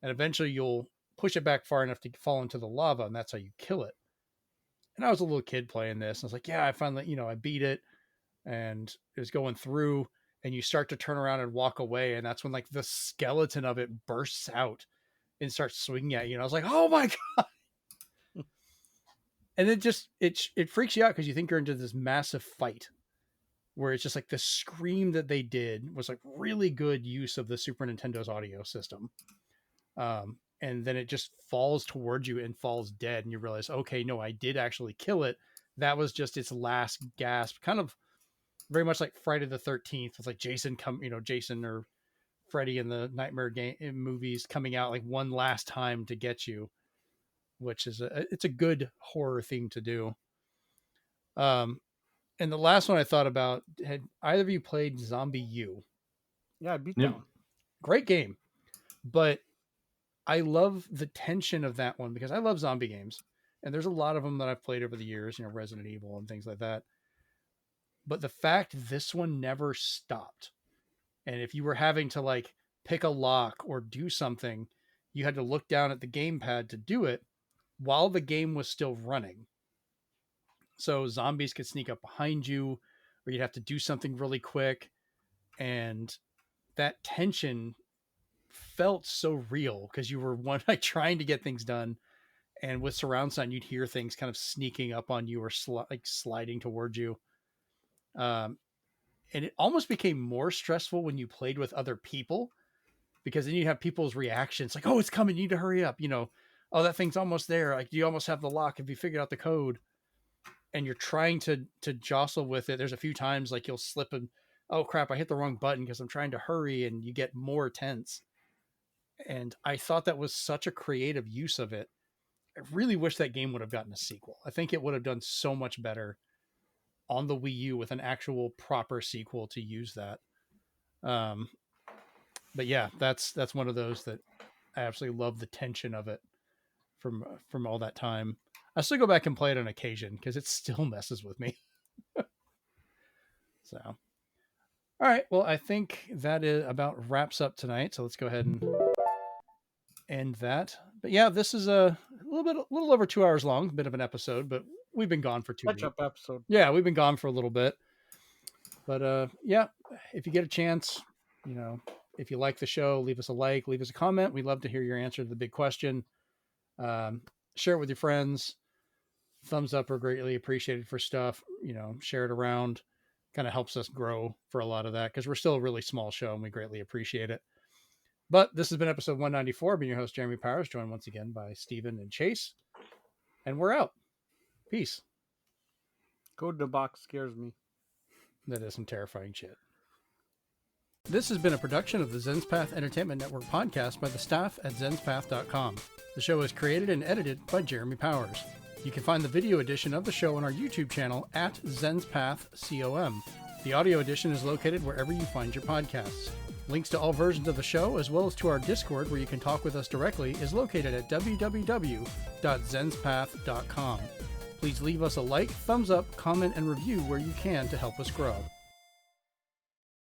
and eventually you'll push it back far enough to fall into the lava, and that's how you kill it. And I was a little kid playing this, and I was like, yeah, I finally, I beat it, and it was going through, and you start to turn around and walk away, and that's when like the skeleton of it bursts out and starts swinging at you, and I was like, oh my god. And it freaks you out because you think you're into this massive fight where it's just like the scream that they did was like really good use of the Super Nintendo's audio system. And then it just falls towards you and falls dead, and you realize, okay, no, I did actually kill it. That was just its last gasp, kind of very much like Friday the 13th with like Jason or Freddy in the Nightmare game movies coming out like one last time to get you, which is it's a good horror theme to do. And the last one I thought about, had either of you played Zombie U? Yeah, I beat Yep. that one. Great game, but I love the tension of that one because I love zombie games, and there's a lot of them that I've played over the years, Resident Evil and things like that. But the fact this one never stopped, and if you were having to like pick a lock or do something, you had to look down at the gamepad to do it while the game was still running. So zombies could sneak up behind you, or you'd have to do something really quick, and that tension felt so real because you were like trying to get things done, and with surround sound you'd hear things kind of sneaking up on you or like sliding towards you. And it almost became more stressful when you played with other people because then you have people's reactions like, oh, it's coming, you need to hurry up, oh, that thing's almost there, like you almost have the lock, if you figured out the code, and you're trying to jostle with it. There's a few times like you'll slip and, oh crap, I hit the wrong button because I'm trying to hurry, and you get more tense. And I thought that was such a creative use of it. I really wish that game would have gotten a sequel. I think it would have done so much better on the Wii U with an actual proper sequel to use that. But yeah, that's one of those that I absolutely love the tension of it from all that time. I still go back and play it on occasion because it still messes with me. So, all right. Well, I think that is about wraps up tonight. So let's go ahead and end that. But yeah, this is a little over 2 hours long, bit of an episode, but we've been gone for 2 weeks. Catch-up episode. Yeah, we've been gone for a little bit. But yeah, if you get a chance, if you like the show, leave us a like, leave us a comment. We'd love to hear your answer to the big question. Share it with your friends. Thumbs up are greatly appreciated for stuff. Share it around. Kind of helps us grow for a lot of that because we're still a really small show and we greatly appreciate it. But this has been episode 194. Being your host, Jeremy Powers, joined once again by Steven and Chase. And we're out. Peace. Code to box scares me. That is some terrifying shit. This has been a production of the Zenspath Entertainment Network Podcast by the staff at zenspath.com. The show is created and edited by Jeremy Powers. You can find the video edition of the show on our YouTube channel at ZenspathCom. The audio edition is located wherever you find your podcasts. Links to all versions of the show, as well as to our Discord where you can talk with us directly, is located at www.zenspath.com. Please leave us a like, thumbs up, comment, and review where you can to help us grow.